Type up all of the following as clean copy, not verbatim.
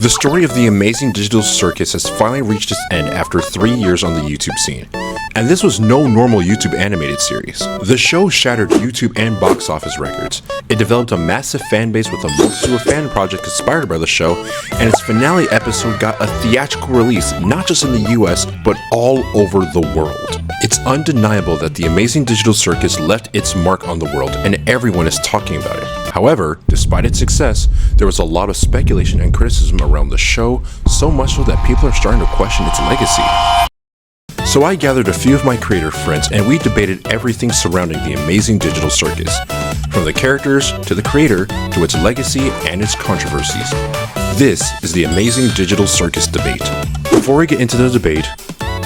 The story of the Amazing Digital Circus has finally reached its end after 3 years on the YouTube scene. And this was no normal YouTube animated series. The show shattered YouTube and box office records. It developed a massive fan base with a multitude of fan projects inspired by the show, and its finale episode got a theatrical release not just in the US, but all over the world. It's undeniable that the Amazing Digital Circus left its mark on the world, and everyone is talking about it. However, despite its success, there was a lot of speculation and criticism around the show, so much so that people are starting to question its legacy. So I gathered a few of my creator friends and we debated everything surrounding the Amazing Digital Circus, from the characters, to the creator, to its legacy and its controversies. This is the Amazing Digital Circus debate. Before we get into the debate,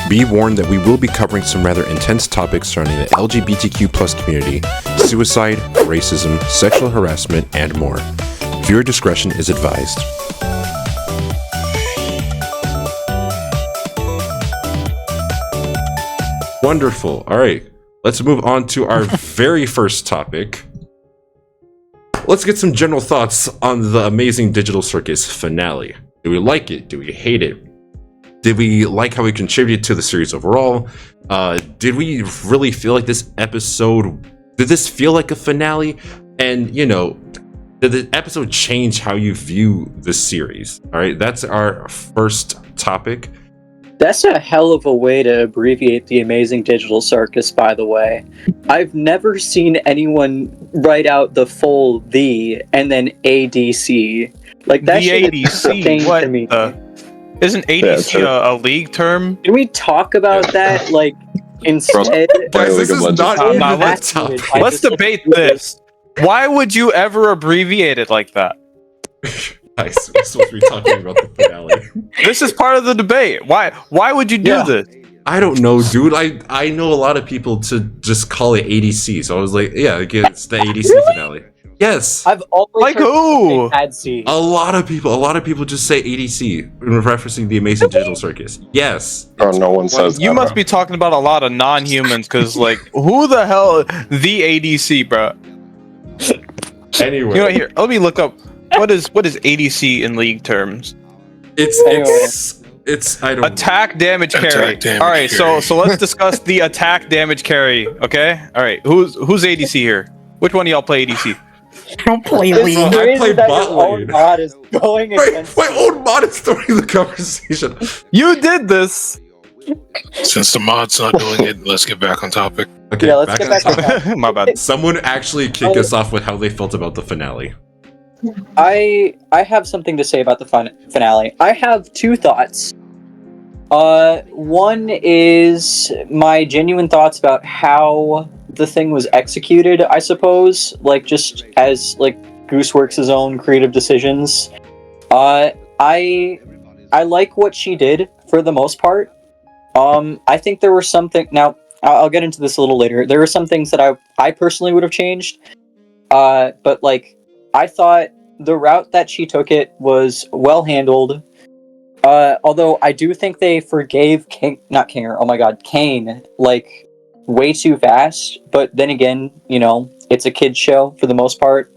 be warned that we will be covering some rather intense topics surrounding the LGBTQ+ community, suicide, racism, sexual harassment, and more. Viewer discretion is advised. Wonderful. All right, let's move on to our very first topic. Let's get some general thoughts on the Amazing Digital Circus finale. Do we like it? Do we hate it? Did we like how it contributed to the series overall? Did we really feel like this episode, did this feel like a finale? And, you know, did the episode change how you view the series? All right, that's our first topic. That's a hell of a way to abbreviate the Amazing Digital Circus, by the way. I've never seen anyone write out the full "the" and then ADC. Like, that the ADC, what to me. Isn't ADC a league term? Can we talk about that, like, instead? Guys, this is not let's debate this. Why would you ever abbreviate it like that? Nice. We're supposed to be talking about the finale. This is part of the debate. Why would you do this? I don't know, dude. I know a lot of people to just call it ADC, so I was like, yeah, it's the ADC finale. Yes. I've always like who? TADC. A lot of people just say ADC in referencing the Amazing Digital Circus. Yes. Oh, no one says You that, must be talking about a lot of non-humans, because, like, who the hell the ADC, bro? Anyway, You know, here, let me look up what is ADC in league terms. It's I don't Attack damage carry. Attack damage All right, carry. so let's discuss the attack damage carry. Okay. All right. Who's ADC here? Which one of y'all play ADC? I don't play It's League. I crazy play that bot your own lane. mod is going against my own mod is starting the conversation. You did this. Since the mod's not doing it, let's get back on topic. Okay, Yeah, let's get back on to topic. that. My bad. Someone actually kick us off with how they felt about the finale. I have something to say about the finale. I have two thoughts. One is my genuine thoughts about how the thing was executed, I suppose, like, just as, like, gooseworx' own creative decisions. I like what she did for the most part. I think there were something. Now, I'll get into this a little later. There were some things that I personally would have changed. But, like, I thought the route that she took it was well handled. Although I do think they forgave Caine, like, way too fast. But then again, you know, it's a kid's show for the most part.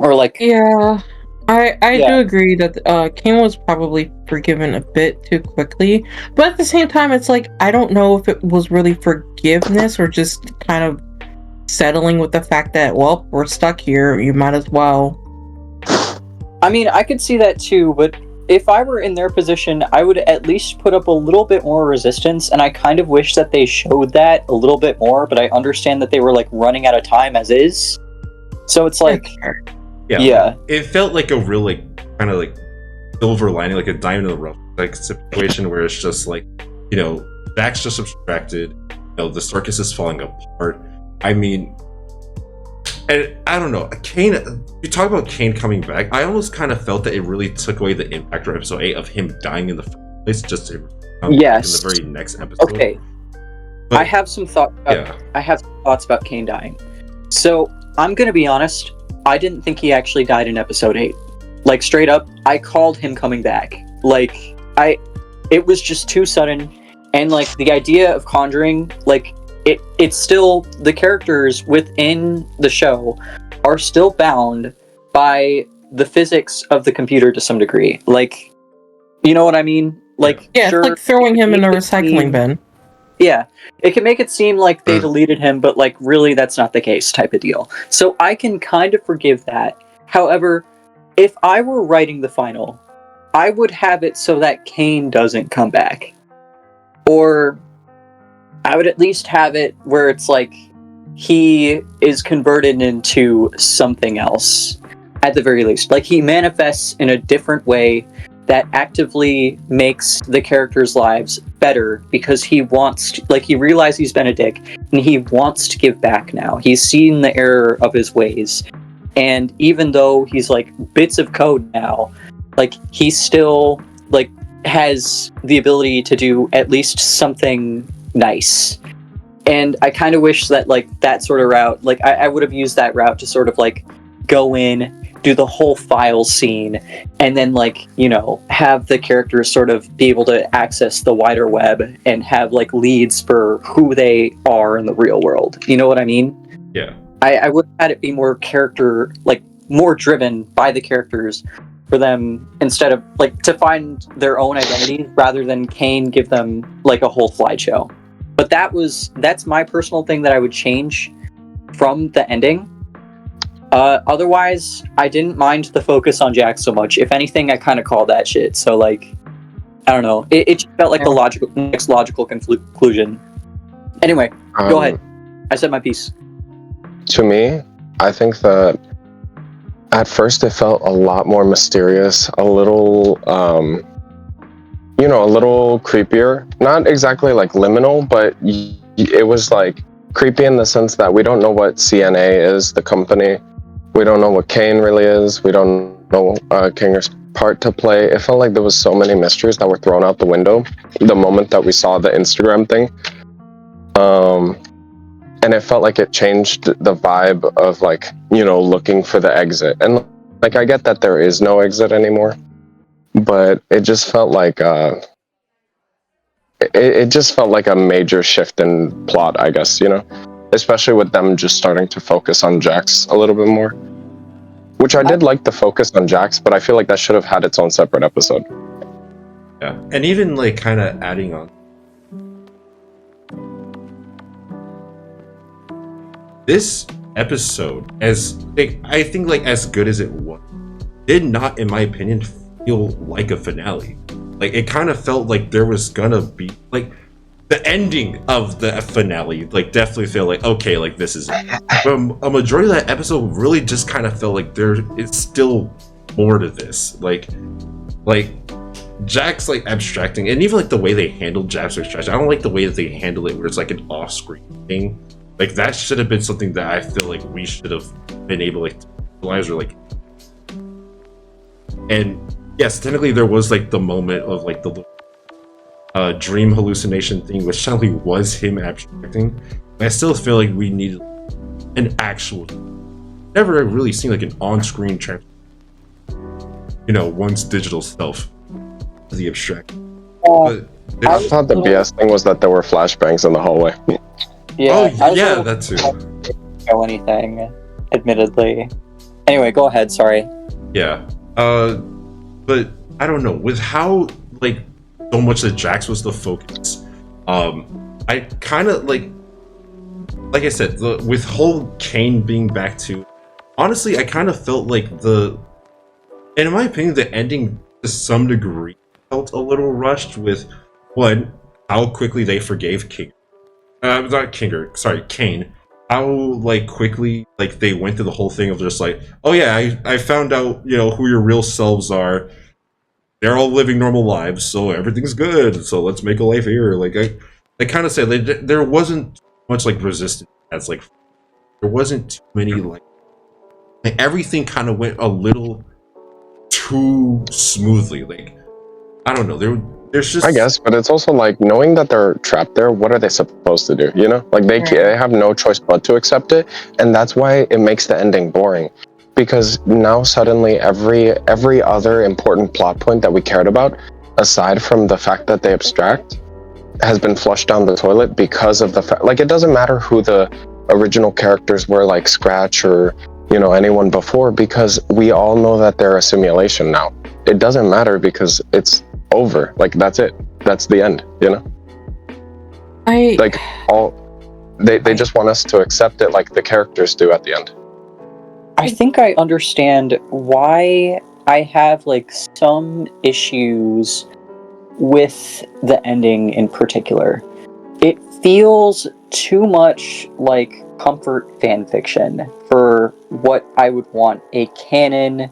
Or, like... Yeah, I do agree that Caine was probably forgiven a bit too quickly. But at the same time, it's like, I don't know if it was really forgiveness or just kind of settling with the fact that, well, we're stuck here, you might as well. I mean, I could see that too, but if I were in their position, I would at least put up a little bit more resistance, and I kind of wish that they showed that a little bit more, but I understand that they were, like, running out of time as is. So it's like... Yeah. It felt like a real, like, kind of, like, silver lining, like a diamond in the rough, like, situation where it's just, like, you know, Zach's just abstracted, you know, the circus is falling apart. I mean... And I don't know, Caine, you talk about Caine coming back, I almost kind of felt that it really took away the impact of episode 8 of him dying in the first place, just to come back in the very next episode. Okay. But, I have some thoughts about Caine dying. So, I'm gonna be honest, I didn't think he actually died in episode 8. Like, straight up, I called him coming back. Like, it was just too sudden, and, like, the idea of conjuring, like, it's still, the characters within the show are still bound by the physics of the computer to some degree. Like, you know what I mean? Like, Yeah, sure, it's like throwing him in a it can recycling seem- bin. Yeah, it can make it seem like they deleted him, but like really that's not the case type of deal. So I can kind of forgive that. However, if I were writing the final, I would have it so that Caine doesn't come back. Or I would at least have it where it's like he is converted into something else at the very least. Like he manifests in a different way that actively makes the characters' lives better because he wants to, like, he realized he's been a dick and he wants to give back now. He's seen the error of his ways. And even though he's like bits of code now, like he still like has the ability to do at least something nice. And I kind of wish that like that sort of route, like I would have used that route to sort of like go in, do the whole file scene, and then like, you know, have the characters sort of be able to access the wider web and have like leads for who they are in the real world. You know what I mean? Yeah. I would have had it be more character, like more driven by the characters for them instead of like to find their own identity rather than Caine give them like a whole slideshow. But that's my personal thing that I would change from the ending. Otherwise, I didn't mind the focus on Jack so much. If anything, I kind of call that shit. So like, I don't know. It just felt like the next logical conclusion. Anyway, go ahead. I said my piece. To me, I think that at first it felt a lot more mysterious, a little, a little creepier. Not exactly like liminal, but it was like creepy in the sense that we don't know what CNA is, the company. We don't know what Caine really is. We don't know Kinger's part to play. It felt like there was so many mysteries that were thrown out the window the moment that we saw the Instagram thing. And it felt like it changed the vibe of like, looking for the exit. And like, I get that there is no exit anymore, but it just felt like, it just felt like a major shift in plot, I guess, especially with them just starting to focus on Jax a little bit more, which I did like the focus on Jax, but I feel like that should have had its own separate episode. Yeah. And even like kind of adding on, this episode, I think as good as it was, did not, in my opinion, feel like a finale. Like it kind of felt like there was gonna be like the ending of the finale. Like definitely felt like okay, like this is it. But a majority of that episode really just kind of felt like there is still more to this. Like Jack's like abstracting, and even like the way they handled Jack's abstraction. I don't like the way that they handle it, where it's like an off-screen thing. Like that should have been something that I feel like we should have been able to realize, or like. And yes, technically there was like the moment of like the dream hallucination thing, which technically was him abstracting. But I still feel like we needed an actual. Never really seen like an on-screen one's digital self, the abstract. But I thought the BS thing was that there were flashbangs in the hallway. Yeah, that too. Show anything, admittedly. Anyway, go ahead. Sorry. Yeah. But I don't know, with how like so much that Jax was the focus. I kind of like I said, with whole Caine being back to. Honestly, I kind of felt like in my opinion, the ending to some degree felt a little rushed with one, how quickly they forgave Caine. Caine. How like quickly like they went through the whole thing of just like, oh yeah, I found out who your real selves are. They're all living normal lives, so everything's good. So let's make a life here. Like I kind of said, there wasn't much like resistance. As like there wasn't too many like everything kind of went a little too smoothly. Like I don't know, there's just, I guess, but it's also like knowing that they're trapped there. What are they supposed to do? Like they have no choice but to accept it, and that's why it makes the ending boring. Because now suddenly every other important plot point that we cared about, aside from the fact that they abstract, has been flushed down the toilet because of the fact. Like it doesn't matter who the original characters were, like Scratch or anyone before, because we all know that they're a simulation now. It doesn't matter because it's over. Like, that's it. That's the end, Like, they just want us to accept it like the characters do at the end. I think I understand why I have like some issues with the ending in particular. It feels too much like comfort fan fiction for what I would want a canon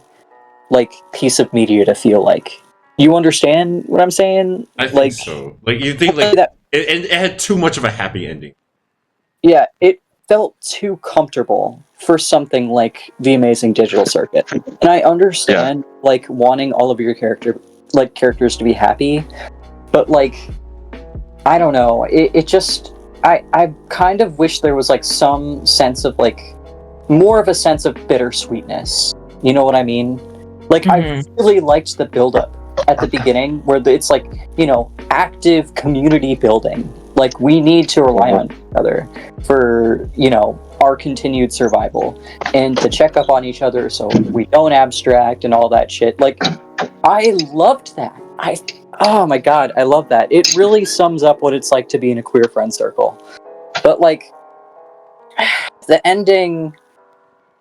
like piece of media to feel like. You understand what I'm saying? I think so. Like, you think like that, it had too much of a happy ending. Yeah, it felt too comfortable for something like the Amazing Digital Circuit. And I understand like wanting all of your characters to be happy, but like I don't know. It just I kind of wish there was like some sense of like more of a sense of bittersweetness. You know what I mean? Like I really liked the build up at the beginning where it's like, active community building. Like we need to rely on each other for, our continued survival and to check up on each other so we don't abstract and all that shit. Like I loved that. Oh my god, I love that. It really sums up what it's like to be in a queer friend circle. But like the ending,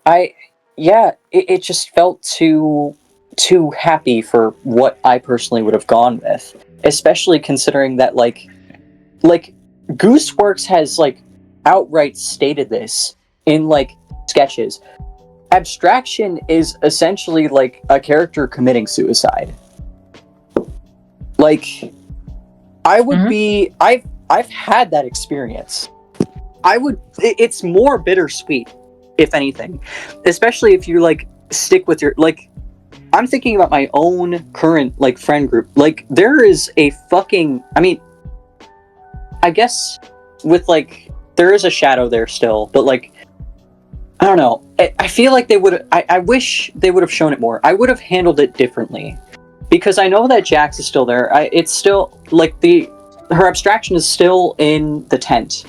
it just felt too happy for what I personally would have gone with, especially considering that like gooseworx has like outright stated this in like sketches. Abstraction is essentially like a character committing suicide. Like I would be I've had that experience. It's more bittersweet, if anything. Especially if you like stick with your like I'm thinking about my own current like friend group. Like there is a fucking I guess with like there is a shadow there still, but like I don't know. I feel like they would I wish they would have shown it more. I would have handled it differently. Because I know that Jax is still there. It's still like her abstraction is still in the tent.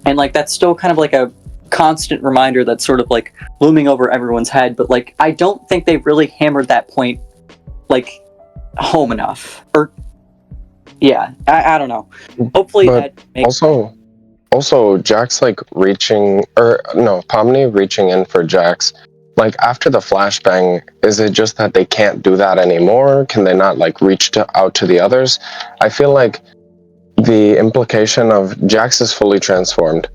And like that's still kind of like a constant reminder that's sort of like looming over everyone's head, but like I don't think they really hammered that point like home enough. Or I don't know. Hopefully but that makes also Jax like Pomni reaching in for Jax. Like after the flashbang, is it just that they can't do that anymore? Can they not like reach out to the others? I feel like the implication of Jax is fully transformed.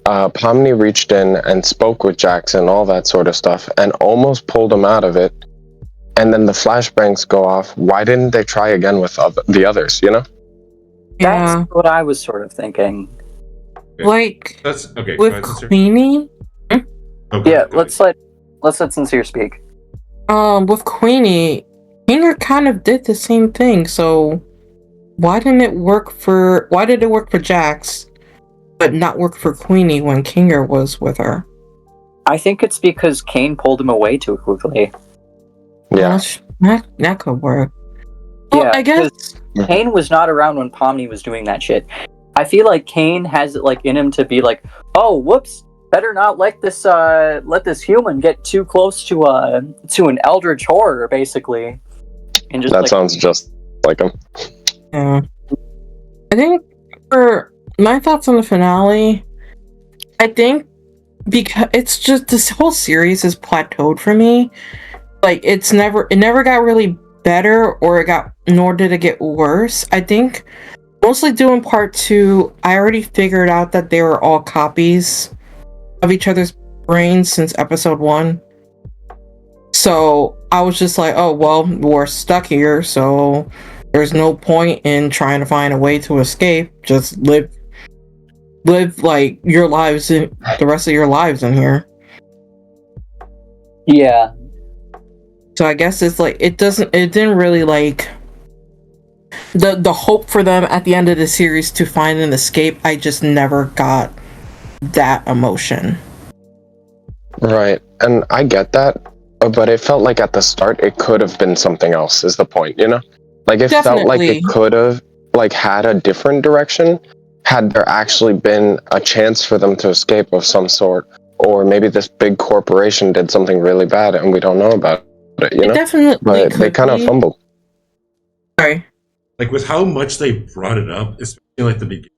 Pomni reached in and spoke with Jax and all that sort of stuff and almost pulled him out of it. And then the flashbangs go off. Why didn't they try again with the others, That's what I was sort of thinking. Okay. Like That's okay. with Queenie. Okay, let's let Sincere speak. With Queenie kind of did the same thing, so why did it work for Jax but not work for Queenie when Kinger was with her? I think it's because Caine pulled him away too quickly. Yeah. That could work. Well, Yeah, I guess Caine was not around when Pomni was doing that shit. I feel like Caine has it like in him to be like, oh, whoops, better not let this human get too close to an eldritch horror, basically. And just that sounds just like him. Yeah. I think for my thoughts on the finale, I think because it's just this whole series is plateaued for me. Like it never got really better, nor did it get worse. I think mostly doing part 2, I already figured out that they were all copies of each other's brains since episode 1. So I was just like, oh well, we're stuck here, so there's no point in trying to find a way to escape. Just live like your lives in the rest of your lives in here. Yeah. So I guess it's like it didn't really like the hope for them at the end of the series to find an escape. I just never got that emotion. Right, and I get that, but it felt like at the start it could have been something else. Is the point, Like it felt like it could have like had a different direction had there actually been a chance for them to escape of some sort, or maybe this big corporation did something really bad and we don't know about it, you It know? definitely But they could kind of be. fumbled. Sorry. Like with how much they brought it up, especially like the beginning,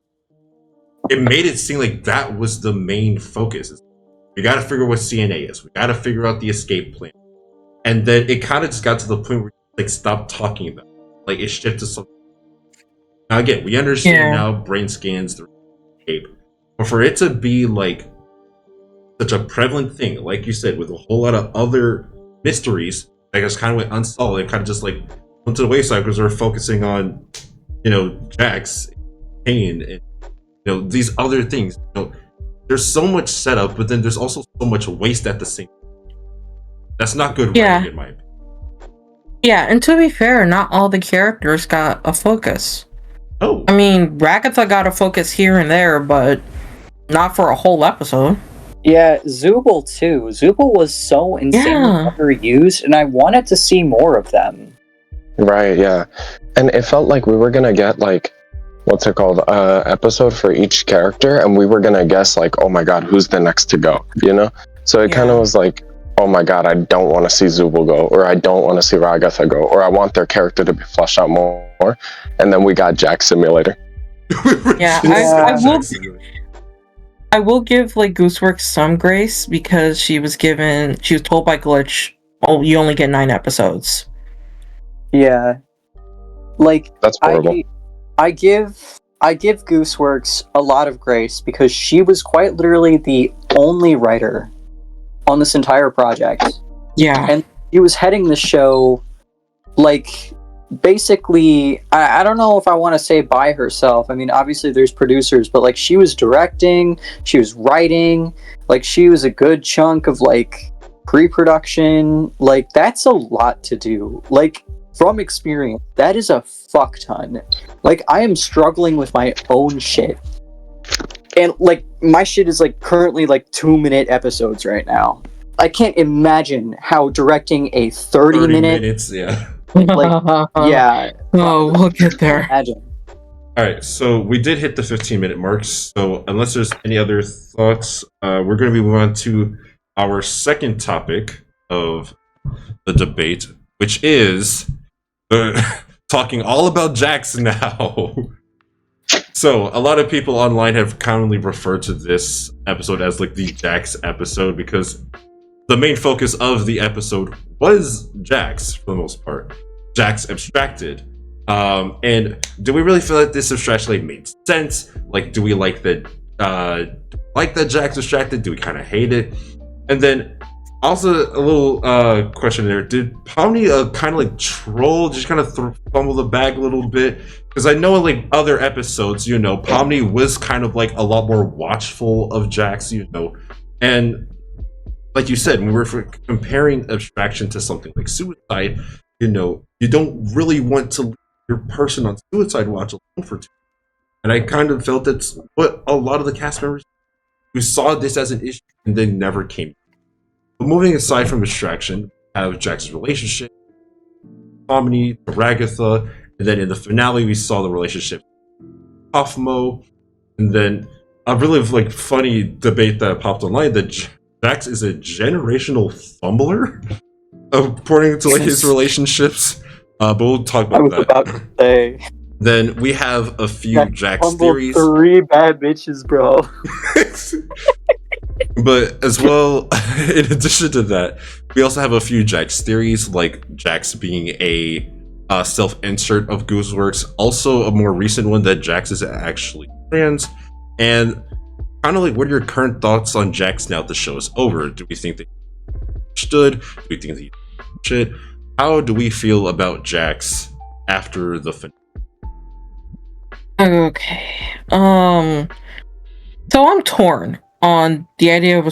it made it seem like that was the main focus. We got to figure out what CNA is. We got to figure out the escape plan. And then it kind of just got to the point where like stopped talking about it. Like it shifted to something. Now again, we understand now brain scans the escape, but for it to be like such a prevalent thing, like you said, with a whole lot of other mysteries that just kind of went unsolved, and kind of just like went to the wayside because we're focusing on, you know, Jax, Caine, and these other things. There's so much setup, but then there's also so much waste at the same time. That's not good writing, in my opinion. Yeah, and to be fair, not all the characters got a focus. Oh. I mean, Ragatha got a focus here and there, but not for a whole episode. Yeah, Zubul too. Zubul was so insanely underused, and I wanted to see more of them. Right, yeah. And it felt like we were going to get, like, what's it called? Episode for each character, and we were going to guess, like, oh my god, who's the next to go, you know? So it kind of was like, oh my god, I don't want to see Zubul go, or I don't want to see Ragatha go, or I want their character to be fleshed out more. And then we got Jack Simulator. I will give like gooseworx some grace because she was told by Glitch, oh, you only get 9 episodes. Yeah. Like, that's horrible. I give gooseworx a lot of grace because she was quite literally the only writer on this entire project. Yeah. And she was heading the show, like, basically, I don't know if I want to say by herself. I mean, obviously there's producers, but, like, she was directing, she was writing, like, she was a good chunk of, like, pre-production. Like, that's a lot to do. Like, from experience, that is a fuck ton. Like, I am struggling with my own shit. And, like, my shit is, like, currently, like, 2-minute episodes right now. I can't imagine how directing a 30 minutes, yeah. Like, yeah. Oh, we'll get there. Imagine. Alright, so we did hit the 15-minute mark, so unless there's any other thoughts, we're going to be moving on to our second topic of the debate, which is talking all about Jax now. So, a lot of people online have commonly referred to this episode as like the Jax episode because the main focus of the episode was Jax for the most part. Jax abstracted. And do we really feel that this abstraction like made sense? Like, do we like that Jax abstracted? Do we kind of hate it? And then also a little question there. Did Pomni kind of like troll, just kind of fumble the bag a little bit? Because I know in like other episodes, Pomni was kind of like a lot more watchful of Jax, and like you said, when we're comparing abstraction to something like suicide, you don't really want to leave your person on suicide watch alone for 2 years. And I kind of felt that's what a lot of the cast members who saw this as an issue and then never came. But moving aside from abstraction, we have Jax's relationship, Pomni, Ragatha, and then in the finale we saw the relationship with Kaufmo, and then a really like funny debate that popped online that Jax is a generational fumbler, according to like his relationships. But we'll talk about that. About to say. Then we have a few Jax theories. 3 bad bitches, bro. But as well, in addition to that, we also have a few Jax theories, like Jax being a self-insert of gooseworx. Also, a more recent one that Jax is actually trans. And kind of like, what are your current thoughts on Jax now that the show is over? Do we think that he understood? Do we think that he shit? How do we feel about Jax after the finale? Okay. So I'm torn on the idea of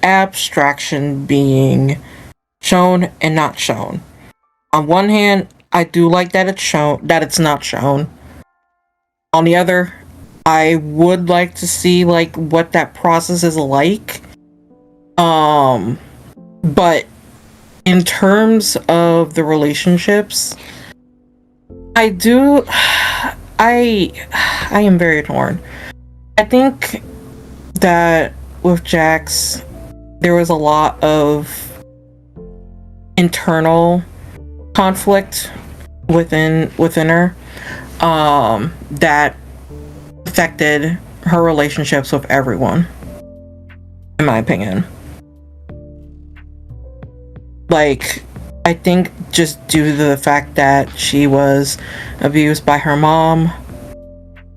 abstraction being shown and not shown. On one hand, I do like that it's shown, that it's not shown. On the other, I would like to see like what that process is like. But in terms of the relationships, I am very torn. I think that with Jax, there was a lot of internal conflict within her that affected her relationships with everyone, in my opinion. Like, I think just due to the fact that she was abused by her mom,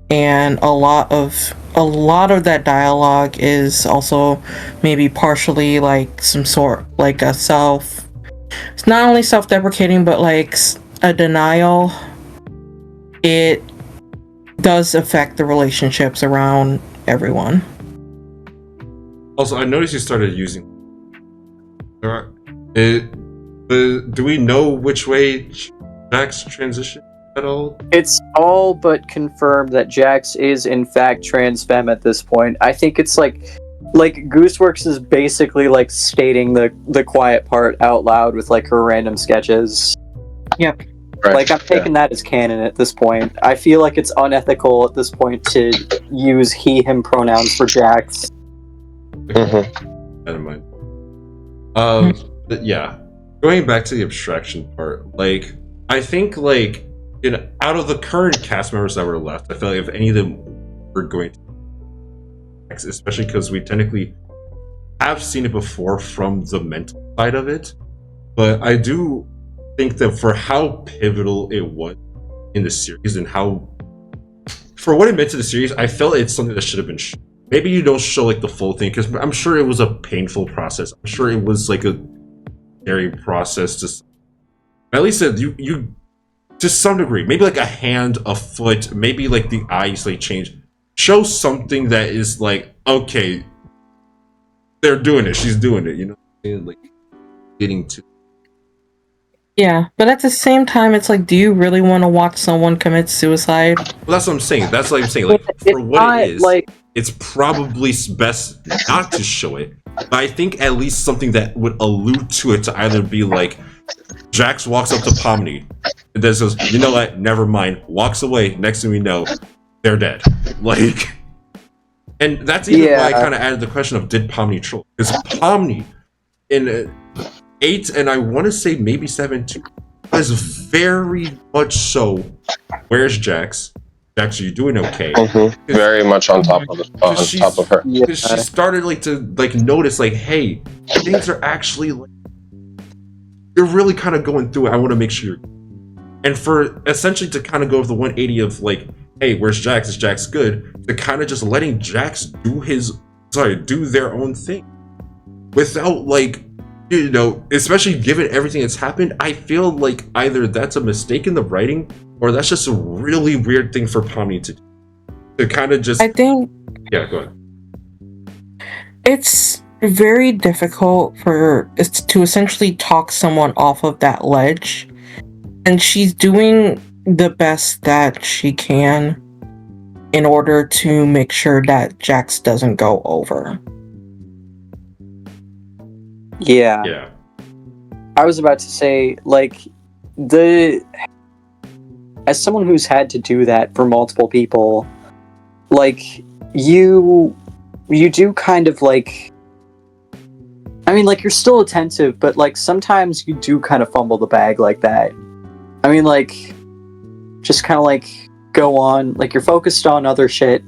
and a lot of that dialogue is also maybe partially like some sort like a it's not only self-deprecating but like a denial. It does affect the relationships around everyone. Also, I noticed you started using. Do we know which way Jax transitioned at all? It's all but confirmed that Jax is in fact trans femme at this point. I think it's like gooseworx is basically like stating the quiet part out loud with like her random sketches. Yep. Right. Like, I'm taking that as canon at this point. I feel like it's unethical at this point to use he, him pronouns for Jax. Never mind. But yeah, going back to the abstraction part, like, I think, like, out of the current cast members that were left, I feel like if any of them were going to, especially because we technically have seen it before from the mental side of it, but I do think that for how pivotal it was in the series and how, for what it meant to the series, I felt it's something that should have been shown. Maybe you don't show like the full thing because I'm sure it was a painful process. I'm sure it was like a scary process to, at least you to some degree, maybe like a hand, a foot, maybe like the eyes like change. Show something that is like, okay, they're doing it, she's doing it, you know, like getting to. Yeah, but at the same time, it's like, do you really want to watch someone commit suicide? Well, that's what I'm saying. That's like I'm saying. Like, for what it is, like, it's probably best not to show it. But I think at least something that would allude to it to either be like, Jax walks up to Pomni and then says, "You know what? Never mind." Walks away. Next thing we know, they're dead. Like, and that's even why I kind of added the question of did Pomni troll? Because Pomni in 8 and I want to say maybe 7 too, was very much so. Where's Jax? Jax, are you doing okay? Very much on top of her. Because she started like to like notice like, hey, things are actually like, you're really kind of going through it. I want to make sure you're, and for essentially to kind of go with the 180 of like, hey, where's Jax? Is Jax good? To kind of just letting Jax do their own thing without like, you know, especially given everything that's happened. I feel like either that's a mistake in the writing or that's just a really weird thing for Pomni to do. To kind of just, I think, yeah, go ahead. It's very difficult to essentially talk someone off of that ledge, and she's doing the best that she can in order to make sure that Jax doesn't go over. Yeah. I was about to say, like, as someone who's had to do that for multiple people, like, you do kind of like, I mean, like, you're still attentive, but like sometimes you do kind of fumble the bag like that. I mean, like, just kind of like go on, like, you're focused on other shit,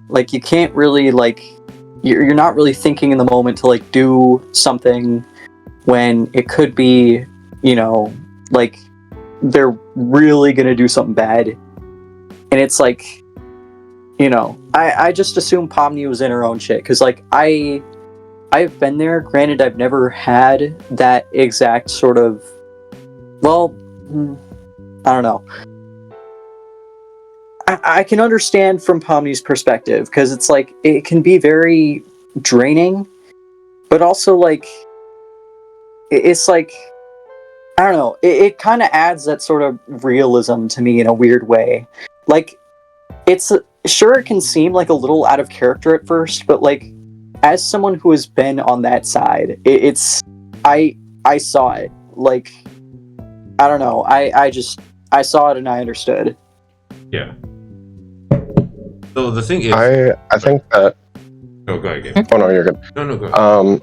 like, you can't really like, you're not really thinking in the moment to like do something when it could be, you know, like they're really gonna do something bad, and it's like, you know, I just assume Pomni was in her own shit because like I've been there. Granted, I've never had that exact sort of, well, I don't know. I can understand from Pomni's perspective because it's like it can be very draining, but also like it's like, I don't know. It kind of adds that sort of realism to me in a weird way. Like, it's sure it can seem like a little out of character at first, but like as someone who has been on that side, I saw it. Like, I don't know. I saw it and I understood. Yeah. So the thing is, I think that Oh, go ahead, Gabe. Oh no, you're good. No, go ahead.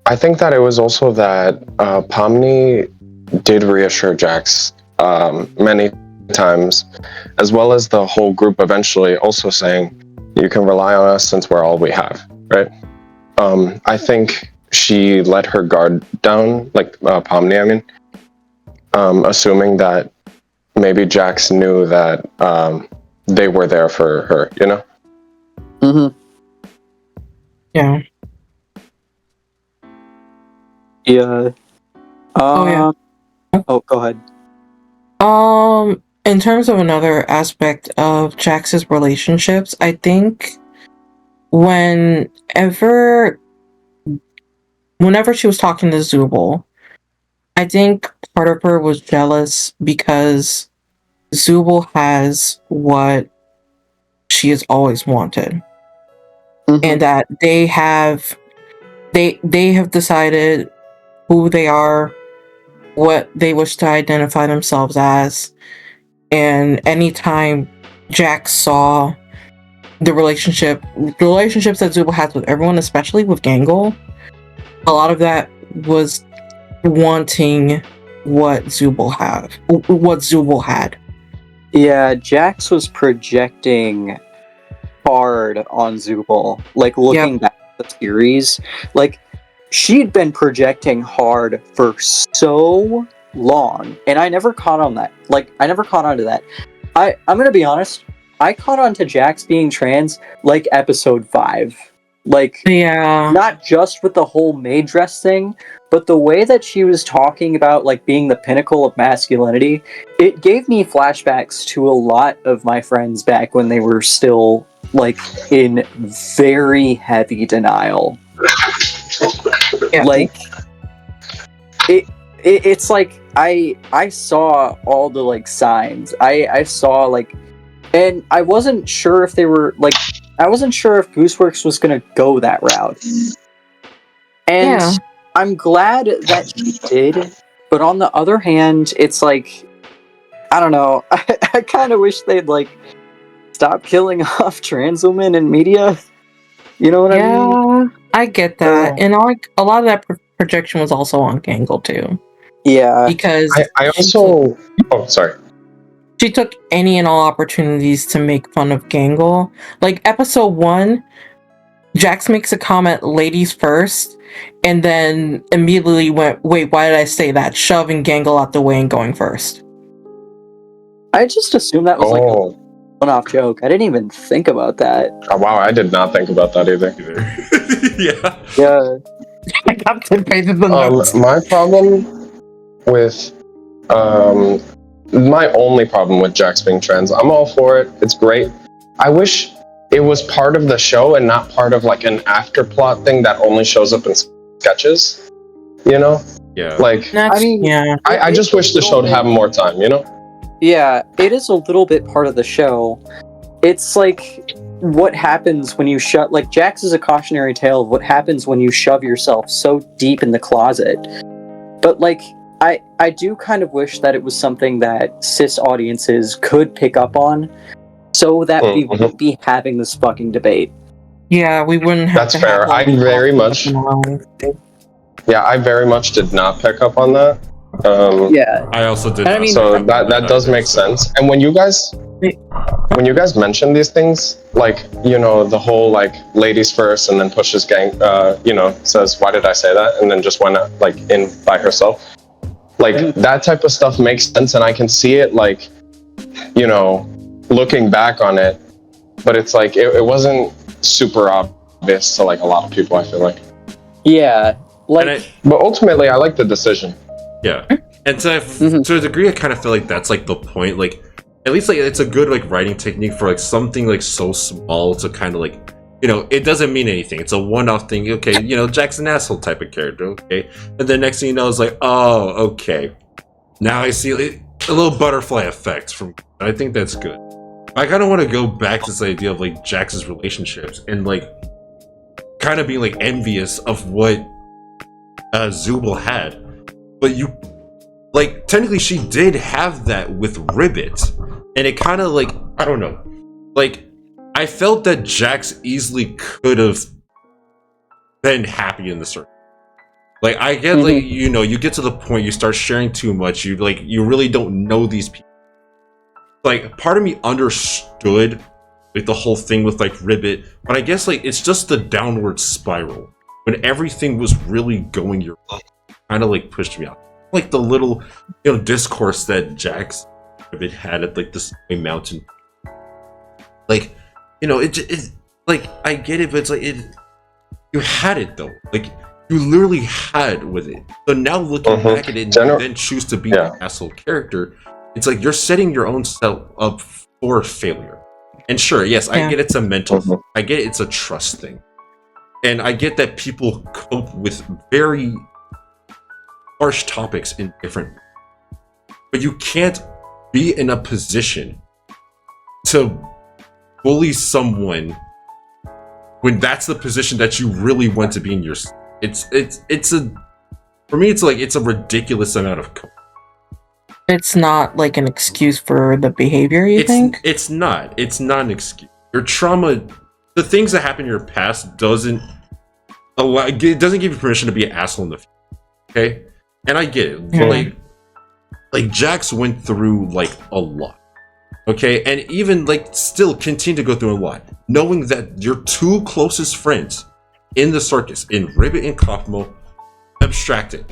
I think that it was also that Pomni did reassure Jax many times, as well as the whole group eventually also saying, you can rely on us since we're all we have, right? I think she let her guard down, like Pomni, I mean, assuming that maybe Jax knew that they were there for her, you know? Mm-hmm. Yeah. Yeah. Oh, yeah. Oh, go ahead. In terms of another aspect of Jax's relationships, I think whenever she was talking to Zubul, I think part of her was jealous because Zubul has what she has always wanted. Mhm. And that they have decided who they are, what they wish to identify themselves as, and anytime Jax saw the relationships that Zubul has with everyone, especially with Gangle, a lot of that was wanting what Zubul had. Yeah, Jax was projecting hard on Zubul. Like, looking back at the series, like, she'd been projecting hard for so long, and I never caught on that. Like, I never caught on to that. I'm gonna be honest, I caught on to Jax being trans, like, episode 5. Like, Yeah. not just with the whole maid dress thing, but the way that she was talking about, like, being the pinnacle of masculinity, it gave me flashbacks to a lot of my friends back when they were still, like, in very heavy denial. Yeah. Like, it's like I saw all the, like, signs. I saw, like, and I wasn't sure if they were, like, I wasn't sure if gooseworx was gonna go that route. And Yeah. I'm glad that she did, but on the other hand, it's like, I don't know, I kind of wish they'd, like, stop killing off trans women in media. You know what I mean? Yeah, I get that. And like a lot of that projection was also on Gangle too. Yeah. Because I also... Oh, sorry. she took any and all opportunities to make fun of Gangle. Like episode 1, Jax makes a comment, ladies first, and then immediately went, wait, why did I say that? Shoving Gangle out the way and going first. I just assumed that was like a one-off joke. I didn't even think about that. Oh, wow, I did not think about that either. Yeah. Yeah. I got 10 pages of notes. My problem with... my only problem with Jax being trans, I'm all for it. It's great. I wish it was part of the show and not part of, like, an afterplot thing that only shows up in sketches. You know? Yeah. Like, I mean, yeah. I just wish the show would have more time, you know? Yeah, it is a little bit part of the show. It's like what happens when you shove, like, Jax is a cautionary tale of what happens when you shove yourself so deep in the closet. But, like, I do kind of wish that it was something that cis audiences could pick up on, so that we wouldn't be having this fucking debate. Yeah, we wouldn't have That's to fair. have, like, I very much did not pick up on that. Yeah. I also did. I mean, So that does make sense. And when you guys mention these things, like, you know, the whole, like, ladies first and then pushes gang, you know, says, why did I say that? And then just went, like, in by herself. Like, that type of stuff makes sense, and I can see it, like, you know, looking back on it, but it's like, it wasn't super obvious to, like, a lot of people, I feel like. Yeah. Like, but ultimately, I like the decision. Yeah. And to a degree, I kind of feel like that's, like, the point. Like, at least, like, it's a good, like, writing technique for, like, something, like, so small to kind of, like, you know, it doesn't mean anything. It's a one-off thing. Okay, you know, Jack's an asshole type of character. Okay. And then next thing you know, it's like, oh, okay. Now I see a little butterfly effect from... I think that's good. I kind of want to go back to this idea of, like, Jax's relationships and, like, kind of being, like, envious of what Zubul had. But you... Like, technically, she did have that with Ribbit. And it kind of, like, I don't know. Like, I felt that Jax easily could have then happy in the circle. Like, I get, like, you know, you get to the point, you start sharing too much, you really don't know these people. Like, part of me understood, like, the whole thing with, like, Ribbit, but I guess, like, it's just the downward spiral. When everything was really going your way, kind of, like, pushed me out. Like, the little, you know, discourse that Jax Ribbit had at, like, this mountain. Like, you know, it like, I get it, but it's like, you had it, though. Like, you literally had with it. So now looking back at it, and you then choose to be an asshole character, it's like you're setting your own self up for failure. And sure, yes, I get it's a mental thing. I get it's a trust thing. And I get that people cope with very harsh topics in different ways. But you can't be in a position to bully someone when that's the position that you really want to be in yourself. For me, it's like, it's a ridiculous amount of cope. It's not like an excuse for the behavior, you think? It's not an excuse. Your trauma, the things that happen in your past doesn't give you permission to be an asshole in the future. Okay? And I get it. Yeah. Like Jax went through, like, a lot. Okay? And even, like, still continue to go through a lot. Knowing that your two closest friends in the circus, in Ribbit and Kaufmo, abstracted.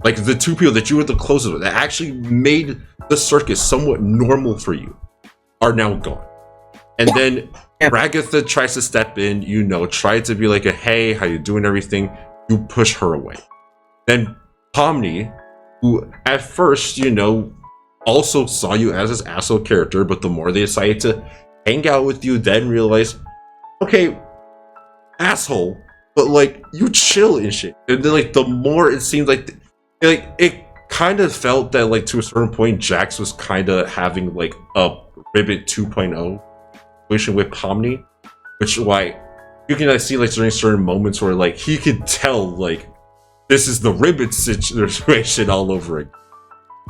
Like, the two people that you were the closest with, that actually made the circus somewhat normal for you, are now gone. And then Ragatha tries to step in, you know, try to be like a, hey, how you doing, everything. You push her away. Then Pomni, who at first, you know, also saw you as this asshole character, but the more they decided to hang out with you, then realized, okay, asshole, but, like, you chill and shit. And then, like, the more it seemed like it kind of felt that, like, to a certain point, Jax was kind of having, like, a Ribbit 2.0 situation with Pomni, which, like, you can, like, see, like, during certain moments where, like, he could tell, like, this is the Ribbit situation all over again.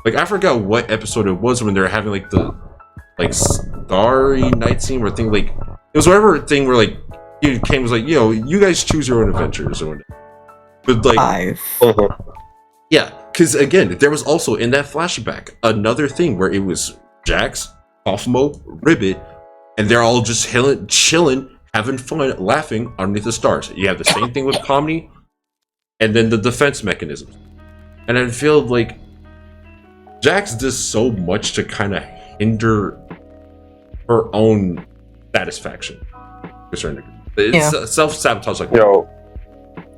Like, I forgot what episode it was when they were having, like, the, like, Starry Night scene where thing, like, it was whatever thing where, like, Caine was like, yo, you guys choose your own adventures or whatever. But, like, yeah, because again, there was also in that flashback another thing where it was Jax, Kaufmo, Ribbit, and they're all just chilling, having fun, laughing underneath the stars. You have the same thing with Pomni, and then the defense mechanisms. And I feel like Jax does so much to kind of hinder her own satisfaction to a certain degree. It's self-sabotage, like, yo,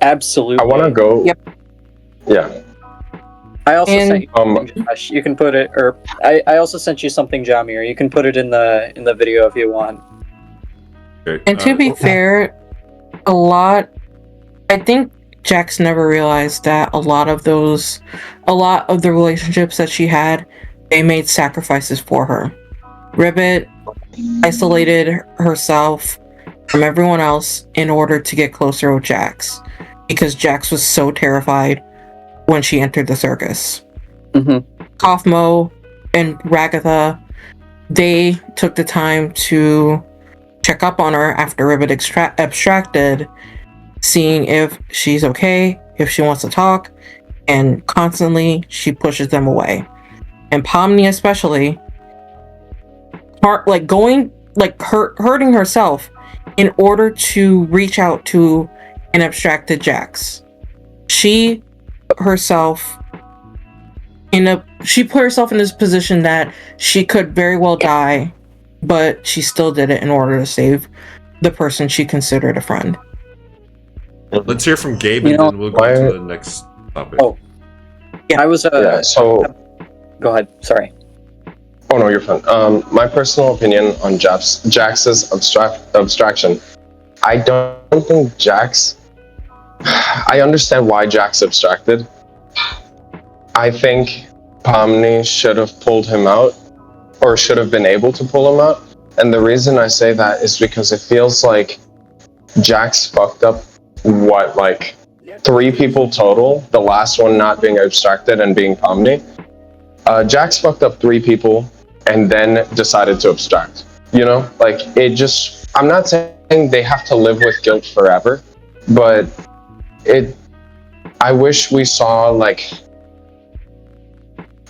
absolutely. I want to go. Yep. Yeah. I also sent you something, Josh. You can put it, or I also sent you something, Jamir. You can put it in the video if you want. Okay. And to be fair, I think Jax never realized that a lot of the relationships that she had, they made sacrifices for her. Ribbit isolated herself from everyone else in order to get closer with Jax, because Jax was so terrified when she entered the circus. Kaufmo and Ragatha, they took the time to check up on her after Ribbit abstracted, seeing if she's okay, if she wants to talk, and constantly she pushes them away. And Pomni especially, hurting herself in order to reach out to an abstracted Jax. She put herself in this position that she could very well die, but she still did it in order to save the person she considered a friend. Let's hear from Gabe, and then we'll go to the next topic. Oh, yeah. I was. So, go ahead. Sorry. Oh no, you're fine. My personal opinion on Jax's abstraction. I don't think Jax. I understand why Jax abstracted. I think Pomni should have pulled him out, or should have been able to pull him out. And the reason I say that is because it feels like Jax fucked up, like 3 people total, the last one not being abstracted and being Pomni. Jax fucked up 3 people and then decided to abstract. You know, like, it just, I'm not saying they have to live with guilt forever, but I wish we saw, like,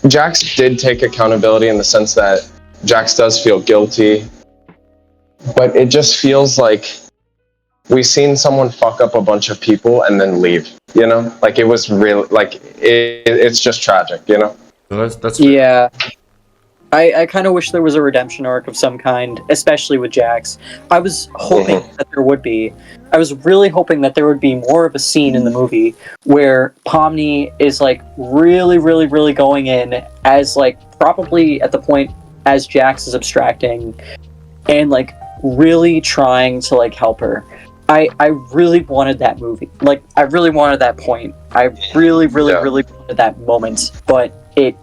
Jax did take accountability in the sense that Jax does feel guilty, but it just feels like we've seen someone fuck up a bunch of people and then leave, you know? Like, it was real, like, it's just tragic, you know? No, that's fair. Yeah. I kind of wish there was a redemption arc of some kind, especially with Jax. I was hoping that there would be. I was really hoping that there would be more of a scene in the movie where Pomni is, like, really, really, really going in as, like, probably at the point as Jax is abstracting and, like, really trying to, like, help her. I really wanted that movie. Like, I really wanted that point. I really, really, really wanted that moment. But it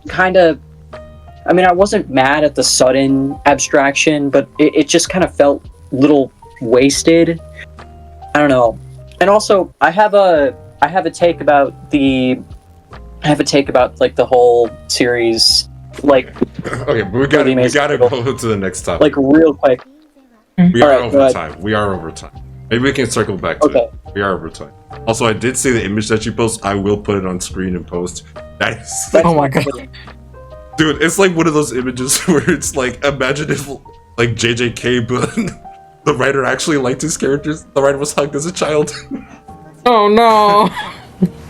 kind of, I mean, I wasn't mad at the sudden abstraction, but it just kind of felt a little wasted. I don't know. And also, I have a take about like the whole series, like. Okay, but we gotta go to the next topic. Like, real quick. We are over time. We are over time. Maybe we can circle back to it. We are over time. Also, I did see the image that you post. I will put it on screen and post. That's Oh my god. dude, it's like one of those images where it's like, imagine if like JJK, but the writer actually liked his characters. The writer was hugged as a child. Oh no.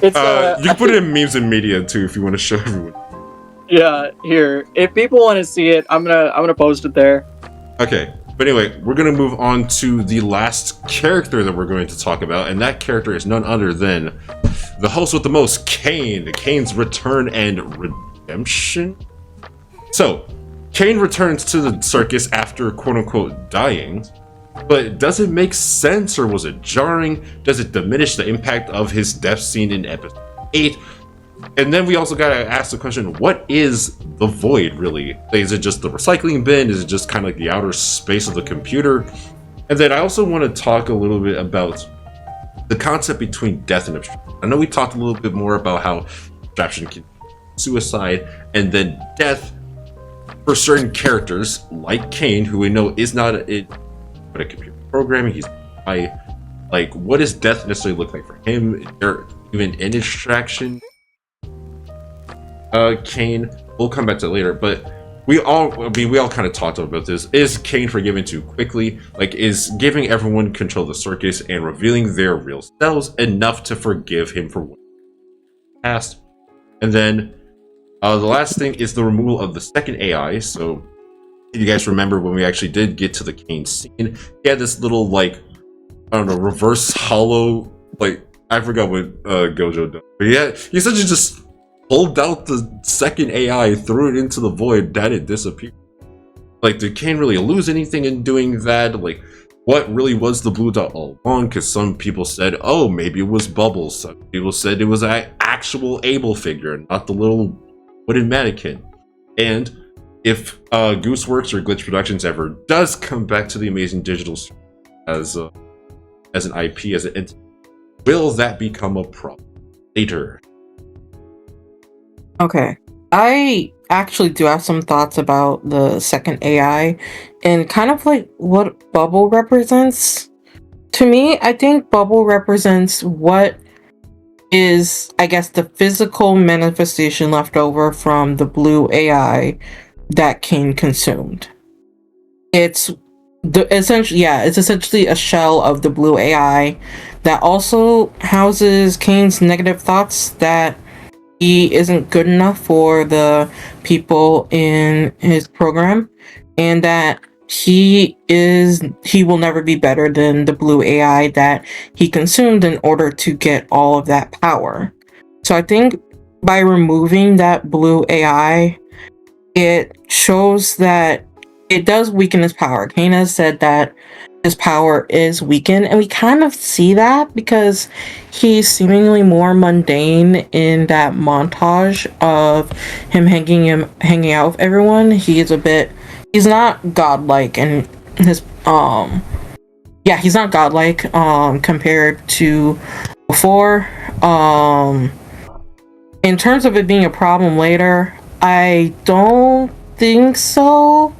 It's You can put it in memes and media too if you want to show everyone. Yeah, here. If people want to see it, I'm gonna post it there. Okay, but anyway, we're gonna move on to the last character that we're going to talk about, and that character is none other than the host with the most, Caine. Caine's return and redemption. So, Caine returns to the circus after quote-unquote dying, but does it make sense, or was it jarring? Does it diminish the impact of his death scene in episode 8? And then we also gotta ask the question, what is the void, really? Is it just the recycling bin? Is it just kind of like the outer space of the computer? And then I also want to talk a little bit about the concept between death and abstraction. I know we talked a little bit more about how abstraction can be suicide, and then death for certain characters, like Caine, who we know is not a computer programming, he's like, what does death necessarily look like for him? Is there even an abstraction? Caine, we'll come back to it later, but we all kind of talked about this. Is Caine forgiven too quickly? Like, is giving everyone control of the circus and revealing their real selves enough to forgive him for what past? And then the last thing is the removal of the second AI. So if you guys remember when we actually did get to the Caine scene, he had this little, like, I don't know, reverse hollow, like, I forgot what Gojo did, but yeah, he essentially just pulled out the second AI, threw it into the void, that it disappeared. Like, did Caine really lose anything in doing that? Like, what really was the blue dot all along? Because some people said, oh, maybe it was Bubbles. Some people said it was an actual Abel figure, not the little wooden mannequin. And if gooseworx or Glitch Productions ever does come back to the Amazing Digital Circus as an IP, as an entity, will that become a problem later? Okay. I actually do have some thoughts about the second AI and kind of like what Bubble represents. To me, I think Bubble represents what is, I guess, the physical manifestation left over from the blue AI that Caine consumed. It's essentially a shell of the blue AI that also houses Caine's negative thoughts that he isn't good enough for the people in his program, and that he will never be better than the blue AI that he consumed in order to get all of that power. So I think by removing that blue AI, it shows that it does weaken his power. Caine has said that his power is weakened, and we kind of see that because he's seemingly more mundane in that montage of him hanging out with everyone. He's not godlike, and his he's not godlike compared to before. In terms of it being a problem later, I don't think so.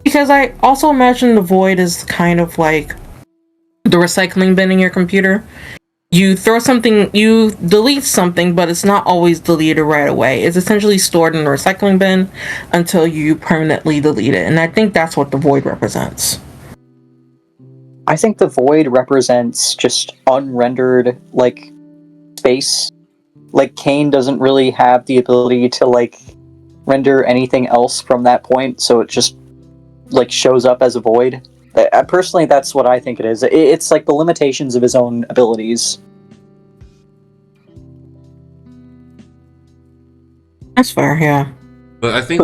Because I also imagine the void is kind of like the recycling bin in your computer. You throw something, you delete something, but it's not always deleted right away. It's essentially stored in the recycling bin until you permanently delete it. And I think that's what the void represents. I think the void represents just unrendered, like, space. Like, Caine doesn't really have the ability to, like, render anything else from that point, so it just, like, shows up as a void. Personally, that's what I think it is. It's like the limitations of his own abilities. That's fair, yeah. But I think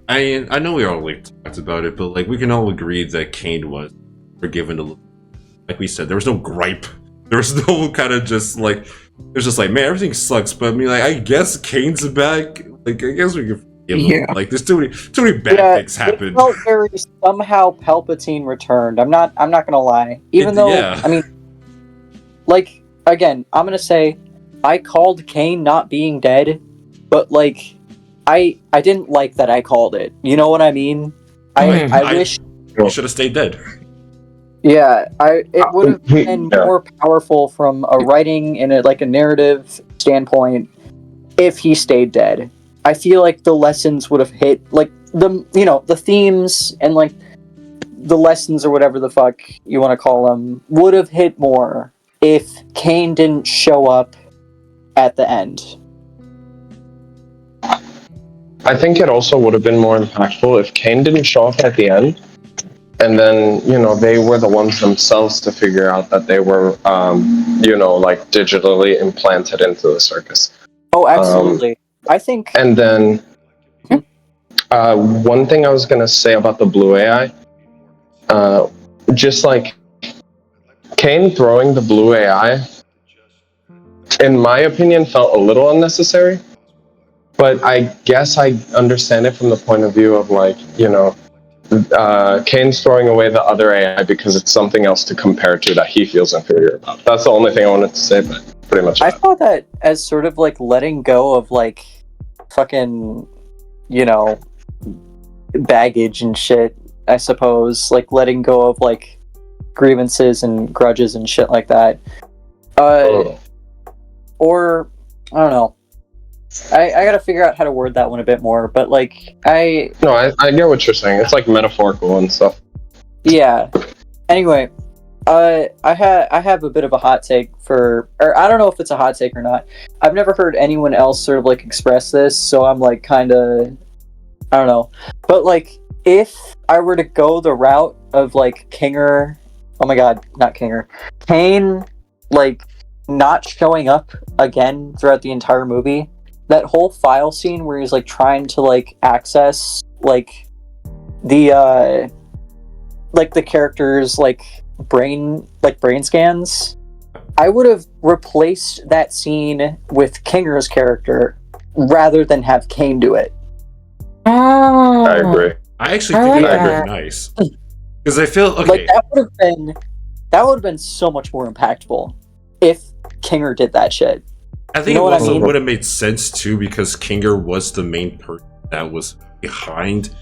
I know we all like talked about it, but like we can all agree that Caine was forgiven a little. Like we said, there was no gripe. There was no kind of just like it was just like, man, everything sucks. But I mean, like I guess Kane's back. Like I guess we can forgive him. Like there's too many bad things happened. It felt very somehow Palpatine returned. I'm not gonna lie. Even though I mean, like again, I'm gonna say I called Caine not being dead, but like I didn't like that I called it. You know what I mean? I wish you should have stayed dead. Yeah, it would have been more powerful from a writing and a narrative standpoint if he stayed dead. I feel like the lessons would have hit, like the themes and like the lessons or whatever the fuck you want to call them would have hit more if Caine didn't show up at the end. I think it also would have been more impactful if Caine didn't show up at the end. And then, they were the ones themselves to figure out that they were, like digitally implanted into the circus. Oh, absolutely. I think. And then, one thing I was going to say about the blue AI, just like Caine throwing the blue AI, in my opinion, felt a little unnecessary. But I guess I understand it from the point of view of like, Caine's throwing away the other AI because it's something else to compare to that he feels inferior about. That's the only thing I wanted to say, but pretty much. I saw that as sort of like letting go of like fucking, baggage and shit, I suppose. Like letting go of like grievances and grudges and shit like that. Or, I don't know. I gotta figure out how to word that one a bit more, but like I get what you're saying. It's like metaphorical and stuff. Yeah. Anyway, I have a bit of a hot take or I don't know if it's a hot take or not. I've never heard anyone else sort of like express this, so I'm like kind of, I don't know. But like if I were to go the route of like Caine, like not showing up again throughout the entire movie. That whole file scene where he's like trying to like access like the characters like brain scans. I would have replaced that scene with Kinger's character rather than have Caine do it. Oh, I agree. I actually think that would be nice because I feel okay. Like that would have been so much more impactful if Kinger did that shit. I think it also would have made sense too because Kinger was the main person that was behind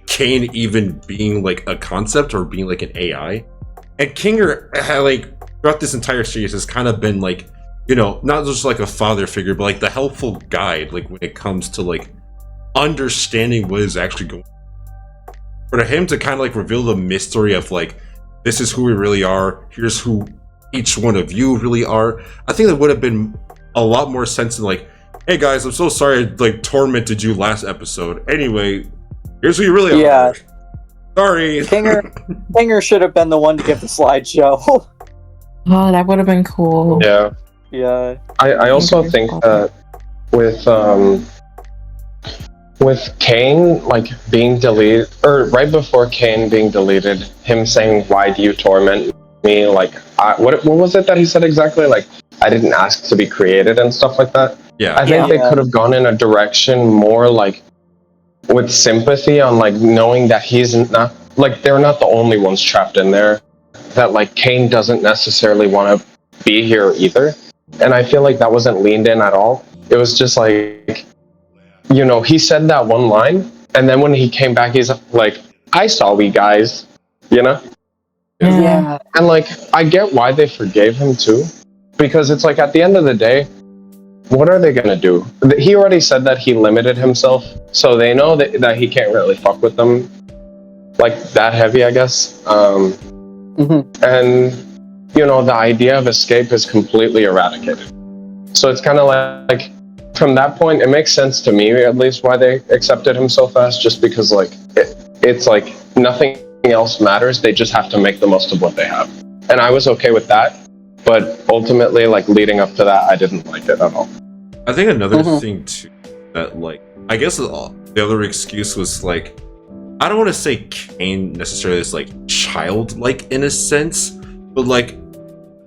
Caine even being like a concept or being like an AI. And Kinger had like throughout this entire series has kind of been like, not just like a father figure, but like the helpful guide, like when it comes to like understanding what is actually going on. For him to kind of like reveal the mystery of like, this is who we really are, here's who each one of you really are. I think that would have been a lot more sense than like, hey guys, I'm so sorry I like tormented you last episode. Anyway, here's who you really are. Sorry. Kinger should have been the one to give the slideshow. Oh, that would have been cool. Yeah. Yeah. I also think that with Caine like being deleted, or right before Caine being deleted, him saying, "Why do you torment me?" Like, what was it that he said exactly? Like, I didn't ask to be created and stuff like that. Yeah. I think they could have gone in a direction more like with sympathy on like knowing that he's not like they're not the only ones trapped in there. That like Caine doesn't necessarily want to be here either. And I feel like that wasn't leaned in at all. It was just like, he said that one line, and then when he came back, he's like, "I saw we guys," Yeah. Yeah. And like, I get why they forgave him too, because it's like at the end of the day, what are they gonna do? He already said that he limited himself, so they know that he can't really fuck with them like that heavy, I guess. And you know, the idea of escape is completely eradicated. So it's kind of like from that point, it makes sense to me at least why they accepted him so fast, just because like it's like nothing else matters. They just have to make the most of what they have, and I was okay with that. But ultimately, like leading up to that, I didn't like it at all. I think another thing too, that like, I guess the other excuse was like, I don't want to say Caine necessarily is like childlike in a sense, but like,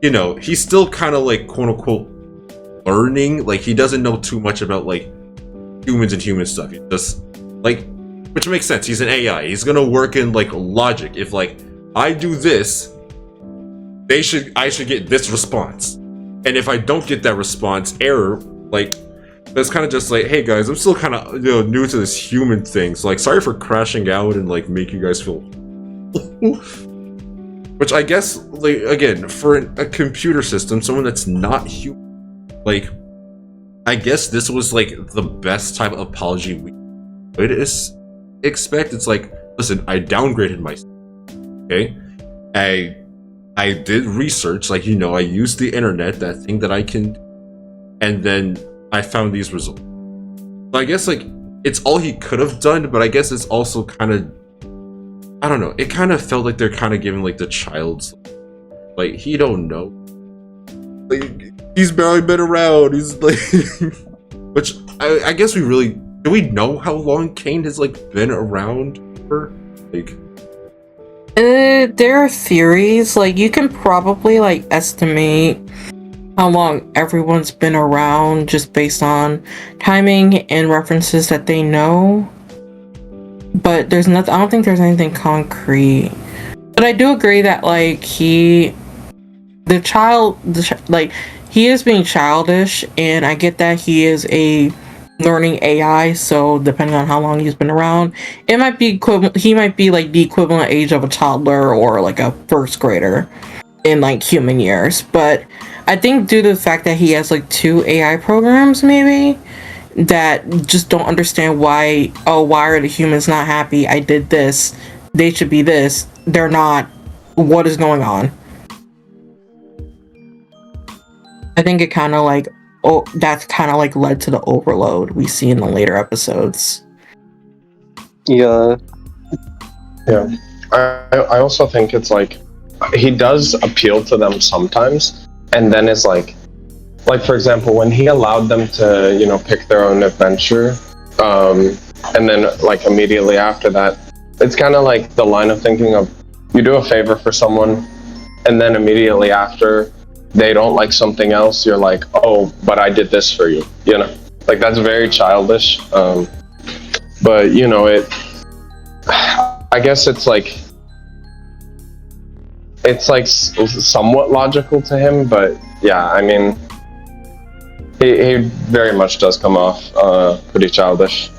you know, he's still kind of like quote unquote learning. Like he doesn't know too much about like humans and human stuff. He just like, which makes sense. He's an AI. He's gonna work in like logic. If like I do this, I should get this response, and if I don't get that response, error. Like that's kind of just like, hey guys, I'm still kind of new to this human thing, so like sorry for crashing out and like make you guys feel. Which I guess, like again, for a computer system, someone that's not human, like I guess this was like the best type of apology we could expect. It's like, listen, I downgraded myself. Okay, I did research, like I used the internet, that thing that I can. And then I found these results. So I guess like it's all he could have done, but I guess it's also kind of, I don't know. It kind of felt like they're kind of giving like the child's, like he don't know. Like he's barely been around. He's like, which I guess do we know how long Caine has like been around for? Like, there are theories. Like you can probably like estimate how long everyone's been around just based on timing and references that they know. But there's nothing, I don't think there's anything concrete. But I do agree that like he is being childish, and I get that he is a learning AI, so depending on how long he's been around, it might be he might be like the equivalent age of a toddler or like a first grader in like human years. But I think due to the fact that he has like 2 AI programs maybe that just don't understand why are the humans not happy? I did this, they should be this, they're not, what is going on? I think it kind of like, that's kind of like led to the overload we see in the later episodes. Yeah. I also think it's like he does appeal to them sometimes, and then it's like for example, when he allowed them to pick their own adventure, and then like immediately after that, it's kind of like the line of thinking of, you do a favor for someone and then immediately after they don't like something else, you're like, oh, but I did this for you, like that's very childish. But I guess it's like somewhat logical to him, but yeah, I mean, he very much does come off pretty childish.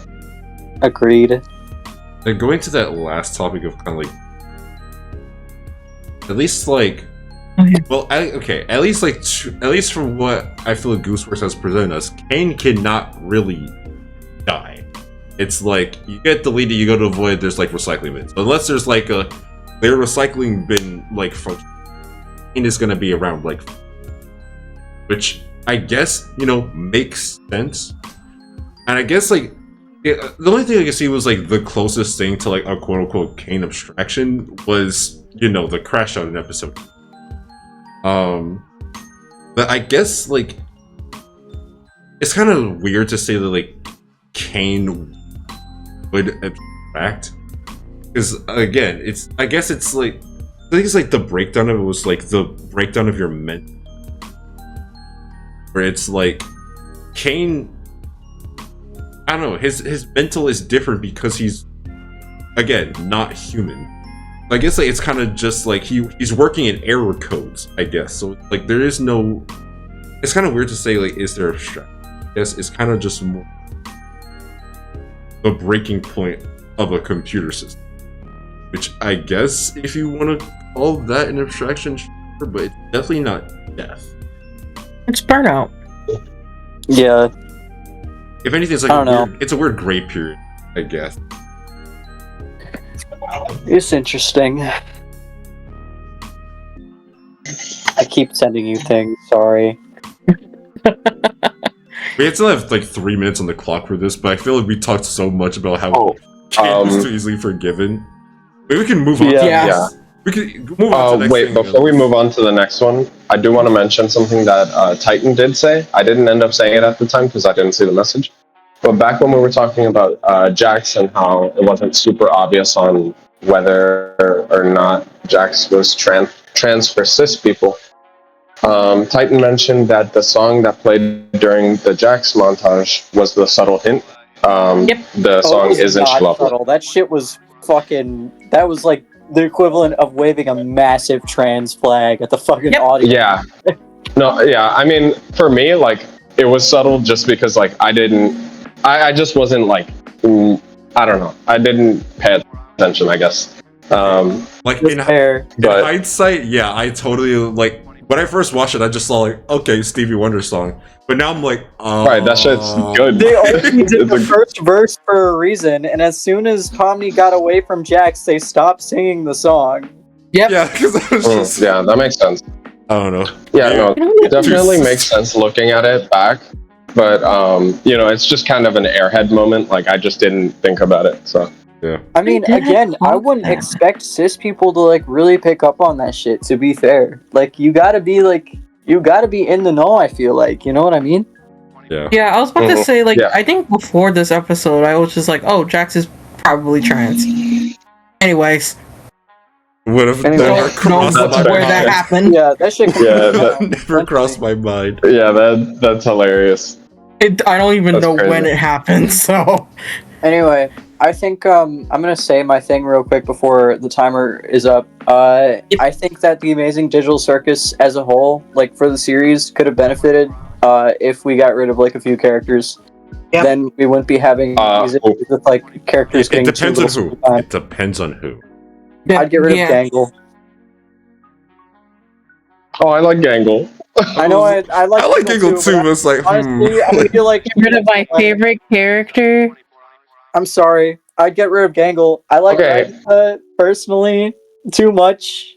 Agreed. And going to that last topic of kind of like, at least like, well, at least from what I feel like gooseworx has presented us, Caine cannot really die. It's like you get deleted, you go to a void, there's like recycling bins. But unless there's like a clear recycling bin like function, Caine is gonna be around like, which I guess makes sense. And I guess like the only thing I can see was like the closest thing to like a quote unquote Caine abstraction was the crash out in episode. But I guess like it's kind of weird to say that like Caine would abstract, because again, I think it's like the breakdown of it was like the breakdown of your mental, where it's like Caine, I don't know, his mental is different because he's again not human. I guess like it's kind of just like he's working in error codes, I guess. So like there is no, it's kind of weird to say like, is there abstract? I guess it's kind of just more the breaking point of a computer system. which I guess if you want to call that an abstraction, sure, but it's definitely not death. It's burnout. Yeah. If anything, it's like I don't know. it's a weird gray period, I guess. It's interesting. I keep sending you things, sorry. We still have like 3 minutes on the clock for this, but I feel like we talked so much about how Caine is too easily forgiven. Maybe we can move on. Yeah. We can move on to the next Wait, thing. before we move on to the next one, I do want to mention something that Titan did say. I didn't end up saying it at the time because I didn't see the message. But back when we were talking about Jax and how it wasn't super obvious on whether or not Jax was trans for cis people, Titan mentioned that the song that played during the Jax montage was the subtle hint. The song Isn't She Lovely? Subtle. That shit was fucking... That was like the equivalent of waving a massive trans flag at the fucking audience. Yeah. No, yeah, I mean, for me, like, it was subtle just because, like, I just wasn't, like, I don't know. I didn't pay attention, I guess. Like, in fair. hindsight, yeah, I totally, like, when I first watched it, I just saw, like, okay, Stevie Wonder song. But now I'm like, right, that shit's good. They only did the first verse for a reason, and as soon as Pomni got away from Jax, they stopped singing the song. Yep. Yeah, because I was just... Yeah, that makes sense. I don't know. Yeah, no, it definitely makes sense looking at it back. But, you know, it's just kind of an airhead moment. Like, I just didn't think about it, so... Yeah. I mean, again, I wouldn't expect cis people to, like, really pick up on that shit, to be fair. Like, you gotta be in the know, I feel like. You know what I mean? Yeah. Yeah, I was about to say, like, I think before this episode, I was just like, oh, Jax is probably trans. Anyways. Would have never crossed my mind. Where that happened. Yeah, that shit never crossed my mind. Yeah, that's hilarious. I don't even know when it happened, so... Anyway, I think I'm gonna say my thing real quick before the timer is up. I think that the Amazing Digital Circus as a whole, like for the series, could have benefited if we got rid of like a few characters. Yep. Then we wouldn't be having music with like characters. It depends on who. It depends on who. Yeah, I'd get rid of Gangle. Oh, I like Gangle. I know I like Gangle too, but it's like honestly, I feel like get rid of my favorite character. I'm sorry. I'd get rid of Gangle. I like Ragatha personally too much.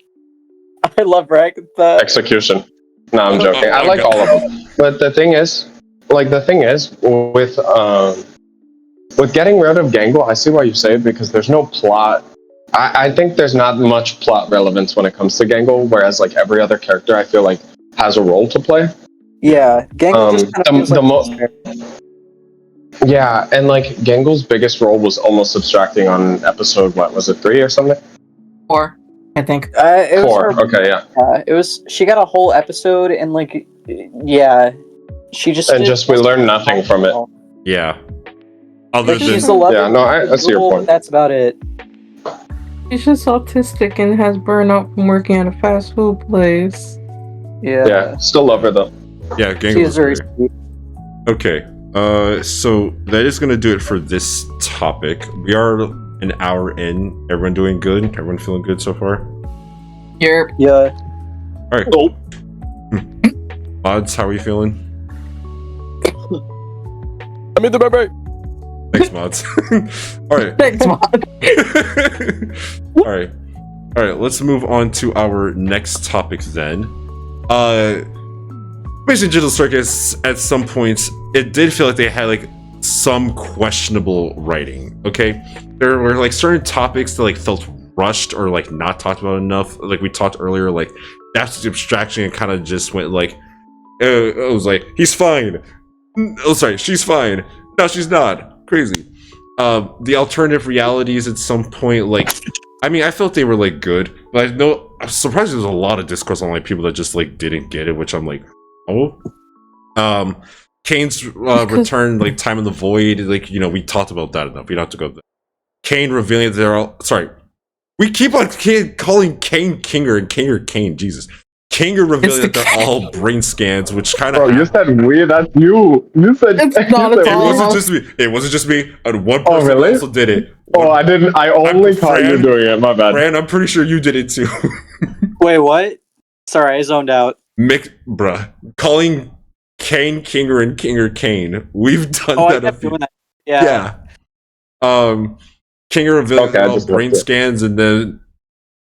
I love Ragatha. Execution. No, I'm joking. I like all of them. But the thing is with getting rid of Gangle, I see why you say it because there's no plot. I think there's not much plot relevance when it comes to Gangle, whereas like every other character I feel like has a role to play. Yeah, Gangle just kind of yeah, and like Gangle's biggest role was almost abstracting on episode, what was it, 3 or something? 4, I think. It 4. Okay, yeah. It was. She got a whole episode, and like, yeah, she just we learned nothing from it. Yeah. Other than yeah, no, I see your point. That's about it. She's just autistic and has burnout from working at a fast food place. Yeah. Yeah, still love her though. Yeah, Gangle. She is very sweet. Okay. So that is gonna do it for this topic. We are an hour in. Everyone doing good? Everyone feeling good so far? Yep. Yeah. All right. Cool. Mods, how are you feeling? I'm in the baby. Thanks, Mods. All right. Thanks, Mod. All right. All right. Let's move on to our next topic then. Amazing Digital Circus, at some points, it did feel like they had like some questionable writing. Okay, there were like certain topics that like felt rushed or like not talked about enough. Like we talked earlier, like that's the abstraction and kind of just went like, it was like he's fine. Oh, sorry, she's fine. No, she's not. Crazy. The alternative realities at some point, like, I mean, I felt they were like good, but I know I'm surprised there's a lot of discourse on like people that just like didn't get it, which I'm like, oh. Caine's return, like Time in the Void, like, you know, we talked about that enough. We don't have to go there. Caine revealing that they're all sorry. We keep on calling Caine Kinger and Kinger Caine, Jesus. Kinger revealing that It's the they're all brain scans, which kind Bro, of you said we. That's you. You said It's you not said at it all. we. wasn't just me. It wasn't just me. And one Oh, person really? also did it. Oh, I didn't. I only caught you Fran- doing it. My bad. Fran, I'm pretty sure you did it too. Wait, what? Sorry, I zoned out. Bruh, calling Caine Kinger and Kinger Caine. We've done Oh, I that a kept few. doing that. Yeah. Kinger revealed Okay, I all just brain left it. scans, and then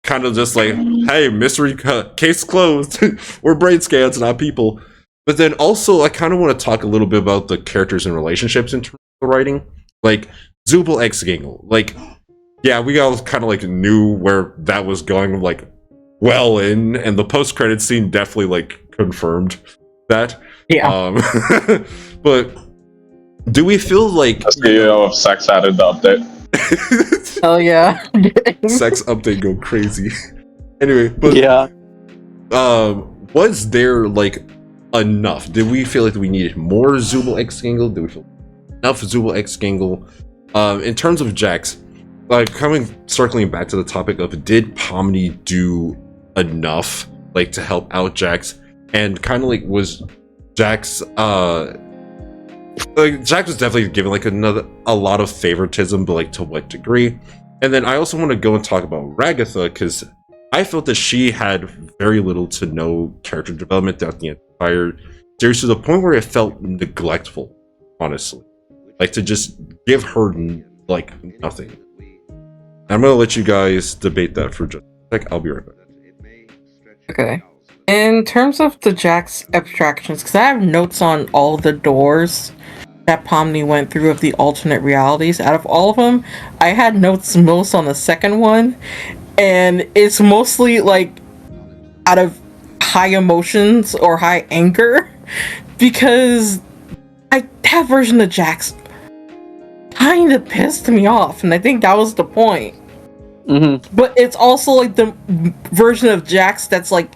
kind of just like, hey, mystery case closed. We're brain scans, not people. But then also, I kind of want to talk a little bit about the characters and relationships in terms of the writing. Like, Zubel X Gangle. Like, yeah, we all kind of like knew where that was going, like, well in, and the post-credit scene definitely like confirmed that. Yeah. But do we feel like The CEO of Sex added the update. Oh yeah. sex update go crazy? Anyway, but Yeah. was there like enough? Did we feel like we needed more Zubel X Gangle? Did we feel enough Zubel X Gangle? In terms of Jax, like circling back to the topic of did Pomni do enough like to help out Jax, and kind of like was Jax like Jax was definitely given like a lot of favoritism, but like to what degree? And then I also want to go and talk about Ragatha, because I felt that she had very little to no character development throughout the entire series, to the point where it felt neglectful, honestly. Like, to just give her like nothing. I'm gonna let you guys debate that for just a sec. I'll be right back. Okay. In terms of the Jax abstractions, because I have notes on all the doors that Pomni went through of the alternate realities. Out of all of them, I had notes most on the second one, and it's mostly like out of high emotions or high anger, because that version of Jax kind of pissed me off, and I think that was the point. Mm-hmm. But it's also like the version of Jax that's like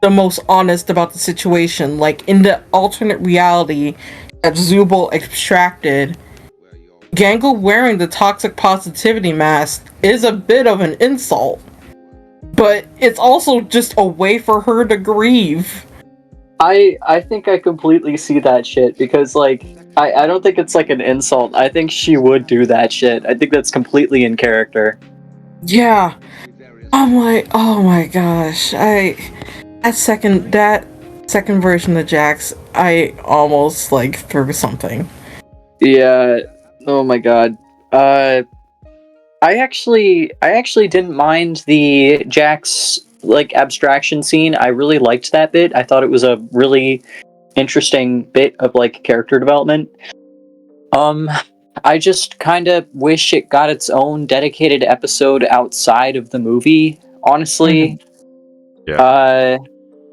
the most honest about the situation. Like in the alternate reality that Zubel extracted, Gangle wearing the toxic positivity mask is a bit of an insult. But it's also just a way for her to grieve. I think I completely see that shit, because like I don't think it's like an insult. I think she would do that shit. I think that's completely in character. Yeah. I'm like, oh my gosh. That second version of Jax, I almost like threw something. Yeah. Oh my god. I actually didn't mind the Jax like abstraction scene. I really liked that bit. I thought it was a really interesting bit of like character development. I just kind of wish it got its own dedicated episode outside of the movie, honestly. Yeah.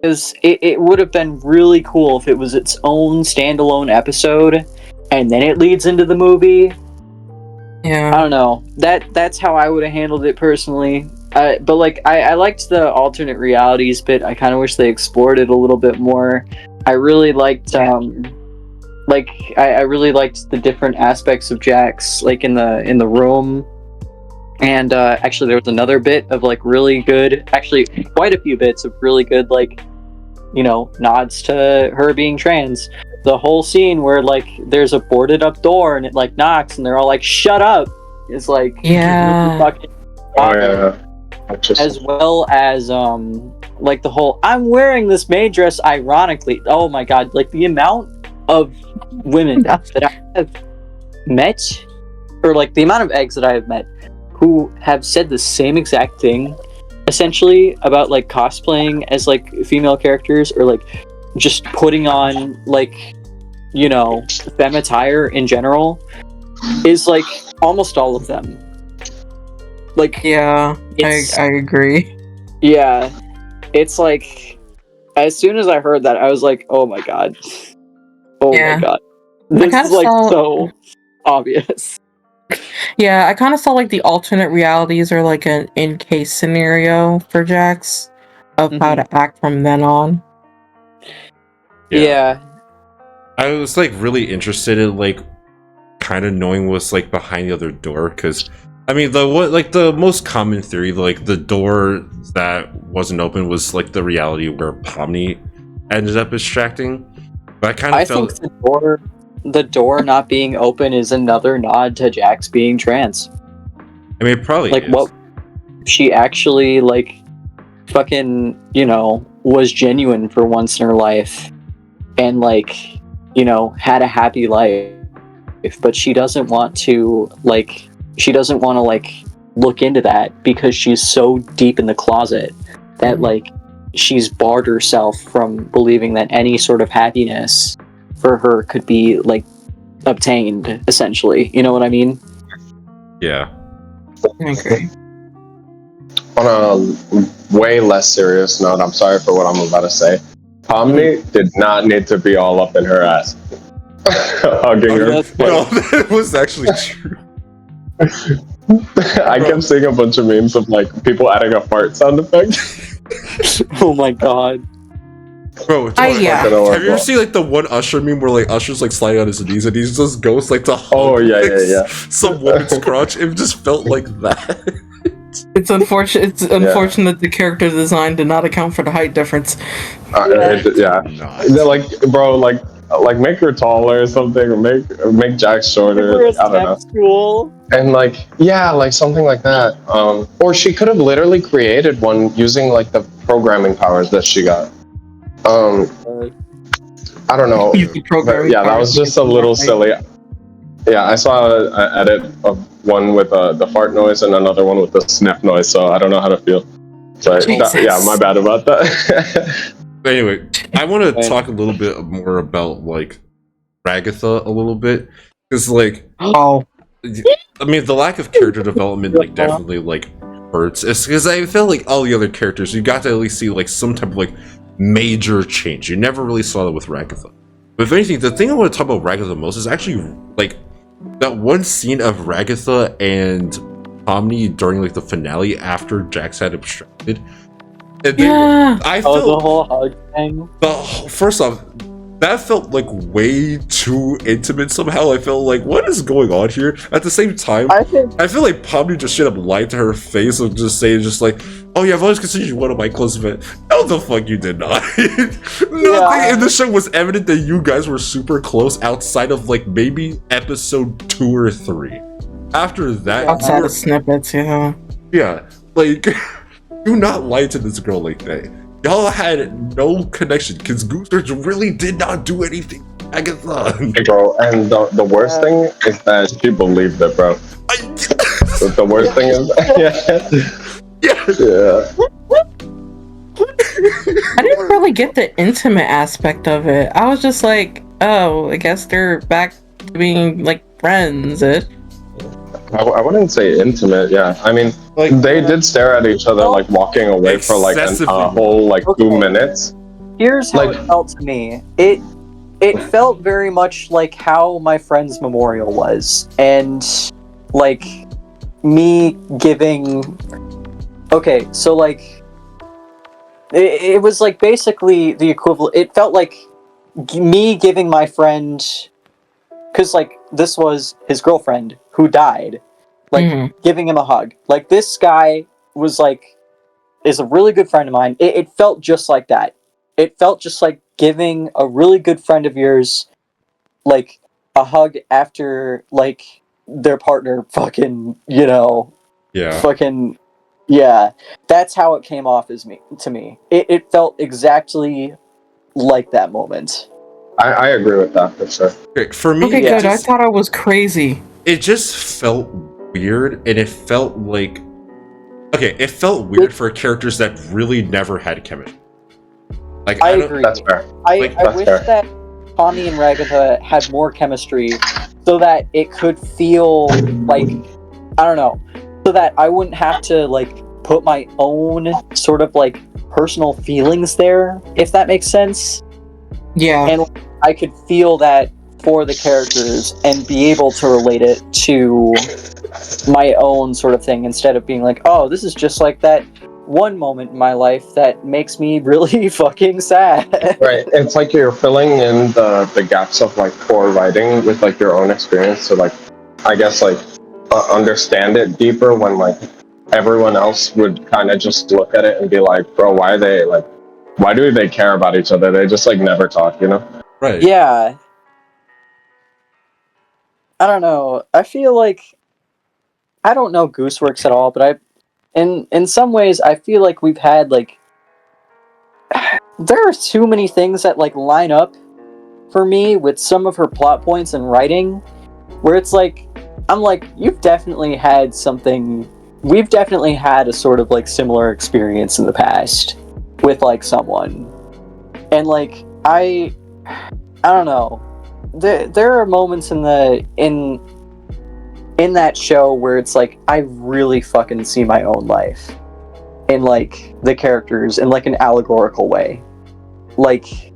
Because it would have been really cool if it was its own standalone episode, and then it leads into the movie. Yeah. I don't know. That's how I would have handled it personally. But like, I liked the alternate realities bit. I kind of wish they explored it a little bit more. I really liked I really liked the different aspects of Jax, like in the room. And actually, there was another bit of like really good, actually quite a few bits of really good, like, you know, nods to her being trans. The whole scene where like there's a boarded up door and it like knocks and they're all like, "Shut up!" is like, Yeah. really fucking Oh yeah. as well as like the whole "I'm wearing this maid dress ironically." Oh my god, like the amount of women that I have met, or like the amount of eggs that I have met who have said the same exact thing essentially about like cosplaying as like female characters, or like just putting on like, you know, femme attire in general, is like almost all of them. Like, Yeah, it's, I agree. yeah, it's like, as soon as I heard that, I was like, oh my god. Oh Yeah. my god. This kinda is like saw- so obvious. Yeah, I kind of saw like the alternate realities or like an in-case scenario for Jax of how to act from then on. Yeah. I was like really interested in like kind of knowing what's like behind the other door, because I mean, the most common theory, like the door that wasn't open was like the reality where Pomni ended up extracting. But I kind of felt think the door not being open is another nod to Jax being trans. I mean, it probably Like, is. what she actually, like, fucking, was genuine for once in her life and, like, had a happy life. But she doesn't want to, like, look into that because she's so deep in the closet that, like, she's barred herself from believing that any sort of happiness for her could be, like, obtained, essentially. You know what I mean? Yeah. I agree. On a way less serious note, I'm sorry for what I'm about to say. Pomni did not need to be all up in her ass. Hugging her. No, that was actually true. I kept seeing a bunch of memes of like people adding a fart sound effect. Oh my god. Bro, Yeah. have you ever seen like the one Usher meme where like Usher's like sliding on his knees and he's just ghosts like to hug, yeah. some woman's crotch? It just felt like that. It's unfortunate. It's unfortunate the character design did not account for the height difference. Yeah. They're like, bro, like make her taller or something, or make Jax shorter. I don't know. School. And like, yeah, like something like that. Or she could have literally created one using like the programming powers that she got. I don't know. Yeah, that was just a little silly. Yeah, I saw an edit of one with the fart noise and another one with the sniff noise, so I don't know how to feel. So yeah, my bad about that. But anyway, I want to talk a little bit more about like Ragatha a little bit, because like, I mean, the lack of character development like definitely like hurts. It's because I feel like all the other characters, you got to at least see like some type of like major change. You never really saw that with Ragatha. But if anything, the thing I want to talk about Ragatha most is actually like that one scene of Ragatha and Pomni during like the finale after Jax had abstracted. And then I felt the whole hug thing. First off, that felt like way too intimate somehow. I felt like, what is going on here? At the same time, I feel like Pomni just straight up lied to her face and just saying, just like, oh yeah, I've always considered you one of my close friends. No, the fuck you did not. Nothing in the show was evident that you guys were super close outside of like maybe episode 2 or 3. After that, outside of snippets, yeah, like, do not lie to this girl like that. Y'all had no connection because gooseworx really did not do anything. Agatha. Bro, and the worst thing is that she believed it, bro. The worst thing is, I didn't really get the intimate aspect of it. I was just like, oh, I guess they're back to being like friends. I wouldn't say intimate, yeah. I mean, like, they did stare at each other, like, walking away for, like, a whole, like, 2 minutes. Here's how it felt to me. It felt very much like how my friend's memorial was. And, like, me giving... Okay, so, like... It was, like, basically the equivalent... It felt like me giving my friend... Because, like, this was his girlfriend who died. Like, giving him a hug. Like, this guy was, like, is a really good friend of mine. It felt just like that. It felt just like giving a really good friend of yours, like, a hug after, like, their partner fucking, that's how it came off to me. It felt exactly like that moment. I agree with that for sure. Okay, for me, okay, good. I thought I was crazy. It just felt weird, and it felt like it felt weird for characters that really never had chemistry. Like, I agree. That's fair. I wish that Pomni and Ragatha had more chemistry, so that it could feel like, I don't know, so that I wouldn't have to like put my own sort of like personal feelings there, if that makes sense. Yeah. And I could feel that for the characters and be able to relate it to my own sort of thing instead of being like, oh, this is just like that one moment in my life that makes me really fucking sad. Right. It's like you're filling in the gaps of like poor writing with like your own experience. So like, I guess like understand it deeper when like everyone else would kind of just look at it and be like, bro, why do they care about each other? They just like never talk, you know? Right. Yeah. I don't know. I feel like I don't know gooseworx at all, but in some ways I feel like we've had like there are too many things that like line up for me with some of her plot points and writing where it's like I'm like we've definitely had a sort of like similar experience in the past with like someone. And like I don't know. There are moments in that show where it's like I really fucking see my own life in like the characters in like an allegorical way. Like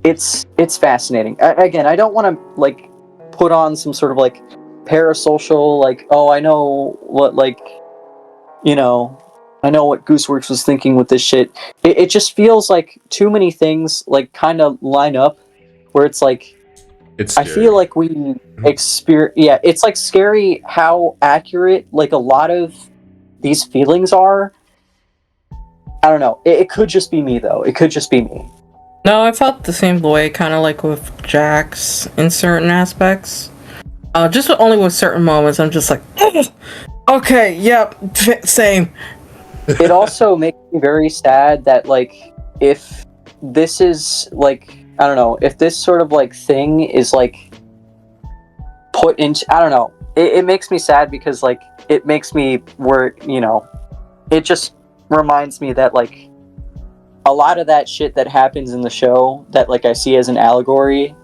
it's fascinating. Again, I don't want to like put on some sort of like parasocial like, oh, I know what like, you know, I know what gooseworx was thinking with this shit. It just feels like too many things like kind of line up where it's like It's I feel like we experience. Yeah, it's like scary how accurate like a lot of these feelings are. I don't know. It could just be me though. It could just be me. No, I felt the same way, kind of like with Jax in certain aspects. Just only with certain moments, I'm just like, okay, yep, same. It also makes me very sad that like if this is like I don't know if this sort of like thing is like put into I don't know it makes me sad because like it makes me work, you know, it just reminds me that like a lot of that shit that happens in the show that like I see as an allegory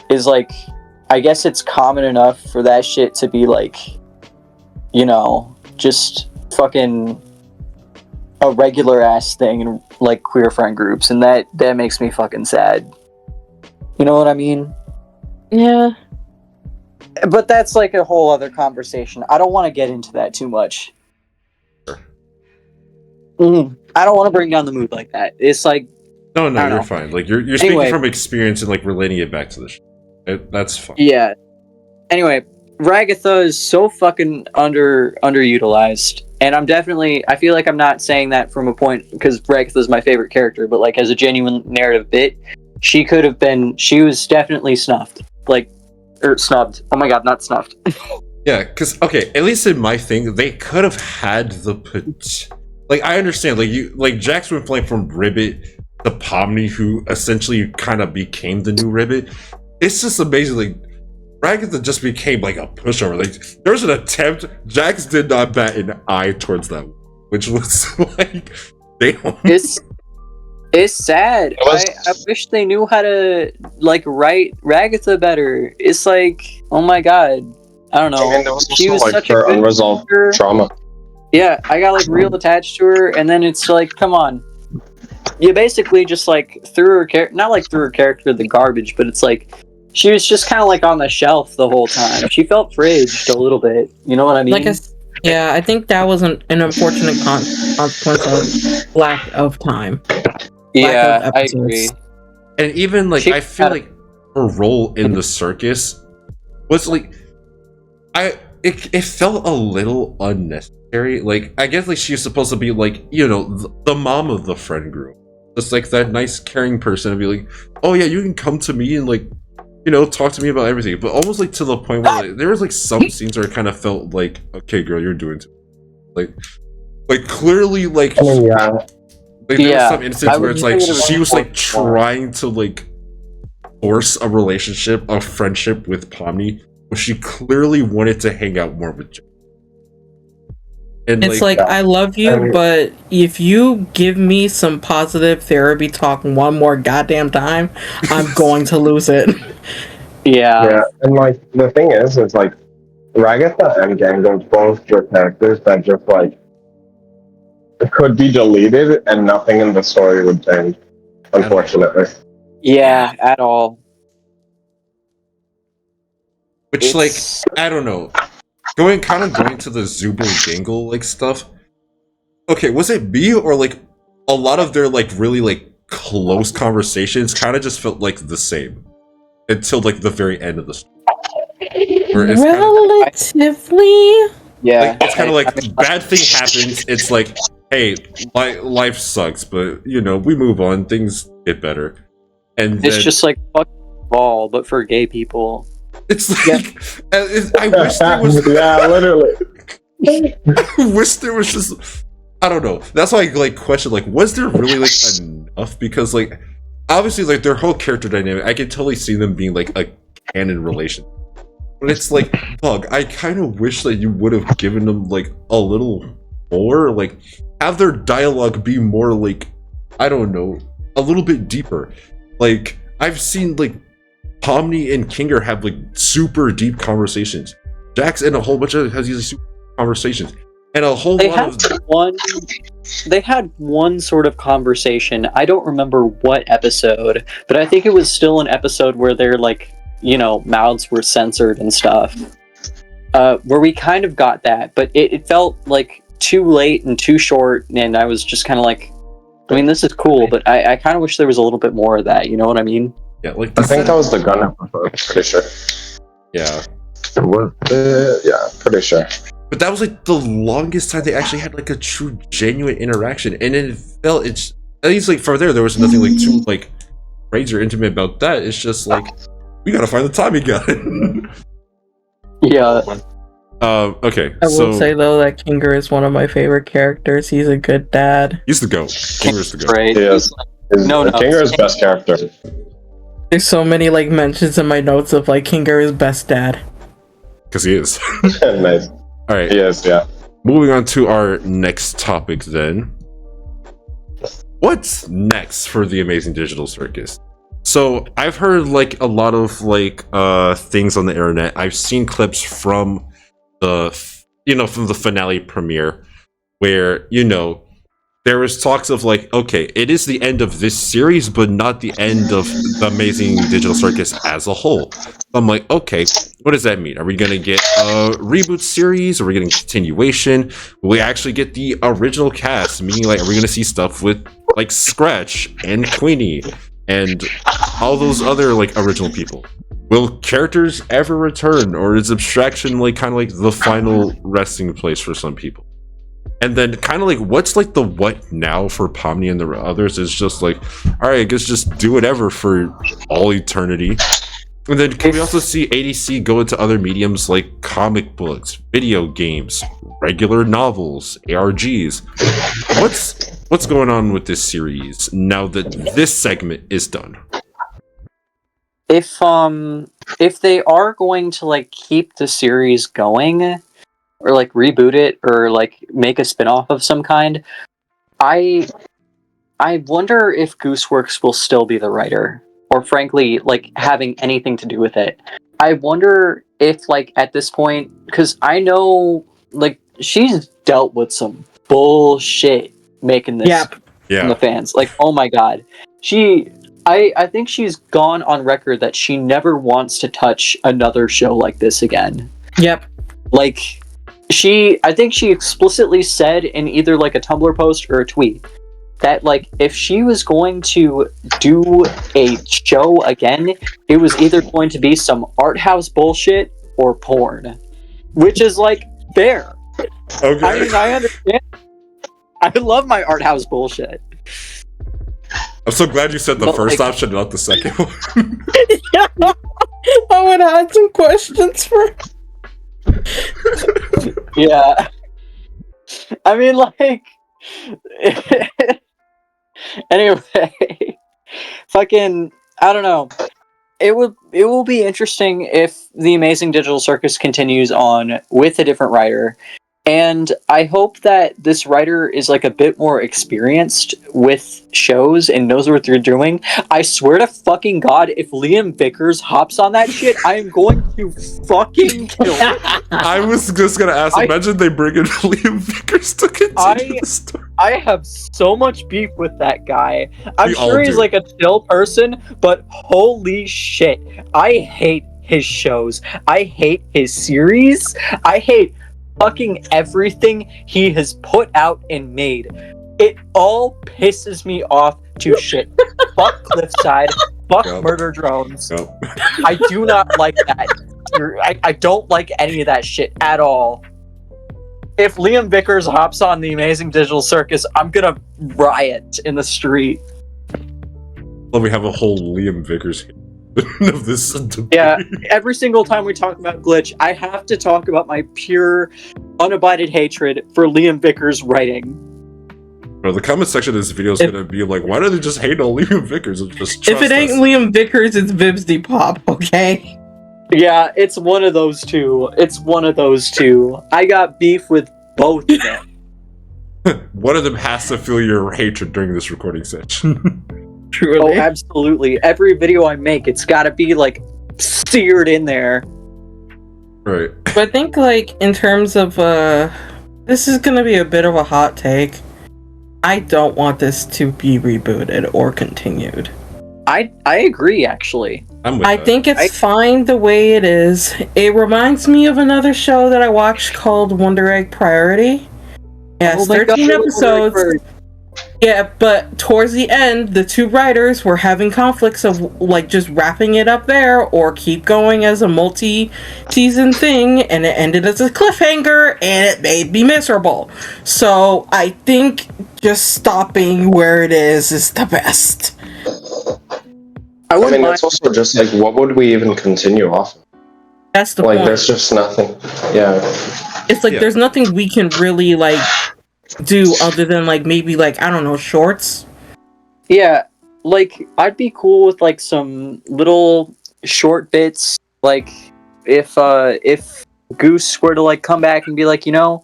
is like I guess it's common enough for that shit to be like, you know, just fucking a regular ass thing in like queer friend groups, and that makes me fucking sad. You know what I mean? Yeah. But that's like a whole other conversation. I don't want to get into that too much. I don't want to bring down the mood like that. It's like No, you're know. fine. Like you're speaking Anyway. from experience and like relating it back to the show. That's fine. yeah. Anyway, Ragatha is so fucking underutilized, and I feel like I'm not saying that from a point because Ragatha is my favorite character, but like as a genuine narrative bit, she was definitely snuffed. Like or snubbed. Oh my god, not snuffed. Yeah, because okay, at least in my thing, they could have had the like I understand, like Jax went playing from Ribbit to Pomni, who essentially kind of became the new Ribbit. It's just amazing, like Ragatha just became like a pushover. Like there's an attempt, Jax did not bat an eye towards that, which was like damn. It's sad. I wish they knew how to like write Ragatha better. It's like, oh my god, I don't know. I mean, there was She also, was like, such a her good unresolved character. trauma. Yeah, I got like real attached to her, and then it's like, come on, you basically just like threw her character, not like threw her character in the garbage, but it's like she was just kind of like on the shelf the whole time. She felt fridged a little bit. You know what I mean? Yeah, I think that was an unfortunate consequence of lack of time. Yeah, I agree. And even like I feel like her role in the circus was like it felt a little unnecessary. Like I guess like she was supposed to be like, you know, the mom of the friend group. Just like that nice caring person and be like, oh yeah, you can come to me and like, you know, talk to me about everything. But almost like to the point where like, there was like some scenes where it kind of felt like, okay girl, you're doing too much. Like clearly like I mean, yeah. Like, there was some instance where it's like she was like trying to like force a relationship, a friendship with Pomni, but she clearly wanted to hang out more with Jack. And it's like I love you, but if you give me some positive therapy talk one more goddamn time, I'm going to lose it. Yeah, and like the thing is like Ragatha and Gango both your characters that just like could be deleted and nothing in the story would change, unfortunately. Yeah, at all. Which like I don't know. Going to the Zubul Gangle like stuff. Okay, was it me or like a lot of their like really like close conversations kind of just felt like the same until like the very end of the story. Where it's Relatively. Yeah, it's kind of like bad thing happens. It's like, hey, life sucks, but you know we move on. Things get better, and it's then, just like fuck ball, but for gay people. it's like I wish there was. Yeah, literally. I wish there was just. I don't know. That's why I like question like, was there really like enough? Because like, obviously like their whole character dynamic, I can totally see them being like a canon relation. But it's like, dog, I kind of wish that you would have given them like a little more, like have their dialogue be more like, I don't know, a little bit deeper. Like I've seen like Pomni and Kinger have like super deep conversations. Jax and a whole bunch of has these super conversations. And a whole lot of they had one sort of conversation. I don't remember what episode, but I think it was still an episode where they're like, you know, mouths were censored and stuff. Where we kind of got that, but it felt like too late and too short, and I was just kind of like, I mean, this is cool, but I kind of wish there was a little bit more of that. You know what I mean? Yeah, like I think that was the gun episode. Pretty sure. Yeah. Yeah, pretty sure. But that was like the longest time they actually had like a true genuine interaction, and then it felt at least like from there was nothing like too like crazy or intimate about that. It's just like we gotta find the timing gun. Yeah. Okay. I will say though that Kinger is one of my favorite characters. He's a good dad. He's the GOAT. Kinger's the GOAT. Right. Yes. Kinger is best character. There's so many like mentions in my notes of like Kinger is best dad. Because he is. Nice. All right. Yes, yeah. Moving on to our next topic then. What's next for the Amazing Digital Circus? So I've heard like a lot of like things on the internet. I've seen clips from the from the finale premiere where there was talks of like, okay, it is the end of this series, but not the end of the Amazing Digital Circus as a whole. I'm like, okay, what does that mean? Are we gonna get a reboot series? Are we getting continuation? Will we actually get the original cast? Meaning, like, are we gonna see stuff with like Scratch and Queenie and all those other like original people? Will characters ever return, or is abstraction like kind of like the final resting place for some people? And then kind of like, what's like the what now for Pomni and the others is just like, all right, I guess just do whatever for all eternity. And then can we also see ADC go into other mediums like comic books, video games, regular novels, ARGs? What's going on with this series now that this segment is done? If they are going to like keep the series going, or like reboot it, or like make a spin-off of some kind, I wonder if gooseworx will still be the writer, or frankly like having anything to do with it. I wonder if like at this point, because I know like she's dealt with some bullshit making this from the fans. Like, oh my god, I think she's gone on record that she never wants to touch another show like this again. Yep. Like, I think she explicitly said in either like a Tumblr post or a tweet that like if she was going to do a show again, it was either going to be some art house bullshit or porn, which is like fair. Okay. I mean, I understand. I love my art house bullshit. I'm so glad you said the first option, not the second one. Yeah, I would have had some questions for. Yeah. I mean, like. Anyway, fucking, I don't know. It will be interesting if the Amazing Digital Circus continues on with a different writer. And I hope that this writer is like a bit more experienced with shows and knows what they're doing. I swear to fucking God, if Liam Vickers hops on that shit, I am going to fucking kill him. I was just gonna ask, imagine they bring in Liam Vickers to continue the story. I have so much beef with that guy. I'm We all sure he's do. like a chill person, but holy shit. I hate his shows. I hate his series. I hate fucking everything he has put out and made. It all pisses me off to shit. Fuck Cliffside. Fuck Yep. Murder Drones. Yep. I do not like that. I don't like any of that shit at all. If Liam Vickers hops on the Amazing Digital Circus, I'm gonna riot in the street. Well, we have a whole Liam Vickers of this debate. Yeah, every single time we talk about Glitch, I have to talk about my pure, unabided hatred for Liam Vickers' writing. Bro, the comment section of this video is gonna be like, why do they just hate on Liam Vickers? Just If it ain't us. Liam Vickers, it's Vibs Depop, okay? Yeah, it's one of those two. I got beef with both of them. One of them has to feel your hatred during this recording session. Oh, Truly. absolutely. Every video I make, it's gotta be, like, seared in there. Right. But I think, like, in terms of, this is gonna be a bit of a hot take. I don't want this to be rebooted or continued. I agree, actually. I'm with I that. think it's fine the way it is. It reminds me of another show that I watched called Wonder Egg Priority. Yes, Oh my 13 God, episodes. Yeah, but towards the end, the two writers were having conflicts of, like, just wrapping it up there or keep going as a multi-season thing, and it ended as a cliffhanger, and it made me miserable. So I think just stopping where it is the best. I I wouldn't mean, mind. it's also just like, what would we even continue off of? That's the Like, point. there's just nothing. Yeah. It's like Yeah. there's nothing we can really, like, do other than, like, maybe, like, I don't know, shorts. Yeah, like, I'd be cool with, like, some little short bits, like, if Goose were to, like, come back and be like, you know,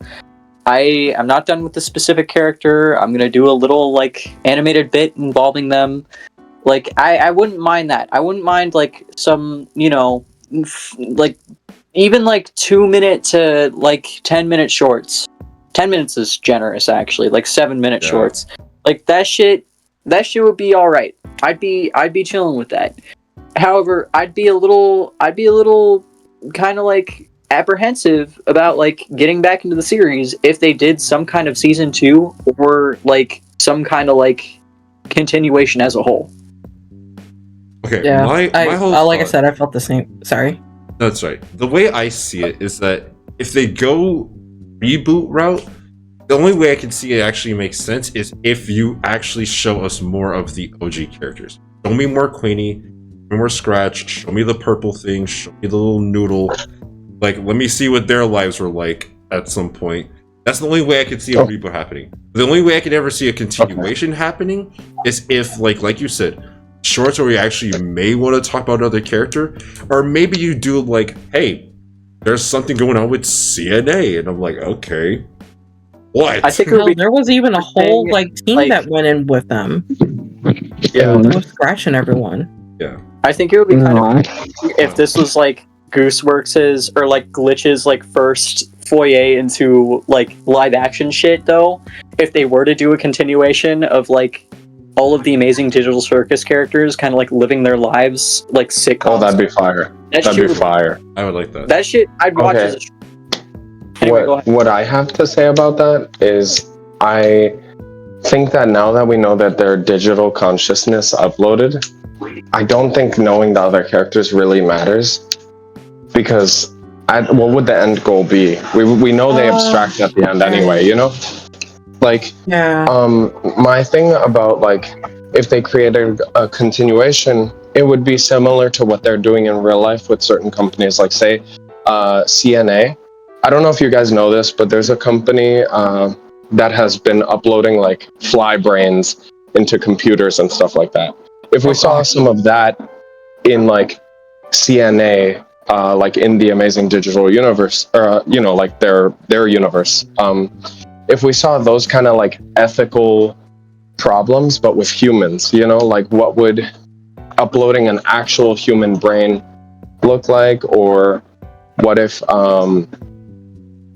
I'm not done with the specific character, I'm gonna do a little, like, animated bit involving them. Like, I wouldn't mind that. I wouldn't mind, like, some, you know, like, even, like, 2-minute to, like, 10-minute shorts. 10 minutes is generous, actually. Like 7-minute Yeah. shorts. Like that shit would be all right. I'd be chilling with that. However, I'd be a little kind of like apprehensive about like getting back into the series if they did some kind of season 2 or like some kind of like continuation as a whole. Okay, Yeah, my whole like I thought- said, I felt the same. Sorry. That's right. The way I see it is that if they go reboot route, the only way I can see it actually makes sense is if you actually show us more of the OG characters. Show me more Queenie, more Scratch, show me the purple thing, show me the little noodle. Like, let me see what their lives were like at some point. That's the only way I could see a reboot happening. The only way I could ever see a continuation happening is if, like you said, shorts where we actually may want to talk about another character, or maybe you do like, hey, there's something going on with CNA, and I'm like, okay, what? I think it would Hell, be there was even a whole thing, like team like- that went in with them, Yeah. with Scratch and everyone. I think it would be kind of if this was like gooseworx's or like Glitch's like first foyer into like live action shit though. If they were to do a continuation of like all of the Amazing Digital Circus characters kind of like living their lives like sitcoms. Oh, that'd be fire. That That'd shit be would- fire. I would like that. That shit I'd watch Okay. as a Anyway, go ahead. What I have to say about that is I think that now that we know that their digital consciousness uploaded, I don't think knowing the other characters really matters, because what would the end goal be? We know they abstract at the end anyway, you know? Like, Yeah. my thing about like if they created a continuation, it would be similar to what they're doing in real life with certain companies, like say CNA. I don't know if you guys know this, but there's a company that has been uploading like fly brains into computers and stuff like that. If we saw some of that in like CNA, like in the Amazing Digital Universe, or you know, like their universe, if we saw those kind of like ethical problems but with humans, you know, like what would uploading an actual human brain look like? Or what if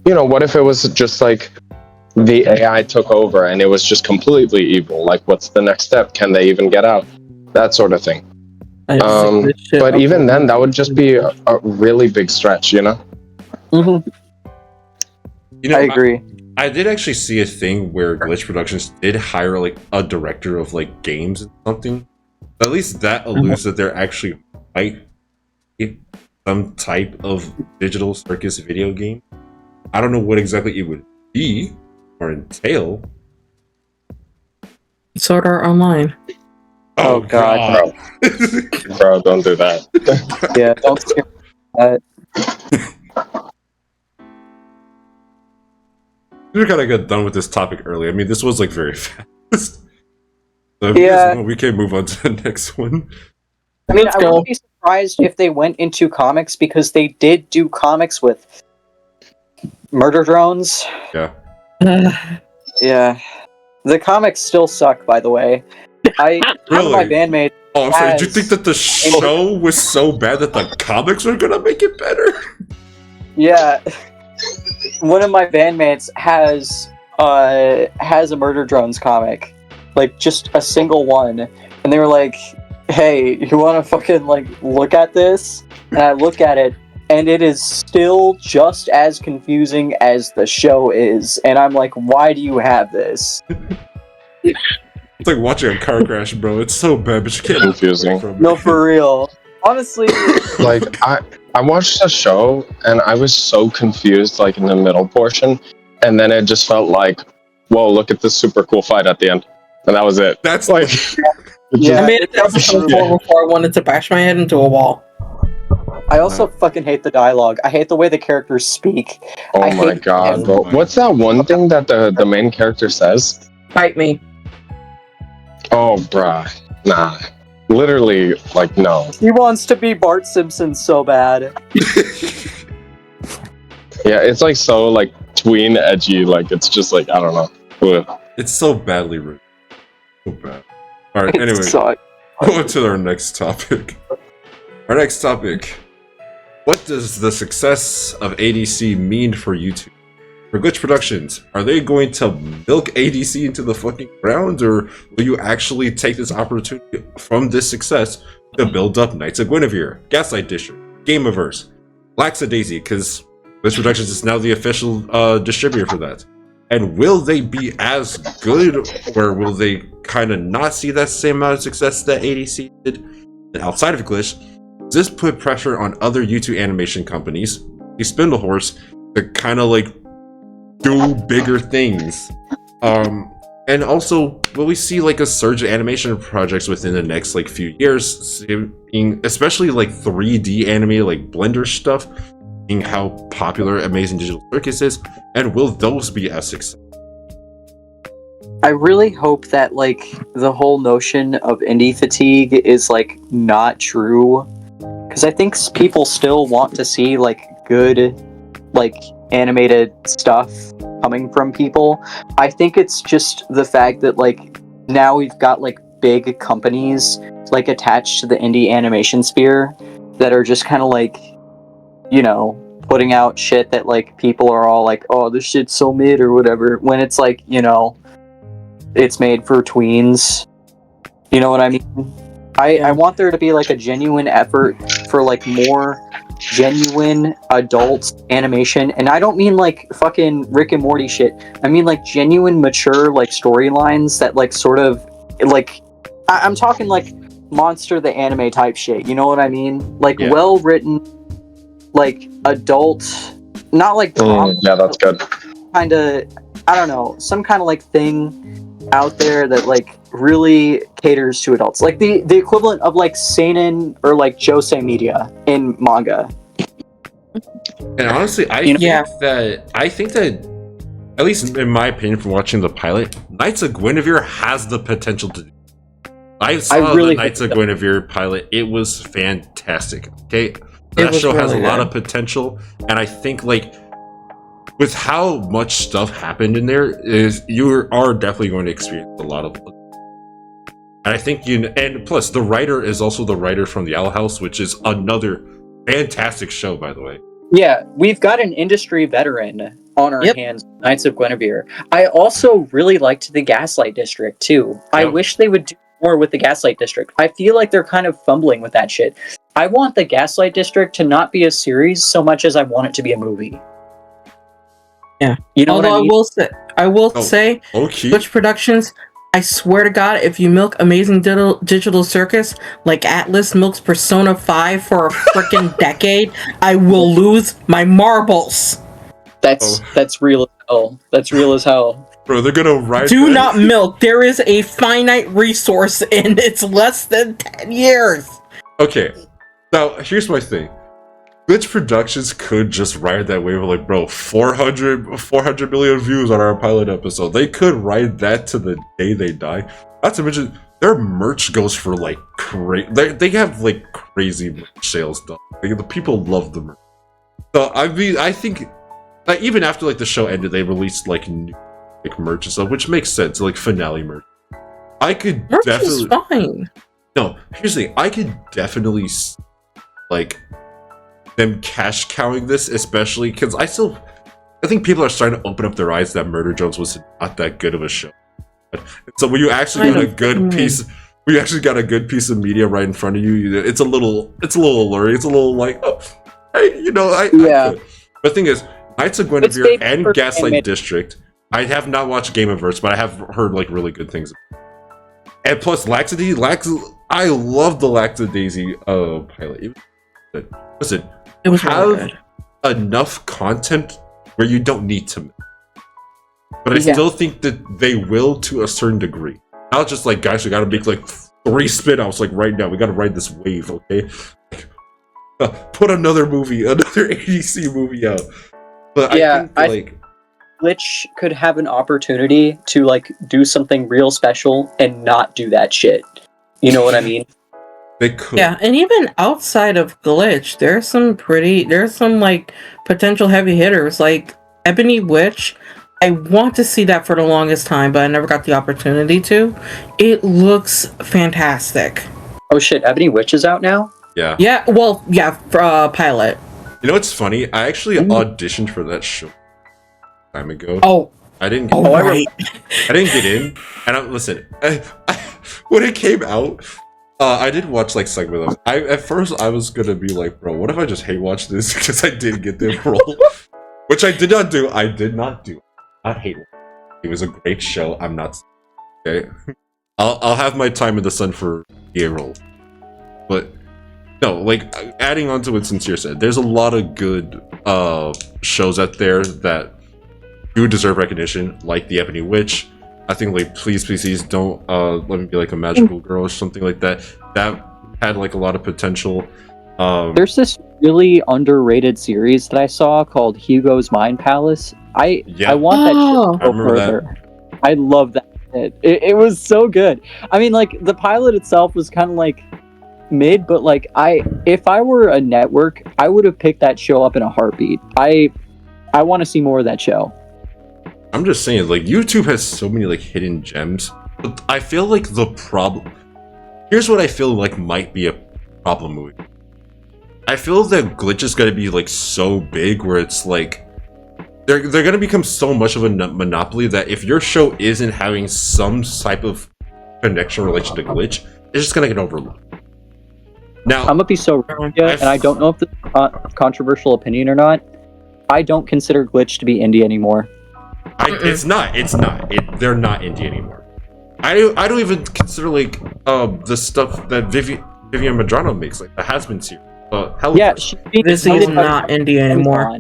you know, what if it was just like the AI took over and it was just completely evil? Like, what's the next step? Can they even get out? That sort of thing. I just think this shit But even uploaded- then, that would just be a really big stretch, you know? You know, I agree. I did actually see a thing where Glitch Productions did hire like a director of like games and something. At least that alludes that they're actually might some type of digital circus video game. I don't know what exactly it would be or entail. Sword Art Online. Oh, God. Bro, don't do that. Yeah, don't scare that. We kind of got done with this topic early. I mean, this was like very fast. So if Yeah. you guys want, we can move on to the next one. I mean, Let's I go. wouldn't be surprised if they went into comics because they did do comics with murder drones. Yeah. Yeah. The comics still suck, by the way. One of my Really? bandmates. Oh, I'm sorry. Did you Has- think that the show was so bad that the comics were gonna make it better? Yeah. One of my bandmates has a murder drones comic. Like, just a single one. And they were like, hey, you wanna fucking, like, look at this? And I look at it, and it is still just as confusing as the show is. And I'm like, why do you have this? It's like watching a car crash, bro. It's so bad, but you can't Confusing. from it. No, for real. Honestly, Like I watched the show and I was so confused, like in the middle portion, and then it just felt like, whoa, look at this super cool fight at the end, and that was it. That's Like, Yeah. I made it down to the floor before I wanted to bash my head into a wall. I also fucking hate the dialogue. I hate the way the characters speak. oh I my hate god, it. bro. What's that one thing that the main character says? Fight me. Oh, bruh, nah. Literally, like, no. He wants to be Bart Simpson so bad. Yeah, it's like so like tween edgy. Like it's just like I don't know. Ugh. It's so badly written. So bad. Alright, It anyway. sucks. On to our next topic. Our next topic. What does the success of ADC mean for YouTube? For Glitch Productions, are they going to milk ADC into the fucking ground, or will you actually take this opportunity from this success to build up Knights of Guinevere, Gaslight District, Gameaverse, Laxadaisy, because Glitch Productions is now the official distributor for that? And will they be as good, or will they kind of not see that same amount of success that ADC did? And outside of Glitch, does this put pressure on other YouTube animation companies, the Spindle Horse, to kind of like do bigger things? And also, will we see like a surge of animation projects within the next like few years, seeing, especially like 3D animated like Blender stuff, seeing how popular Amazing Digital Circus is, and will those be a success? I really hope that like the whole notion of indie fatigue is like not true, because I think people still want to see like good like animated stuff coming from people. I think it's just the fact that like now we've got like big companies like attached to the indie animation sphere that are just kind of like, you know, putting out shit that like people are all like, oh, this shit's so mid or whatever, when it's like, you know, it's made for tweens. You know what I mean? I want there to be like a genuine effort for like more genuine adult animation, and I don't mean like fucking Rick and Morty shit. I mean like genuine mature like storylines that like sort of like I'm talking like Monster the Anime type shit. You know what I mean? Like well written, like adult, not like yeah, that's good. kind of, I don't know, some kind of like thing out there that like really caters to adults, like the equivalent of like seinen or like josei media in manga. And honestly, I think that at least in my opinion from watching the pilot, Knights of Guinevere has the potential to do. I saw the Knights of Guinevere pilot. It was fantastic. Okay, that show has a lot of potential, and I think like with how much stuff happened in there, is you are definitely going to experience a lot of. And I think and plus the writer is also the writer from the Owl House, which is another fantastic show, by the way. Yeah, we've got an industry veteran on our hands, Knights of Guinevere. I also really liked the Gaslight District too. I wish they would do more with the Gaslight District. I feel like they're kind of fumbling with that shit. I want the Gaslight District to not be a series so much as I want it to be a movie. Yeah. You know Although what I mean? I will say, Glitch Productions, I swear to God, if you milk Amazing Digital Circus like Atlas milks Persona 5 for a freaking decade, I will lose my marbles. That's real as hell. That's real as hell. Bro, they're gonna ride. Do not milk. There is a finite resource, and it's less than 10 years. Okay, now here's my thing. Glitch Productions could just ride that wave of like, bro, 400 million views on our pilot episode. They could ride that to the day they die. Not to mention, their merch goes for like they have like crazy merch sales done. Like, the people love the merch. So I mean, I think like even after like the show ended, they released like new like merch and stuff, which makes sense. Like finale merch. I could Merch definitely. is fine. No, here's the thing. I could definitely like them cash cowing this, especially because I think people are starting to open up their eyes that Murder Jones was not that good of a show. So when you actually got a good piece, we actually got a good piece of media right in front of you. It's a little alluring. It's a little like, oh, hey, you know, Yeah. But the thing is, Knights of Guinevere It's and for Gaslight anime. District. I have not watched Game of Verse, but I have heard like really good things. And plus, I love the Laxadaisy pilot. Listen, It was really have good. enough content where you don't need to. But I Yeah. still think that they will to a certain degree. Not just like, guys, we gotta make like 3 spin-offs like right now. We gotta ride this wave, okay? Put another ADC movie out. But Yeah, I think like Glitch could have an opportunity to like do something real special and not do that shit. You know what I mean? they could. Yeah, and even outside of Glitch, there's some like potential heavy hitters like Ebony Witch. I want to see that for the longest time, but I never got the opportunity to. It looks fantastic. Oh shit, Ebony Witch is out now? Yeah. Yeah, well, yeah, pilot. You know what's funny? I actually auditioned for that show time ago. Oh, I didn't get right. I didn't get in. And listen, when it came out, I did watch like segment of it. At first I was gonna be like, bro, what if I just hate watch this because I didn't get the role? Which I did not do. I did not do. I hate it. It was a great show. I'm not okay. I'll have my time in the sun for a role. But no, like adding on to what Sincere said, there's a lot of good shows out there that do deserve recognition, like the Ebony Witch. I think like please don't let me be like a magical girl or something like that. That had like a lot of potential. There's this really underrated series that I saw called Hugo's Mind Palace. I want that shit to I go remember that. further. I love that shit. It was so good. I mean, like the pilot itself was kind of like mid, but like if I were a network, I would have picked that show up in a heartbeat. I want to see more of that show. I'm just saying, like YouTube has so many like hidden gems. But I feel like the problem. Here's what I feel like might be a problem movie. I feel that Glitch is gonna be like so big where it's like they're gonna become so much of a monopoly that if your show isn't having some type of connection relation to Glitch, it's just gonna get overlooked. Now I'm gonna be so real with you, and I don't know if this is a controversial opinion or not. I don't consider Glitch to be indie anymore. it's not. They're not indie anymore. I don't even consider like the stuff that Vivian Madrano makes, like the Has-Been series. Yeah, this is not indie anymore.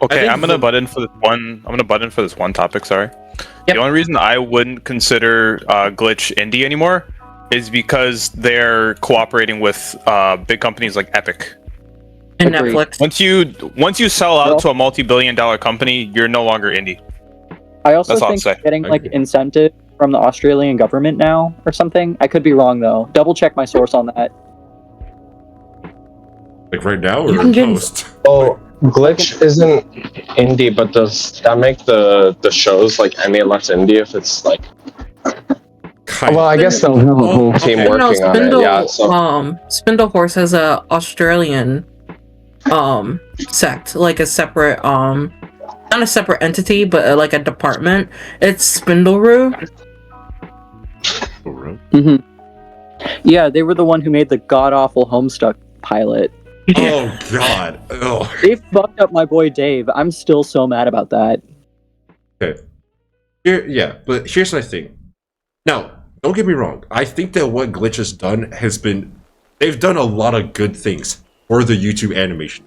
Okay, think I'm gonna butt in for this one topic. Sorry. Yep. The only reason I wouldn't consider Glitch indie anymore is because they're cooperating with big companies like Epic. And Agreed. Netflix. Once you sell out to a multi-billion-dollar company, you're no longer indie. I also That's all I'll think say. they're getting I like agree. incentive from the Australian government now or something. I could be wrong though. Double check my source on that. Like right now You or can get- post. Oh, Glitch isn't indie, but does that make the shows like any less indie if it's like? Kind Well, I guess they'll have a whole team Okay. working on it. Yeah, so Spindle Horse has a Australian sect, like a separate not a separate entity, but like a department. It's Spindleroo. Mm-hmm. Yeah, they were the one who made the god awful Homestuck pilot. Oh god. Oh. They fucked up my boy Dave. I'm still so mad about that. Okay. But here's my thing. Now, don't get me wrong. I think that what Glitch has done they've done a lot of good things for the YouTube animation.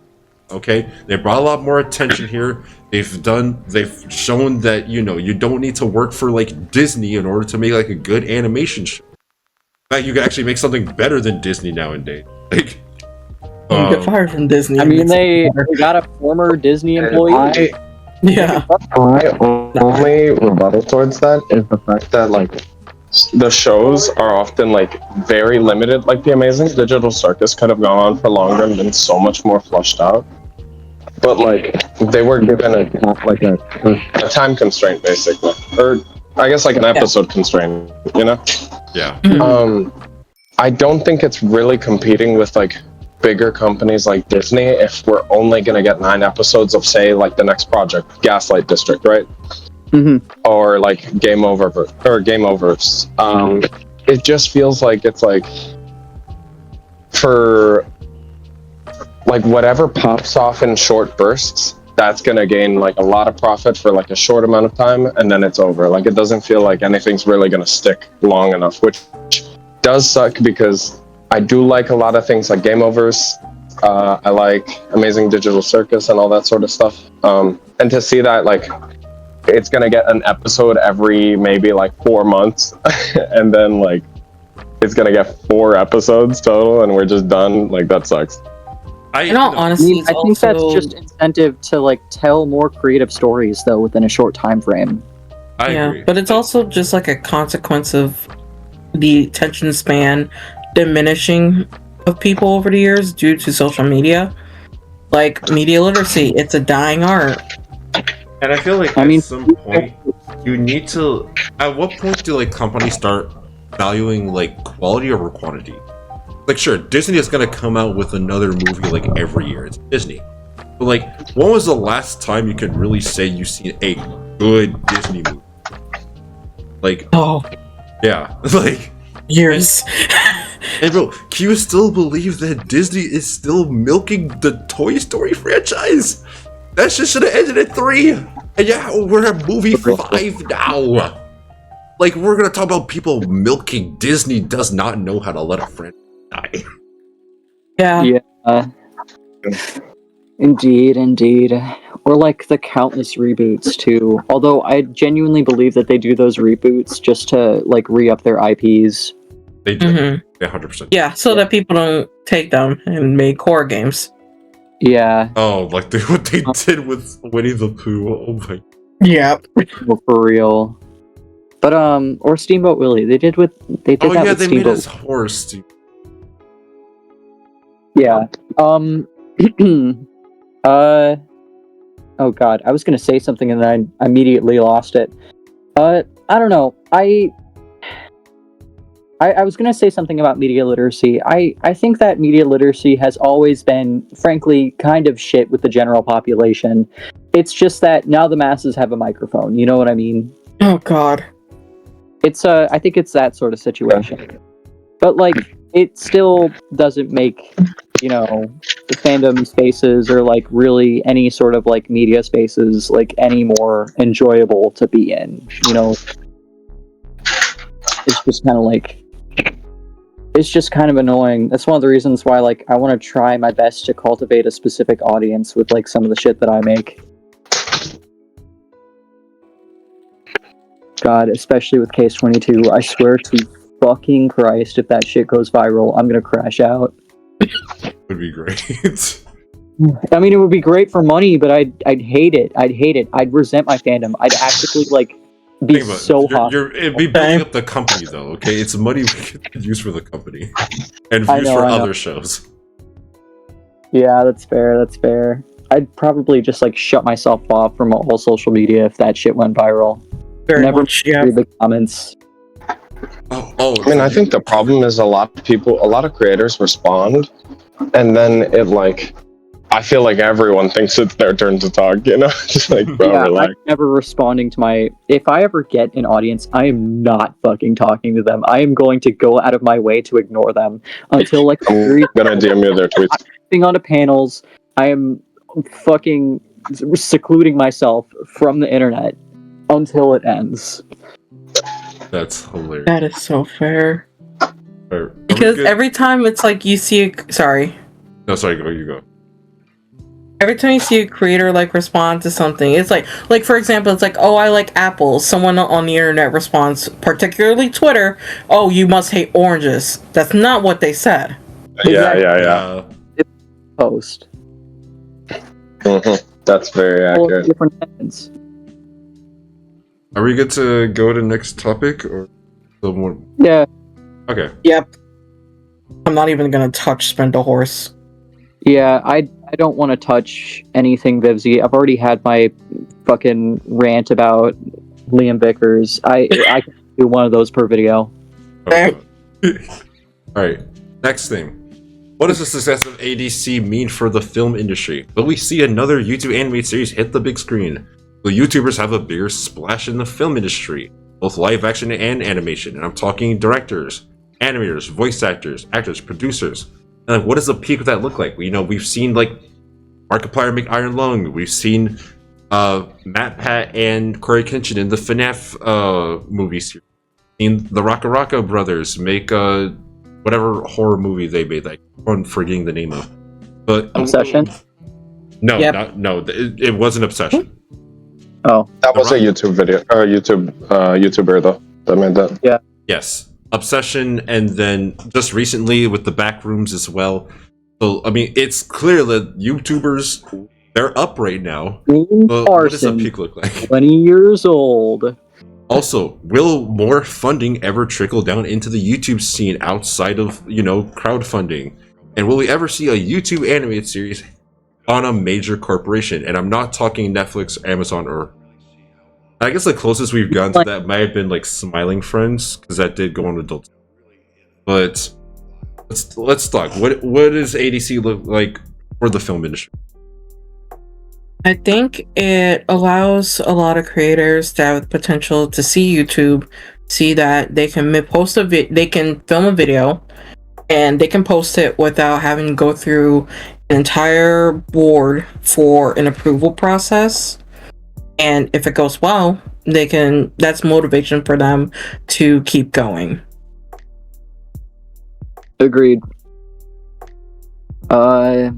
Okay, they brought a lot more attention here. They've shown that you don't need to work for like Disney in order to make like a good animation show. In fact, you can actually make something better than Disney nowadays. Like, You get fired from Disney. I mean, they got a former Disney employee. Yeah. My only rebuttal towards that is the fact that like the shows are often like very limited. Like the Amazing Digital Circus could have gone on for longer and been so much more flushed out. But like they were given a time constraint basically, or I guess like an episode constraint. yeah. I don't think it's really competing with like bigger companies like Disney if we're only gonna get 9 episodes of, say, like the next project, Gaslight District, right? Or like Game Overs. It just feels like it's like for like whatever pops off in short bursts, that's gonna gain like a lot of profit for like a short amount of time, and then it's over. Like it doesn't feel like anything's really gonna stick long enough, which does suck because I do like a lot of things like Game Overs. I like Amazing Digital Circus and all that sort of stuff. And to see that like it's gonna get an episode every maybe like 4 months, and then like it's gonna get 4 episodes total, and we're just done. Like that sucks. In all honesty, I think that's just incentive to like tell more creative stories though within a short time frame. I agree. But it's also just like a consequence of the attention span diminishing of people over the years due to social media. Like media literacy, it's a dying art. And I feel like at some point you need to. At what point do like companies start valuing like quality over quantity? Like, sure, Disney is gonna come out with another movie like every year. It's Disney. But like, when was the last time you could really say you've seen a good Disney movie? Like, yeah, like years. And bro, can you still believe that Disney is still milking the Toy Story franchise? That shit should have ended at 3. And yeah, we're at movie 5 now. Like, we're gonna talk about people milking Disney does not know how to let a franchise die. Yeah. Indeed. Or like the countless reboots too. Although I genuinely believe that they do those reboots just to like re-up their IPs. They do. 100%. Yeah, so that people don't take them and make horror games. Yeah. Oh, like what they did with Winnie the Pooh. Oh my. Yeah. Well, for real. But or Steamboat Willie. They did that with They Steamboat. made his horse. Yeah. Oh god, I was gonna say something and then I immediately lost it. I don't know. I was gonna say something about media literacy. I think that media literacy has always been, frankly, kind of shit with the general population. It's just that now the masses have a microphone. You know what I mean? Oh god. It's I think it's that sort of situation. But like, it still doesn't make, the fandom spaces or like really any sort of like media spaces like any more enjoyable to be in. It's just kind of like, it's just kind of annoying. That's one of the reasons why like I want to try my best to cultivate a specific audience with like some of the shit that I make. God, especially with Case 22, I swear to fucking Christ, if that shit goes viral, I'm gonna crash out. Would be great. I mean, it would be great for money, but I'd hate it. I'd resent my fandom. I'd actively like be so hot. It'd be building up the company though. Okay, it's money we could use for the company and views for other shows. Yeah, that's fair. I'd probably just like shut myself off from all social media if that shit went viral. Never read the comments. I mean, I think the problem is a lot of creators respond, and then it like, I feel like everyone thinks it's their turn to talk, just like, bro, relax. I'm never responding to if I ever get an audience, I am not fucking talking to them. I am going to go out of my way to ignore them until like I'm gonna DM you their tweets. I'm onto panels. I am fucking secluding myself from the internet until it ends. That's hilarious. That is so fair. Are we Because good? every time it's like you see sorry. No, sorry, go, you go. Every time you see a creator like respond to something, it's like for example, it's like, oh, I like apples. Someone on the internet responds, particularly Twitter, oh, you must hate oranges. That's not what they said. Yeah. Post. That's very All accurate. different ends. Are we good to go to the next topic, or someone? Yeah. Okay. Yep. I'm not even gonna touch Spend a Horse. Yeah, I don't want to touch anything Vivsy. I've already had my fucking rant about Liam Vickers. I can do one of those per video. Okay. Alright, next thing. What does the success of ADC mean for the film industry? Will we see another YouTube animated series hit the big screen? Will YouTubers have a bigger splash in the film industry? Both live action and animation. And I'm talking directors, animators, voice actors, producers. And like, what does the peak of that look like? You know, we've seen like Markiplier make Iron Lung. We've seen Matt Pat and Corey Kenshin in the FNAF movies. We've seen the Raka brothers make whatever horror movie they made. Like, I'm forgetting the name of. But Obsession? No, Yep. it wasn't Obsession. Oh. That was a YouTube video, YouTuber though that made that. Yeah. Yes, Obsession, and then just recently with the Backrooms as well. So I mean, it's clear that YouTubers, they're up right now. But what does the peak look like? 20 years old. Also, will more funding ever trickle down into the YouTube scene outside of, crowdfunding? And will we ever see a YouTube animated series on a major corporation? And I'm not talking Netflix, Amazon, or... I guess the closest we've gotten to that might have been like Smiling Friends, because that did go on adult. But let's talk. What does ADC look like for the film industry? I think it allows a lot of creators to have the potential to see YouTube, see that they can they can film a video, and they can post it without having to go through an entire board for an approval process. And if it goes well, that's motivation for them to keep going. Agreed. But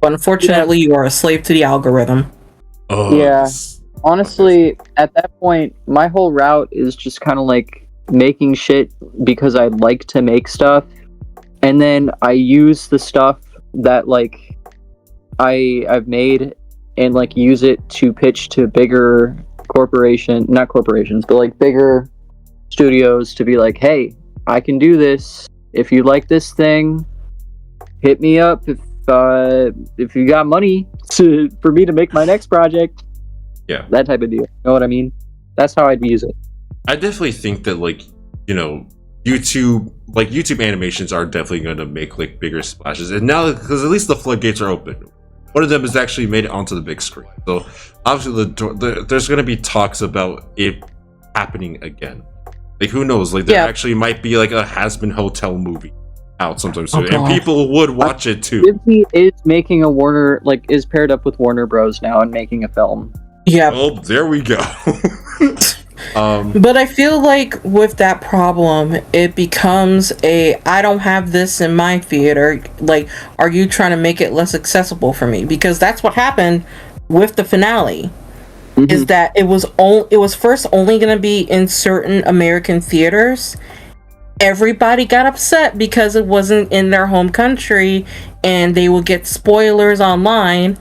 unfortunately, you are a slave to the algorithm. Oh, Yeah. Honestly, at that point, my whole route is just kind of like making shit because I like to make stuff, and then I use the stuff that like I've made and like use it to pitch to bigger not corporations, but like bigger studios to be like, hey, I can do this. If you like this thing, hit me up. If you got money for me to make my next project. Yeah. That type of deal. You know what I mean? That's how I'd use it. I definitely think that YouTube animations are definitely going to make like bigger splashes. And now, because at least the floodgates are open. One of them has actually made it onto the big screen. So obviously there's going to be talks about it happening again. Like, who knows? Like, there actually might be like a Has-Been Hotel movie out sometime soon, and people would watch it too. Disney is making a Warner, is paired up with Warner Bros. Now and making a film. Yeah. Oh, there we go. But I feel like with that problem, it becomes I don't have this in my theater. Like, are you trying to make it less accessible for me? Because that's what happened with the finale. Mm-hmm. Is that it was first only going to be in certain American theaters. Everybody got upset because it wasn't in their home country, and they will get spoilers online.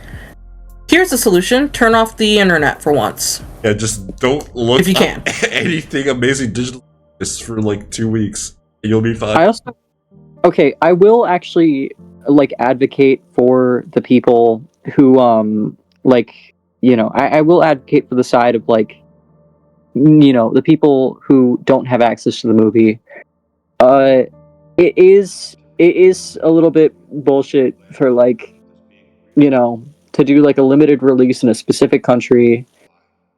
Here's the solution: turn off the internet for once. Yeah, just don't look if you can. Anything Amazing Digital Circus for like 2 weeks. You'll be fine. I will actually advocate for the people who I will advocate for the side of the people who don't have access to the movie. It is a little bit bullshit for to do a limited release in a specific country,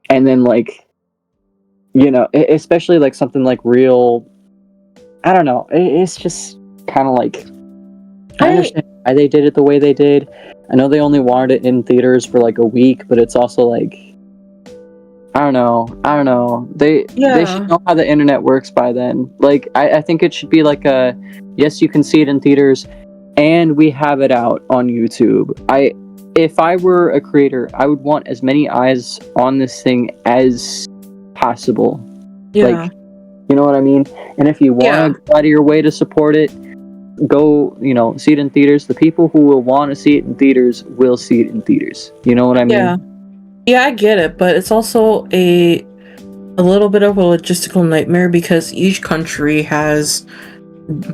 and then especially something real. I don't know. It's just kind of I understand why they did it the way they did. I know they only wanted it in theaters for a week, but it's also I don't know. They should know how the internet works by then. Like, I think it should be like a, yes, you can see it in theaters, and we have it out on YouTube. If I were a creator, I would want as many eyes on this thing as possible. Yeah. Like, you know what I mean? And if you want to go out of your way to support it, go, see it in theaters. The people who will want to see it in theaters will see it in theaters. You know what I mean? Yeah, I get it, but it's also a little bit of a logistical nightmare because each country has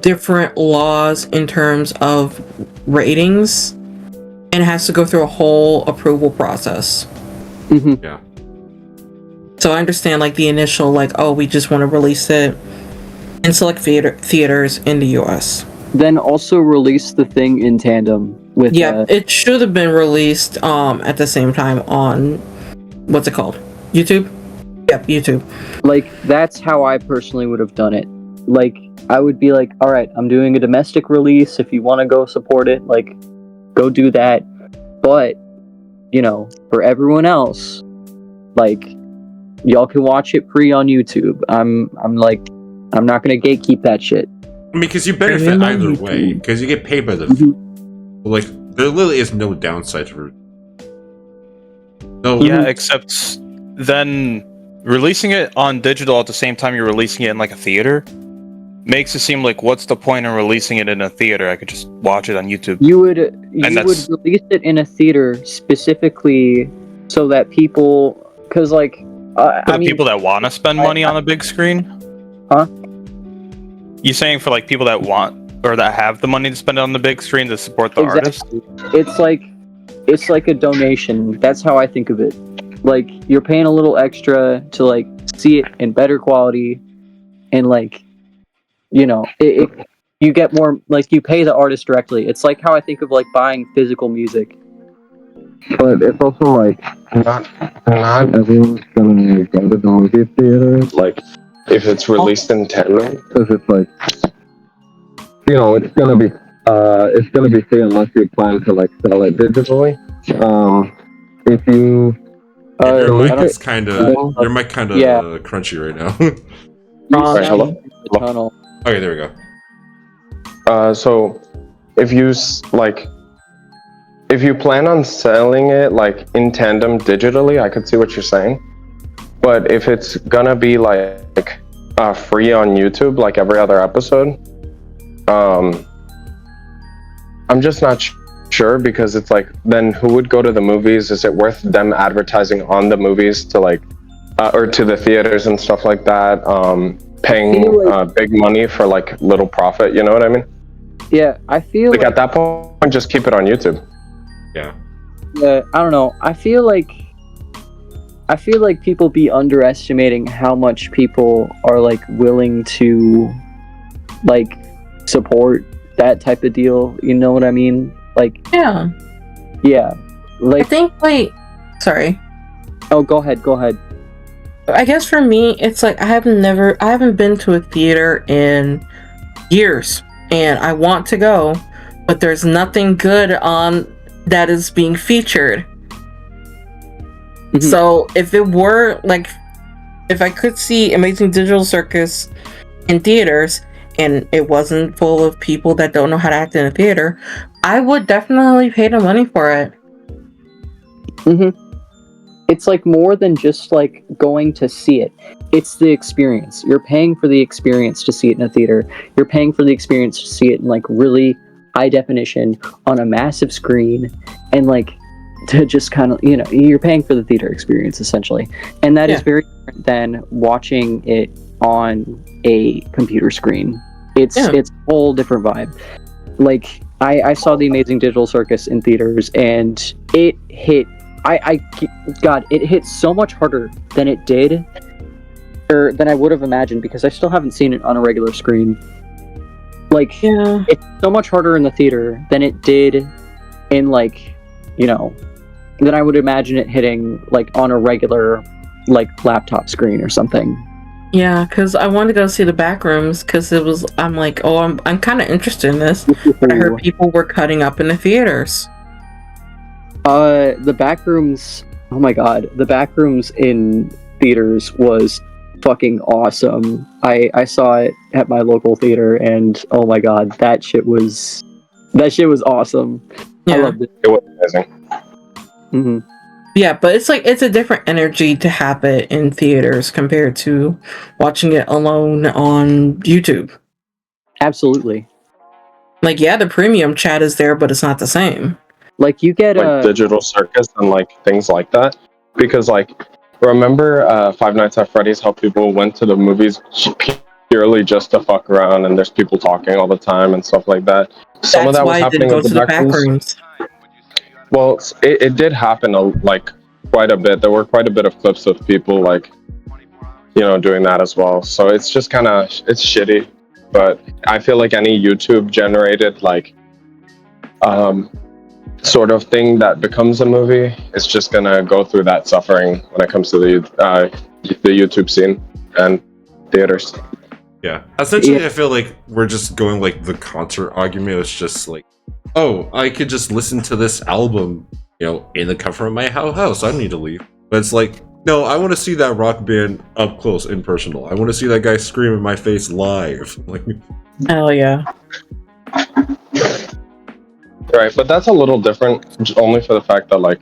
different laws in terms of ratings and has to go through a whole approval process. Mm-hmm. Yeah. So I understand like the initial we just want to release it in select theaters in the US. Then also release the thing in tandem with it should have been released at the same time on what's it called? YouTube? Yep, YouTube. Like, that's how I personally would have done it. Like, I would be like, all right, I'm doing a domestic release. If you want to go support it, like, go do that. But, for everyone else, like, y'all can watch it free on YouTube. I'm not gonna gatekeep that shit. I mean, because you benefit either way, because you get paid by the like, there literally is no downside to it. No. Yeah, except then releasing it on digital at the same time you're releasing it in like a theater makes it seem like, what's the point in releasing it in a theater? I could just watch it on YouTube. You would release it in a theater specifically so that people, because people that want to spend money on a big screen? Huh? You saying for like people that want or that have the money to spend it on the big screen to support the artist? It's like a donation. That's how I think of it. Like, you're paying a little extra to like see it in better quality, and you get more, like, you pay the artist directly. It's like how I think of like buying physical music. But it's also like not everyone's gonna go to the movie theater. Like, if it's released in tandem, because it's like, it's gonna be free unless you plan to like sell it digitally. If you your mic is kind of crunchy right now. Sorry, hello? Okay, there we go. So if you plan on selling it like in tandem digitally, I could see what you're saying. But if it's gonna be like free on YouTube, like every other episode, I'm just not sure, because it's like, then who would go to the movies? Is it worth them advertising on the movies to like, or to the theaters and stuff like that? Paying big money for like little profit, you know what I mean? Yeah, I feel like at that point, just keep it on YouTube. Yeah. I don't know. I feel like people be underestimating how much people are like willing to like support that type of deal. You know what I mean? Like, yeah. Like, I think sorry. Oh, go ahead. I guess for me, it's like I haven't been to a theater in years, and I want to go, but there's nothing good on that is being featured. Mm-hmm. So if it were like, if I could see Amazing Digital Circus in theaters and it wasn't full of people that don't know how to act in a theater, I would definitely pay the money for it. Mm-hmm. It's like more than just like going to see it. It's the experience. You're paying for the experience to see it in a theater. You're paying for the experience to see it in like really high definition on a massive screen, and like to just kind of, you're paying for the theater experience essentially. And that is very different than watching it on a computer screen. It's a whole different vibe. Like, I saw the Amazing Digital Circus in theaters, and it hit it hit so much harder than it did, or than I would have imagined, because I still haven't seen it on a regular screen. Like, it's so much harder in the theater than it did in like, than I would imagine it hitting like on a regular like laptop screen or something. Yeah, because I wanted to go see the back rooms, because I'm like, I'm kind of interested in this, but I heard people were cutting up in the theaters. The back rooms, oh my god, the back rooms in theaters was fucking awesome. I saw it at my local theater, and oh my god, that shit was awesome. I Yeah. loved it. It was amazing. hmm Yeah, but it's like it's a different energy to have it in theaters compared to watching it alone on YouTube. Absolutely. Like, yeah, the premium chat is there, but it's not the same. Like you get Like Digital Circus and like things like that. Because like, remember Five Nights at Freddy's, how people went to the movies purely just to fuck around, and there's people talking all the time and stuff like that. Some of That's that was why I happening didn't go with to the back rooms. Well, it did happen like quite a bit. There were quite a bit of clips of people like, doing that as well. So it's just kind of, it's shitty. But I feel like any YouTube generated like sort of thing that becomes a movie is just gonna go through that suffering when it comes to the YouTube scene and theaters. Yeah. Essentially, I feel like we're just going like the concert argument. It's just like, oh, I could just listen to this album, in the comfort of my house. I don't need to leave. But it's like, no, I want to see that rock band up close and personal. I want to see that guy scream in my face live. Like, Hell yeah. Right, but that's a little different only for the fact that like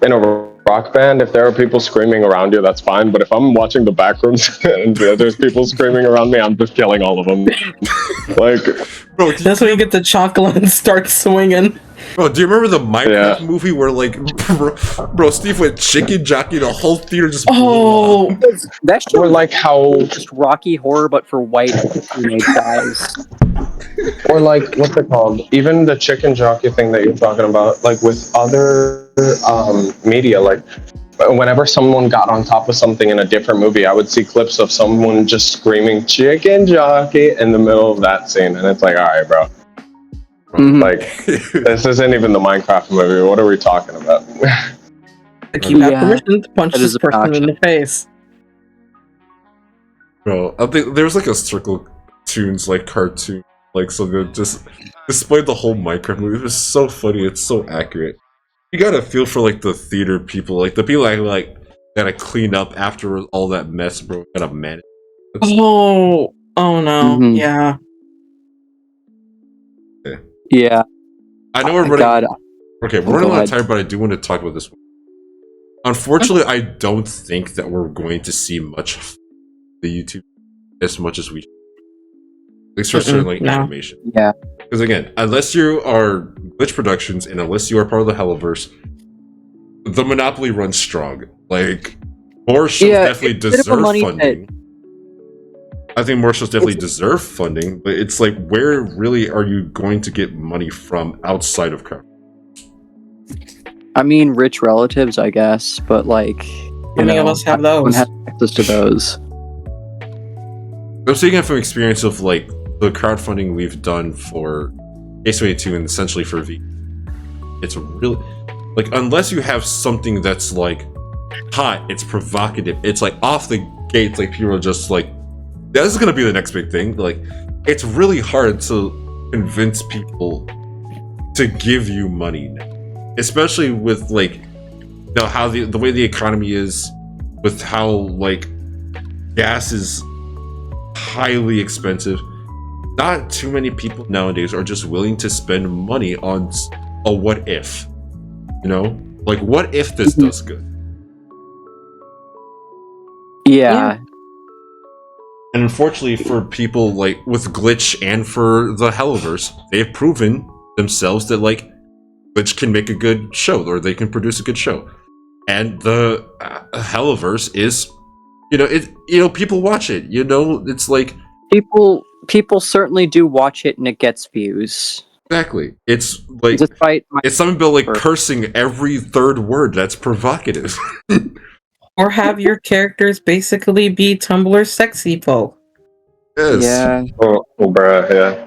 in a rock band, if there are people screaming around you, that's fine. But if I'm watching the back rooms and there's people screaming around me, I'm just killing all of them. Like, bro, That's when you get the chocolate and start swinging. Bro, do you remember the Minecraft movie where like, bro, Steve went chicken jockey, the whole theater just blew up? That's or like how, just Rocky Horror, but for white teenage guys. or like what's it called? Even the chicken jockey thing that you're talking about, like with other media, like whenever someone got on top of something in a different movie, I would see clips of someone just screaming chicken jockey in the middle of that scene, and it's like, all right, bro. Mhm. Like, this isn't even the Minecraft movie. What are we talking about? Like, you have Yeah. permission to punch That this is person in obnoxious. the face. Bro, I think there was like a Circle Tunes like cartoon, like so good, just displayed the whole Minecraft movie. It was so funny. It's so accurate. You gotta feel for like the theater people, like the people that like gotta clean up after all that mess, bro. Gotta manage. Oh no. Mhm. Yeah. Yeah. I know we're My running. God. Okay, Go we're running out of ahead. time, but I do want to talk about this one. Unfortunately, I don't think that we're going to see much of the YouTube as much as we should. At least for certain like no. animation. Yeah. Because again, unless you are Glitch Productions and unless you are part of the Helloverse, the monopoly runs strong. Like, more shows definitely it's a bit of a deserve money funding. I think more shows definitely deserve funding, but it's like, where really are you going to get money from outside of crowd? I mean, rich relatives, I guess, but like, How many of us have everyone those? has access to those. I'm speaking from experience of like the crowdfunding we've done for Ace22 and essentially for V. It's really like, unless you have something that's like hot, it's provocative, it's like off the gates, like people are just like, this is gonna be the next big thing. Like, it's really hard to convince people to give you money now, especially with like how the way the economy is, with how like gas is highly expensive. Not too many people nowadays are just willing to spend money on a what if, like what if this does good. Yeah. And unfortunately for people like with Glitch and for the Helloverse, they've proven themselves that like Glitch can make a good show, or they can produce a good show. And the Helloverse is, people watch it. It's like People certainly do watch it, and it gets views. exactly. It's like Despite my it's something about like cursing every third word that's provocative. Or have your characters basically be Tumblr sexy folk. Yes. Yeah. Oh, bruh, yeah.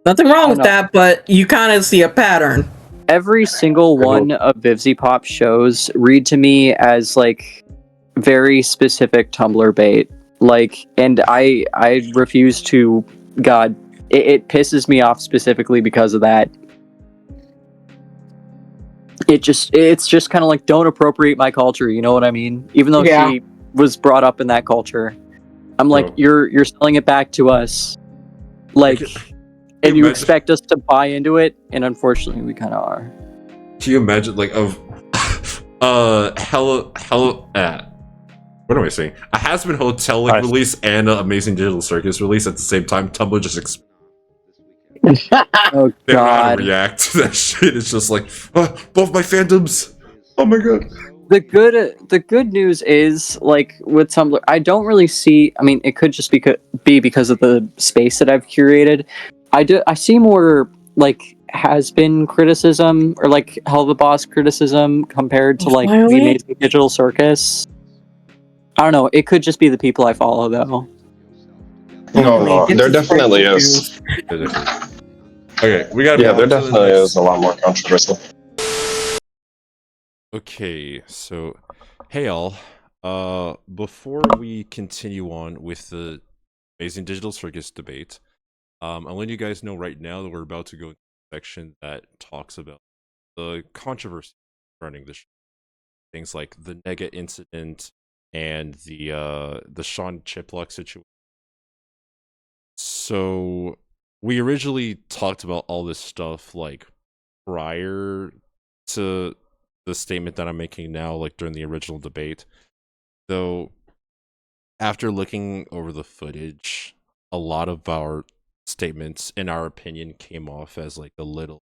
Nothing wrong with that, but you kind of see a pattern. Every single one of VivziePop's shows read to me as like very specific Tumblr bait. Like, and I refuse to. God, it pisses me off specifically because of that. it's just kind of like, don't appropriate my culture, you know what I mean? Even though Yeah. she was brought up in that culture, I'm like, Bro. you're selling it back to us, like, and you imagine- expect us to buy into it, and unfortunately, we kind of are. Can you imagine, like, of what am I saying? A Has-Been Hotel like release and an Amazing Digital Circus release at the same time. Tumblr just Oh they don't know how to God. react to that shit. It's just like, both my fandoms. Oh my god. The good news is, like, with Tumblr, I don't really see. I mean, it could just be because of the space that I've curated. I see more like has-been criticism, or like Helva Boss criticism, compared to like the Finally? Amazing Digital Circus. I don't know. It could just be the people I follow, though. No, It's there a definitely special is. Okay, we gotta. Yeah, move there on to the definitely next- is a lot more controversial. Okay, so hey all. Before we continue on with the Amazing Digital Circus debate, I'm letting you guys know right now that we're about to go into a section that talks about the controversy surrounding the show. Things like the Nega incident and the Sean Chiplock situation. So we originally talked about all this stuff like prior to the statement that I'm making now, like during the original debate. Though after looking over the footage, a lot of our statements, in our opinion, came off as like a little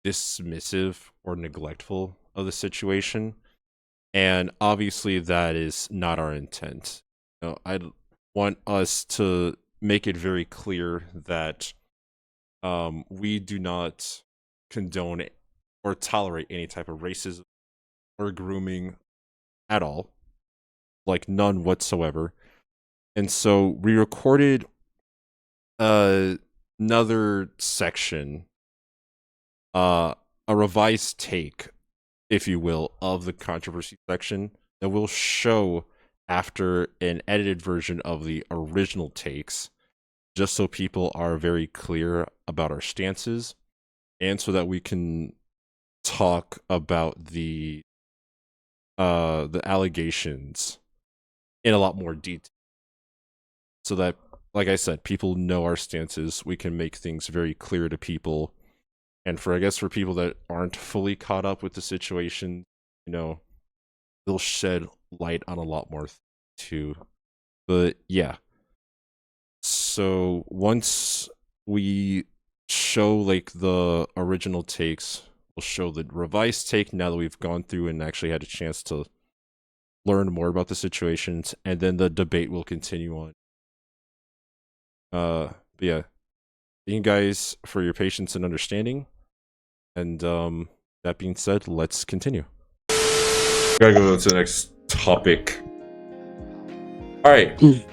dismissive or neglectful of the situation. And obviously that is not our intent. You know, I want us to make it very clear that we do not condone or tolerate any type of racism or grooming at all, like none whatsoever. And so we recorded another section, a revised take, if you will, of the controversy section that will show after an edited version of the original takes, just so people are very clear about our stances, and so that we can talk about the allegations in a lot more detail, so that, like I said, people know our stances. We can make things very clear to people, and for people that aren't fully caught up with the situation, you know, they'll shed light on a lot more too. But yeah, so once we show like the original takes, we'll show the revised take now that we've gone through and actually had a chance to learn more about the situations, and then the debate will continue on. But yeah, thank you guys for your patience and understanding. And that being said, let's continue. Gotta go to the next topic. Alright. We're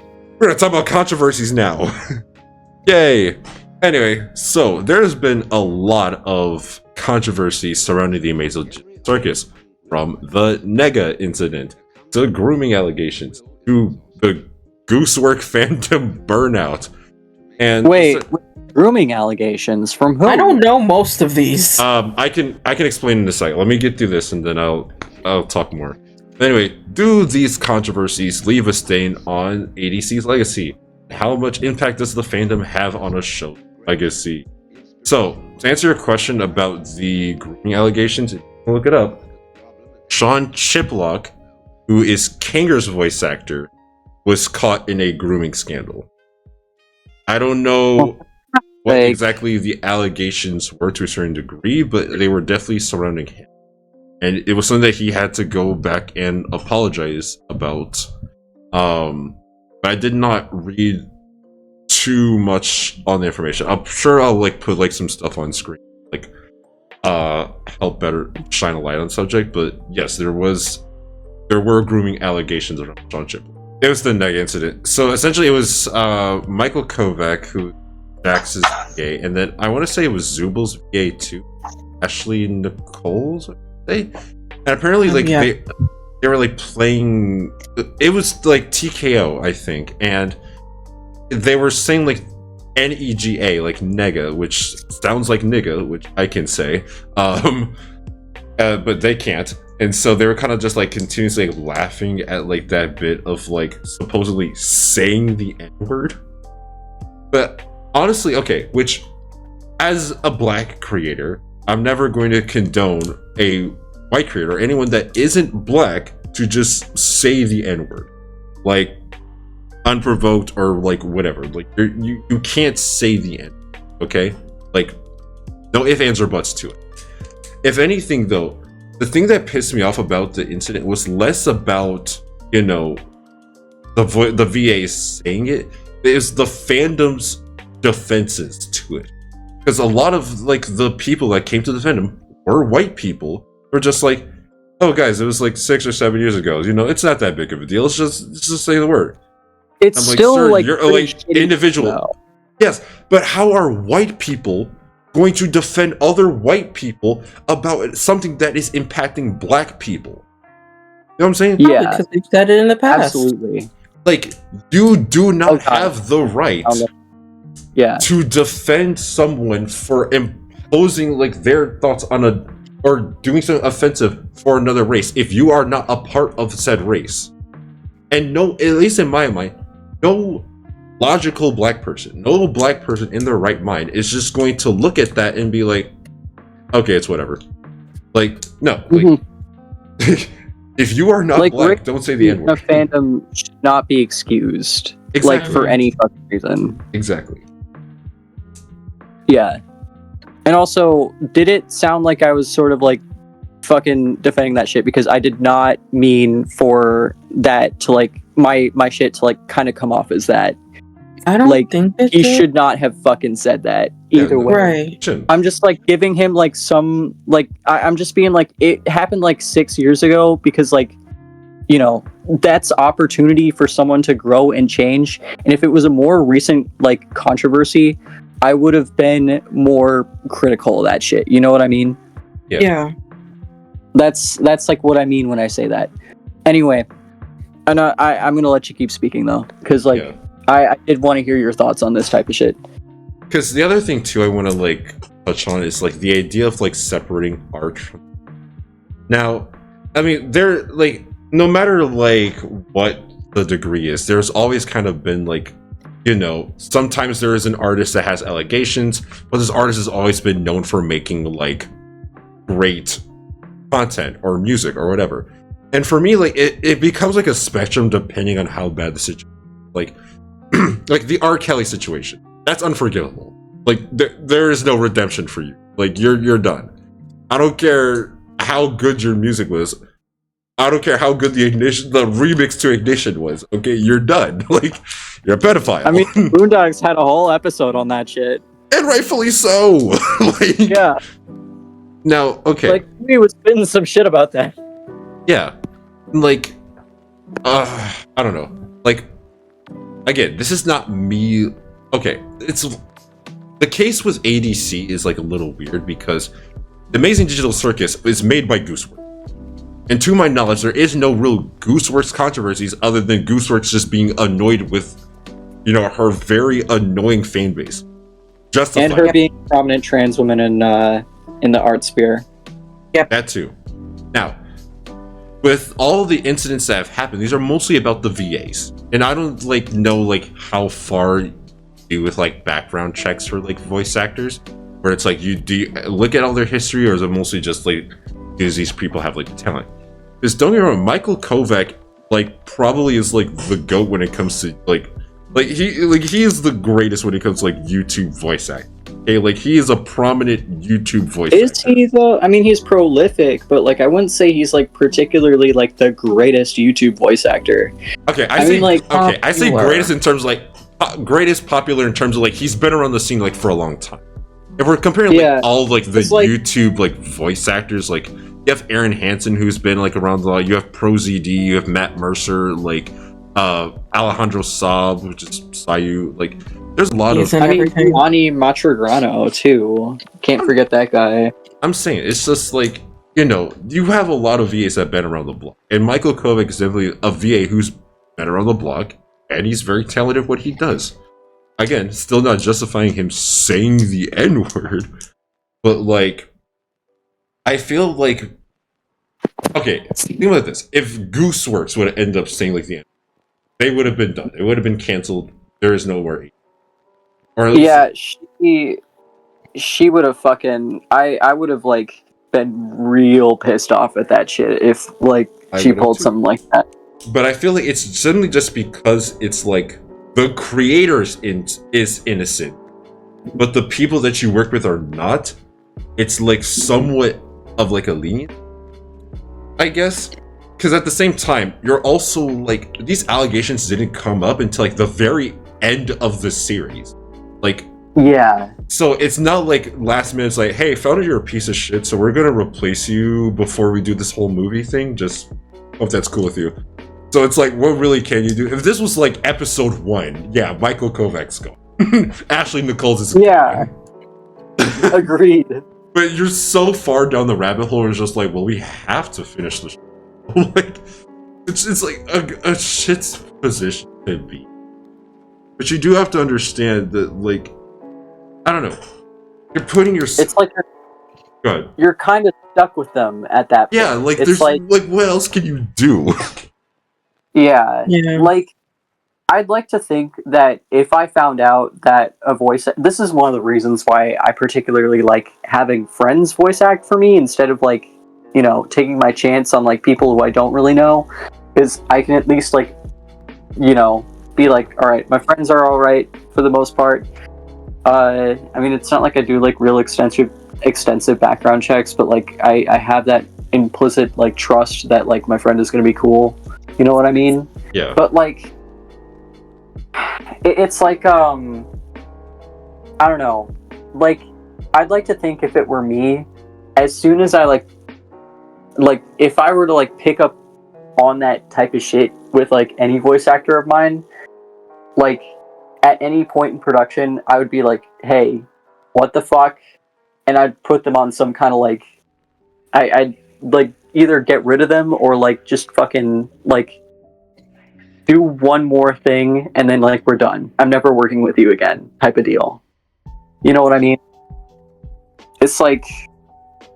gonna talk about controversies now. Yay! Anyway, so there's been a lot of controversy surrounding the Amazing Circus, from the Nega incident to grooming allegations to the gooseworx fandom burnout. And Wait, grooming allegations from who? I don't know most of these. I can explain in a second. Let me get through this and then I'll talk more. Anyway, do these controversies leave a stain on ADC's legacy? How much impact does the fandom have on a show's legacy? So, to answer your question about the grooming allegations, look it up. Sean Chiplock, who is Kangar's voice actor, was caught in a grooming scandal. I don't know what exactly the allegations were to a certain degree, but they were definitely surrounding him. And it was something that he had to go back and apologize about. But I did not read too much on the information. I'm sure I'll like put like some stuff on screen, like help better shine a light on the subject. But yes, there were grooming allegations around Sean Chip. It was the Nega incident. So essentially, it was Michael Kovac, who Jax's VA, and then I want to say it was Zubal's VA too, Ashley Nicole's. And apparently, like they were like playing. It was like TKO, I think, and they were saying like NEGA, like Nega, which sounds like nigga, which I can say. but they can't. And so they were kind of just like continuously laughing at like that bit of like supposedly saying the N-word. But honestly, okay, which as a black creator, I'm never going to condone a white creator or anyone that isn't black to just say the N-word. Like unprovoked or like whatever. Like you can't say the N-word, okay? Like no ifs, ands, or buts to it. If anything though, the thing that pissed me off about the incident was less about, you know, the VA saying it. It was the fandom's defenses to it. Because a lot of, like, the people that came to defend him were white people. Were just like, oh, guys, it was like 6 or 7 years ago. You know, it's not that big of a deal. Let's just say the word. It's I'm like, still, sir, like, you're pretty like shitty individual. now. Yes, but how are white people going to defend other white people about something that is impacting black people? You know what I'm saying? Yeah, Because they've said it in the past. absolutely. Like, you do not Oh, God. have the right Yeah. to defend someone for imposing like their thoughts on a or doing something offensive for another race if you are not a part of said race. And no, at least in my mind, no logical black person, no black person in their right mind is just going to look at that and be like, okay, it's whatever. Like, no, like, if you are not Like, black, Rick don't say the The N-word. fandom should not be excused. Exactly. Like, for any fucking reason. Exactly. Yeah. And also, did it sound like I was sort of like fucking defending that shit? Because I did not mean for that to like my shit to like kind of come off as that. I don't Like, think that He should not have fucking said that either way. Right. Shouldn't. I'm just like giving him like some like I'm just being like it happened like 6 years ago because like, you know, that's opportunity for someone to grow and change. And if it was a more recent like controversy, I would have been more critical of that shit. You know what I mean? Yeah. That's like what I mean when I say that. Anyway, and I'm gonna let you keep speaking though, because like Yeah. I did want to hear your thoughts on this type of shit. Because the other thing too I want to like touch on is like the idea of like separating art from... Now, I mean, there like no matter like what the degree is, there's always kind of been like, you know, sometimes there is an artist that has allegations, but this artist has always been known for making like great content or music or whatever. And for me, like it becomes like a spectrum depending on how bad the situation is. Like like the R. Kelly situation. That's unforgivable. Like there is no redemption for you. Like you're done. I don't care how good your music was. I don't care how good the remix to Ignition was. Okay, you're done. Like you're a pedophile. I mean, Boondocks had a whole episode on that shit. And rightfully so. Like, Yeah, now, okay. like we was spitting some shit about that. Yeah. Like, I don't know. Like, again, this is not me. Okay, it's the case with ADC is like a little weird because the Amazing Digital Circus is made by gooseworx. And to my knowledge, there is no real gooseworx controversies other than gooseworx just being annoyed with, you know, her very annoying fan base. Justified. And her being a prominent trans woman in the art sphere. That too. Now, with all the incidents that have happened, these are mostly about the VAs, and I don't like know like how far you do with like background checks for like voice actors, where it's like you look at all their history, or is it mostly just like because these people have like talent? Because don't get me wrong, Michael Kovac like probably is like the GOAT when it comes to like he is the greatest when it comes to like YouTube voice acting. Okay, like he is a prominent YouTube voice actor. Is he though? I mean, he's prolific, but like I wouldn't say he's like particularly like the greatest YouTube voice actor. Okay, I mean, like, I say popular. greatest in terms of like greatest popular in terms of like he's been around the scene like for a long time. If we're comparing like Yeah, all like the it's like- YouTube like voice actors, like you have Aaron Hansen who's been like around the lot. You have ProZD, you have Matt Mercer, like Alejandro Saab, which is Sayu. Like there's a lot He's of. in I mean, everything. Giovanni Matrograno too. Can't forget that guy. I'm saying it's just like, you know, you have a lot of VAs that have been around the block, and Michael Kovac is definitely a VA who's been around the block, and he's very talented at what he does. Again, still not justifying him saying the N-word, but like, I feel like Okay, think about this. If gooseworx would end up saying like the end, they would have been done. It would have been canceled. There is no worry. Or at least, Yeah, she would have fucking. I would have like been real pissed off at that shit if like I she would have pulled too. something like that. But I feel like it's suddenly just because it's like the creators is innocent, but the people that you work with are not. It's like somewhat of like a lenient, I guess. Because at the same time, you're also like these allegations didn't come up until like the very end of the series, like. Yeah. So it's not like last minute. It's like, hey, found out you're a piece of shit, so we're gonna replace you before we do this whole movie thing. Just hope that's cool with you. So it's like, what really can you do? If this was like episode 1, yeah, Michael Kovacs go. Ashley Nichols is Yeah. Agreed. But you're so far down the rabbit hole. It's just like, well, we have to finish the show. Like, it's like a shit's position to be. But you do have to understand that, like, I don't know. You're putting your. It's like you're kind of stuck with them at that point. Yeah, like it's there's like what else can you do? Yeah, like I'd like to think that if I found out that a voice, this is one of the reasons why I particularly like having friends voice act for me instead of like, you know, taking my chance on like people who I don't really know, is I can at least like, you know, be like, all right, my friends are all right for the most part. I mean, it's not like I do like real extensive background checks, but like I have that implicit like trust that like my friend is going to be cool. You know what I mean? Yeah. But like, it's like I don't know. Like, I'd like to think if it were me, as soon as I like if I were to like pick up on that type of shit with like any voice actor of mine, like at any point in production, I would be like, hey, what the fuck? And I'd put them on some kind of like, I'd like either get rid of them or like just fucking like do one more thing and then like we're done. I'm never working with you again type of deal. You know what I mean? It's like,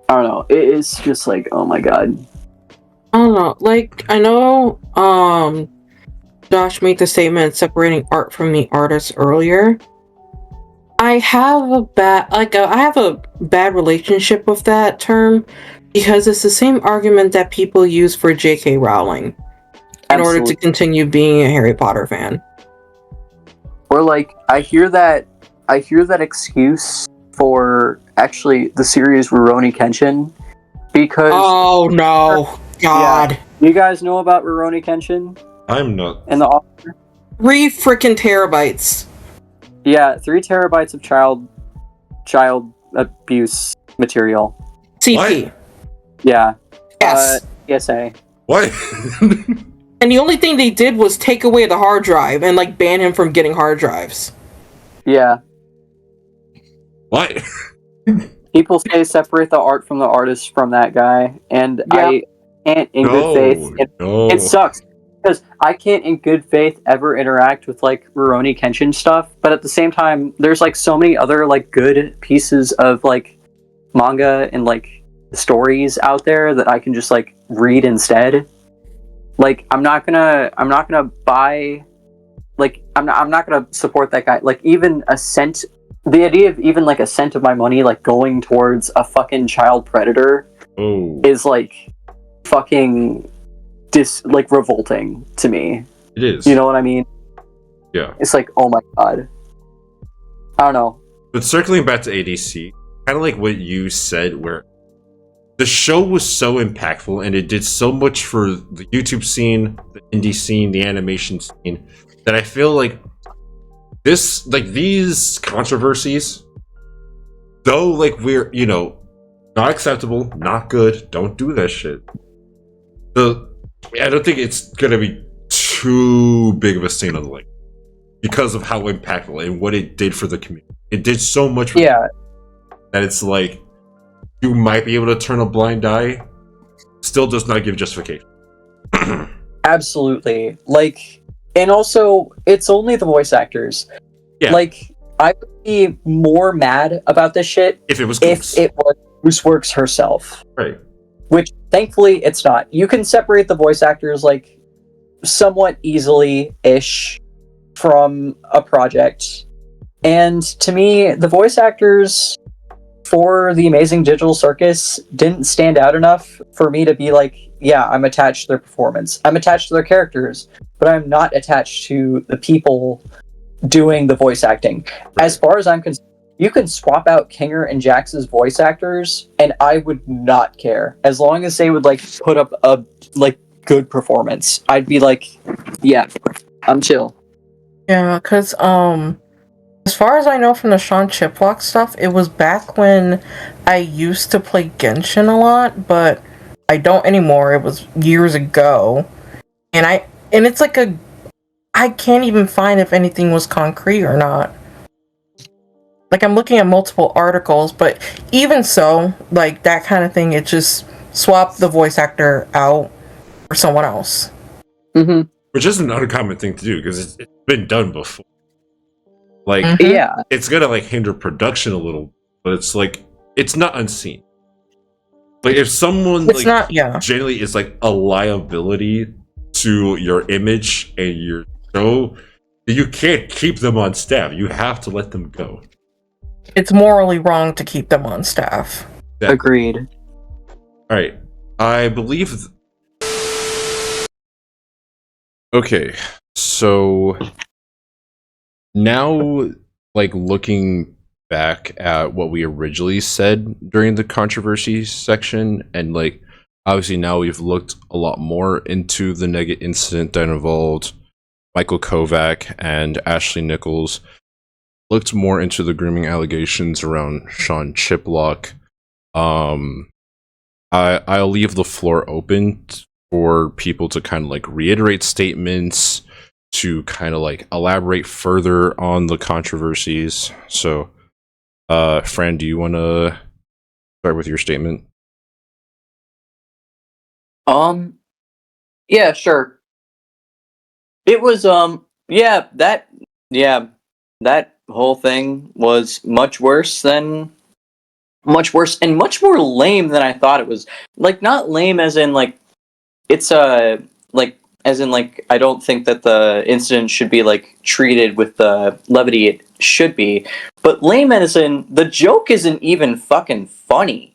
I don't know. It's just like, oh my god. I don't know. Like, I know Josh made the statement separating art from the artist earlier. I have a bad relationship with that term because it's the same argument that people use for J.K. Rowling in order to continue being a Harry Potter fan. Or like, I hear that excuse for actually the series Rurouni Kenshin because oh no, God! Yeah, you guys know about Rurouni Kenshin? I'm not. And the author? 3 freaking terabytes. Yeah, 3 terabytes of child abuse material. CP. What? Yeah. Yes. PSA. What? And the only thing they did was take away the hard drive and like ban him from getting hard drives. Yeah. What? People say separate the art from the artist from that guy, and I can't in good faith. It sucks because I can't in good faith ever interact with like Rurouni Kenshin stuff, but at the same time, there's like so many other like good pieces of like manga and like stories out there that I can just like read instead. Like I'm not gonna buy, like I'm not gonna support that guy. Like even a cent, the idea of even like a cent of my money like going towards a fucking child predator is like fucking like revolting to me. It is. You know what I mean? Yeah. It's like, oh my god. I don't know. But circling back to ADC, kind of like what you said, where the show was so impactful and it did so much for the YouTube scene, the indie scene, the animation scene, that I feel like these controversies, though like we're, you know, not acceptable, not good, don't do that shit. I don't think it's gonna be too big of a stain on the lake because of how impactful and what it did for the community. It did so much for that it's like you might be able to turn a blind eye. Still does not give justification. Absolutely. Like, and also, it's only the voice actors. Yeah. Like, I would be more mad about this shit if it was Goose. If it was gooseworx herself. Right. which thankfully it's not. You can separate the voice actors like somewhat easily-ish from a project. And to me, the voice actors for the Amazing Digital Circus didn't stand out enough for me to be like, yeah, I'm attached to their performance. I'm attached to their characters, but I'm not attached to the people doing the voice acting. As far as I'm concerned, you can swap out Kinger and Jax's voice actors, and I would not care. As long as they would like put up a like good performance, I'd be like, yeah, I'm chill. Yeah, because as far as I know from the Sean Chiplock stuff, it was back when I used to play Genshin a lot, but I don't anymore. It was years ago. And it's like I can't even find if anything was concrete or not. Like, I'm looking at multiple articles, but even so, like, that kind of thing, it just swap the voice actor out for someone else. Mm-hmm. Which is an uncommon thing to do because it's been done before. Like, Yeah, it's gonna like hinder production a little, but it's like it's not unseen. Like if someone It's like not, yeah. generally is like a liability to your image and your show, you can't keep them on staff. You have to let them go. It's morally wrong to keep them on staff. Exactly. agreed. All right, I believe. Okay, so now, like looking back at what we originally said during the controversies section, and like obviously now we've looked a lot more into the Nega incident that involved Michael Kovac and Ashley Nichols, looked more into the grooming allegations around Sean Chiplock. I'll leave the floor open for people to kind of like reiterate statements, to kind of like elaborate further on the controversies. So, Fran, do you want to start with your statement? Yeah, sure. It was that whole thing was much worse and much more lame than I thought it was. Like, not lame as in like it's like as in like I don't think that the incident should be like treated with the levity it should be, but lame as in the joke isn't even fucking funny.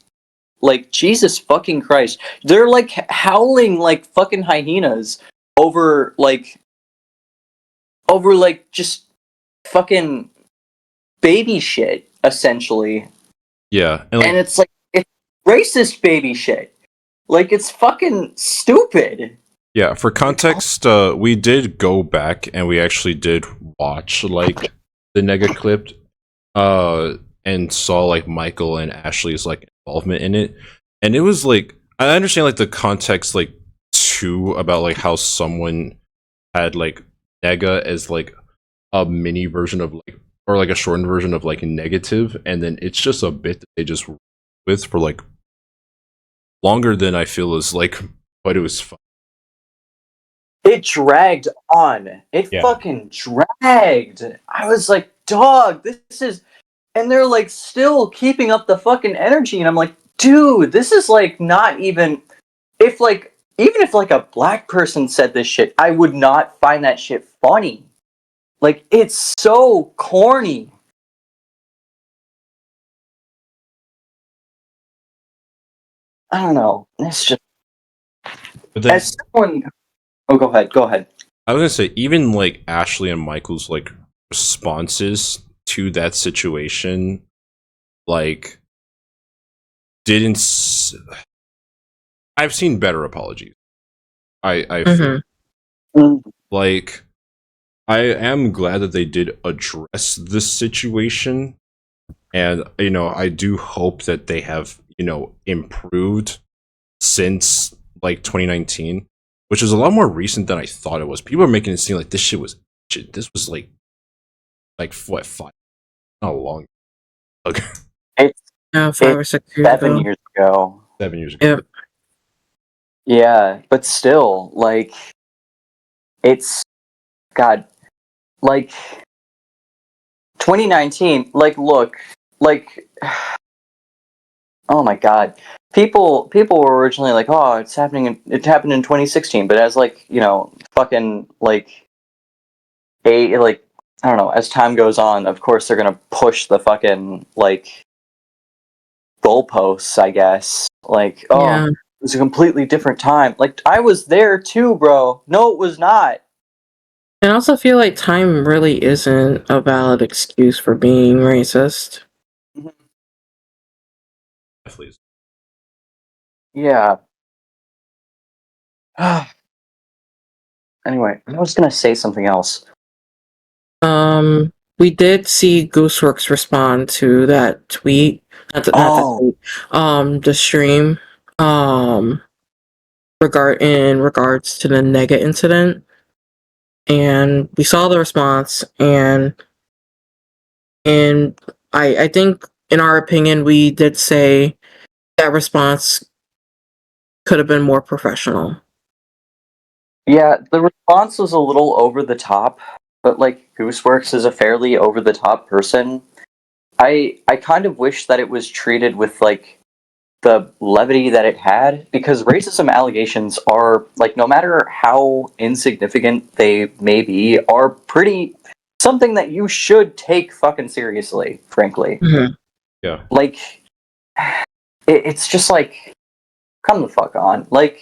Like, Jesus fucking Christ, they're like howling like fucking hyenas over like just fucking baby shit essentially. Yeah, And it's like it's racist baby shit. Like, it's fucking stupid. yeah. For context, we did go back and we actually did watch like the Nega clip, and saw like Michael and Ashley's like involvement in it, and it was like I understand like the context like too about like how someone had like Nega as like a mini version of like or like a shortened version of like negative, and then it's just a bit that they just with for like longer than I feel is like, but it was fun. It dragged on. It Yeah. fucking dragged. I was like, dog, this is. And they're like still keeping up the fucking energy. And I'm like, dude, this is like not even. If like. Even if like a black person said this shit, I would not find that shit funny. Like, it's so corny. I don't know. It's just. But then, As someone. Oh, go ahead. I was gonna say, even like Ashley and Michael's like responses to that situation, like didn't. I've seen better apologies. I feel like I am glad that they did address this situation, and you know I do hope that they have improved since like 2019. Which is a lot more recent than I thought it was. People are making it seem like this shit was shit. This was like what 5? Not long. Okay, It's 5 or 6 years 7 ago. years ago. 7 years ago. Yep. Yeah, but still, like, it's God, like 2019. Like, look, like Oh my god. People were originally like, "Oh, it happened in 2016," but as like, fucking like I don't know, as time goes on, of course they're going to push the fucking like goalposts, I guess. Like, oh, Yeah. it was a completely different time. Like, I was there too, bro. No, it was not. And I also feel like time really isn't a valid excuse for being racist. Please. Yeah. Anyway, I was gonna say something else. We did see gooseworx respond to that tweet. Not that tweet. The stream. In regards to the Nega incident. And we saw the response, and I think in our opinion we did say that response could have been more professional. Yeah, the response was a little over the top, but like gooseworx is a fairly over the top person. I kind of wish that it was treated with like the levity that it had, because racism allegations are like, no matter how insignificant they may be, are pretty something that you should take fucking seriously, frankly. Mm-hmm. Yeah. Like it's just like, come the fuck on. Like,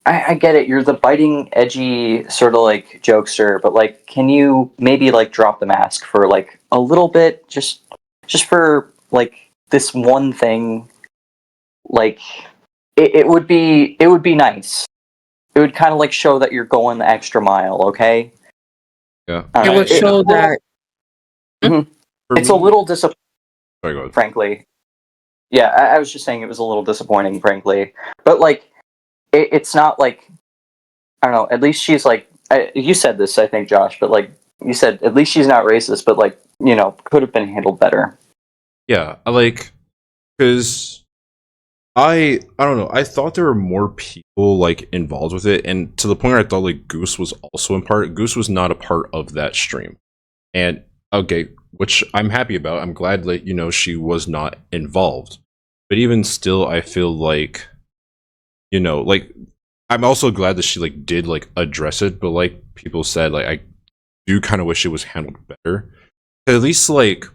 I get it, you're the biting, edgy sort of like jokester, but like, can you maybe like drop the mask for like a little bit, just for like this one thing? Like, it would be nice. It would kind of like show that you're going the extra mile. Okay. Yeah. It would show that. It's a little disappointing. Sorry, go ahead. Frankly. Yeah, I was just saying it was a little disappointing, frankly. But like, it's not like, I don't know. At least she's like, you said this, I think, Josh. But like you said, at least she's not racist. But like, could have been handled better. Yeah, because I don't know. I thought there were more people like involved with it, and to the point where I thought like Goose was also in part. Goose was not a part of that stream, and okay, which I'm happy about. I'm glad that she was not involved. But even still, I feel like like I'm also glad that she like did like address it. But like people said, like I do kind of wish it was handled better. At least like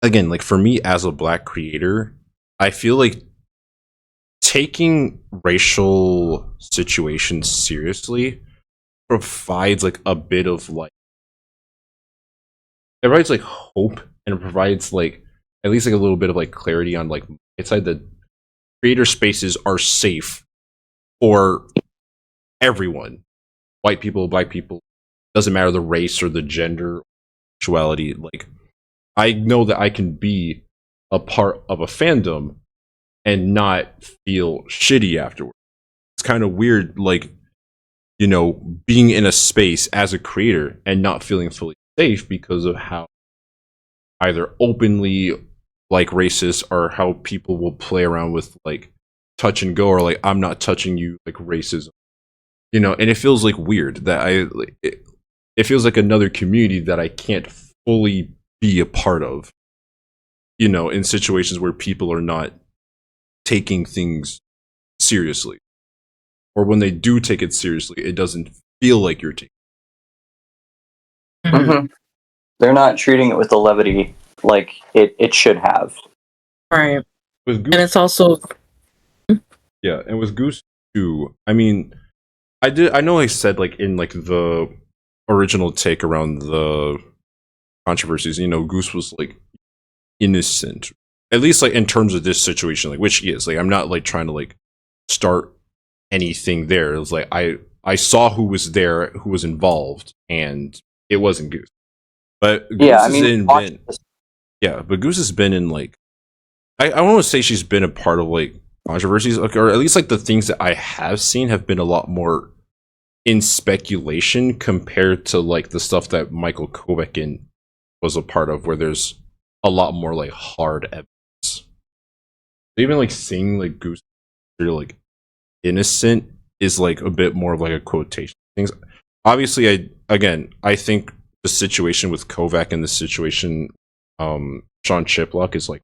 again, like for me as a black creator, I feel like taking racial situations seriously provides like a bit of like it provides like hope, and it provides like at least like a little bit of like clarity on like it's like that creator spaces are safe for everyone, white people, black people, doesn't matter the race or the gender, sexuality. Like I know that I can be a part of a fandom and not feel shitty afterwards. It's kind of weird, like, being in a space as a creator and not feeling fully safe because of how either openly like racist or how people will play around with like touch and go, or like I'm not touching you, like racism. And it feels like weird that it feels like another community that I can't fully be a part of, in situations where people are not taking things seriously, or when they do take it seriously, it doesn't feel like you're taking Mm-hmm. They're not treating it with the levity like it should have. Right. with Goose. And it's also Yeah, and with Goose too, I mean, I know I said like in like the original take around the controversies, Goose was like innocent, at least like in terms of this situation, like which he is. Like I'm not like trying to like start anything there. It was like I saw who was there, who was involved, and it wasn't Goose. But Goose Yeah, I mean, but Goose has been in like I want to say she's been a part of like controversies, or at least like the things that I have seen have been a lot more in speculation compared to like the stuff that Michael Kovakin was a part of, where there's a lot more like hard evidence. Even like seeing like Goose like innocent is like a bit more of like a quotation things. Obviously, I think the situation with Kovac and the situation Sean Chiplock is like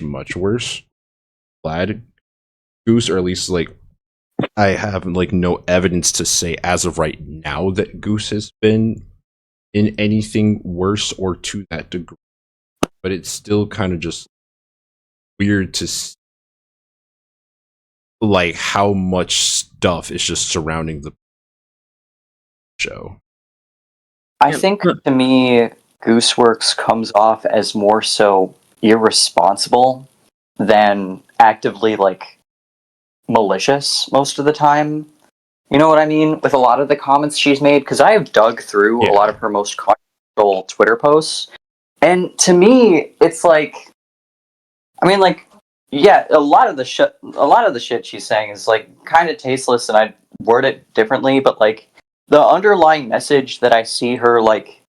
much worse. Glad Goose, or at least like I have like no evidence to say as of right now that Goose has been in anything worse or to that degree. But it's still kind of just weird to see, like, how much stuff is just surrounding the show. I think to me, gooseworx comes off as more so irresponsible than actively like malicious most of the time. You know what I mean? With a lot of the comments she's made, because I have dug through a lot of her most controversial Twitter posts, and to me, it's like, I mean, like, yeah, a lot of the shit she's saying is like kind of tasteless, and I'd word it differently, but like the underlying message that I see her like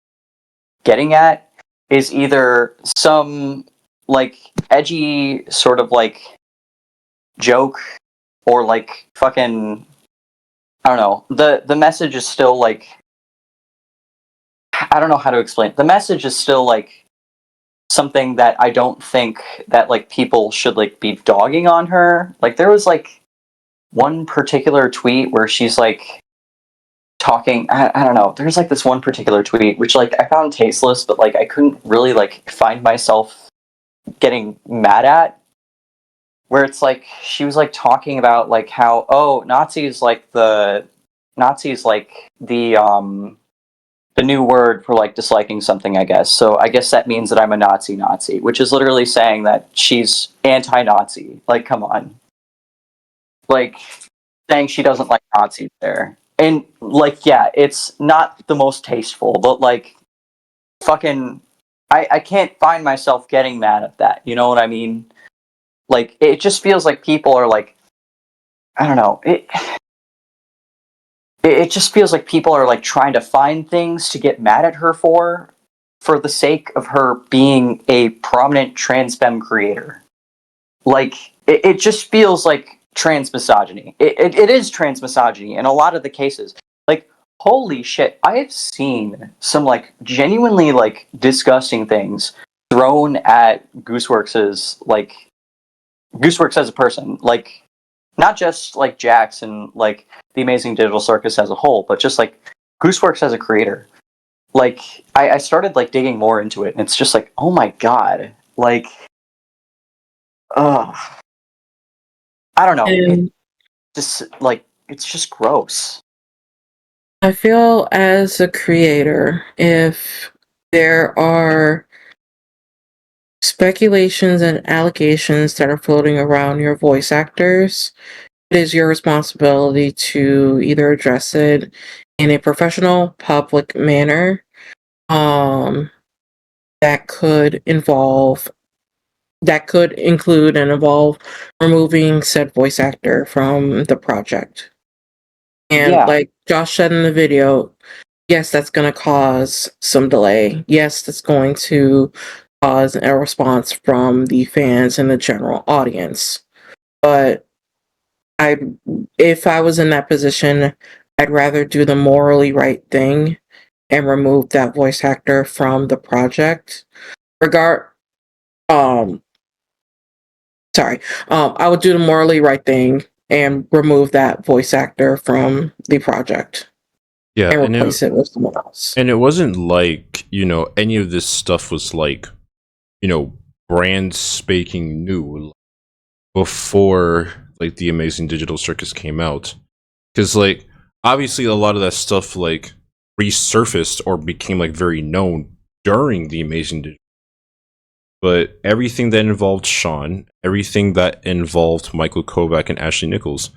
getting at is either some like edgy sort of like joke or like fucking, I don't know. The message is still like, I don't know how to explain. The message is still like something that I don't think that like people should like be dogging on her. Like there was like one particular tweet where she's like talking, I don't know. There's like this one particular tweet which like I found tasteless, but like I couldn't really like find myself getting mad at, where it's like she was like talking about like how, oh, Nazis like the new word for like disliking something, I guess. So I guess that means that I'm a Nazi, which is literally saying that she's anti-Nazi. Like, come on. Like, saying she doesn't like Nazis there. And like, yeah, it's not the most tasteful, but like, fucking, I can't find myself getting mad at that. You know what I mean? Like, it just feels like people are like, I don't know. It just feels like people are like trying to find things to get mad at her for the sake of her being a prominent trans femme creator. Like, it just feels like trans misogyny. It is trans misogyny in a lot of the cases. Like, holy shit, I have seen some like genuinely like disgusting things thrown at gooseworx's like gooseworx as a person. Like, not just like Jax and like the Amazing Digital Circus as a whole, but just like gooseworx as a creator. Like, I started like digging more into it, and it's just like, oh my god, like, I don't know, it's just like, it's just gross. I feel as a creator, if there are speculations and allegations that are floating around your voice actors, it is your responsibility to either address it in a professional, public manner. That could include and involve removing said voice actor from the project. And Yeah. like Josh said in the video, yes, that's going to cause some delay. Yes, that's going to cause a response from the fans and the general audience. But if I was in that position, I'd rather do the morally right thing and remove that voice actor from the project. I would do the morally right thing and remove that voice actor from the project. Yeah, And replace it with someone else. And it wasn't like, any of this stuff was like, brand spanking new before like the Amazing Digital Circus came out. Because like obviously a lot of that stuff like resurfaced or became like very known during the Amazing Digital. But everything that involved Sean, everything that involved Michael Kovac and Ashley Nichols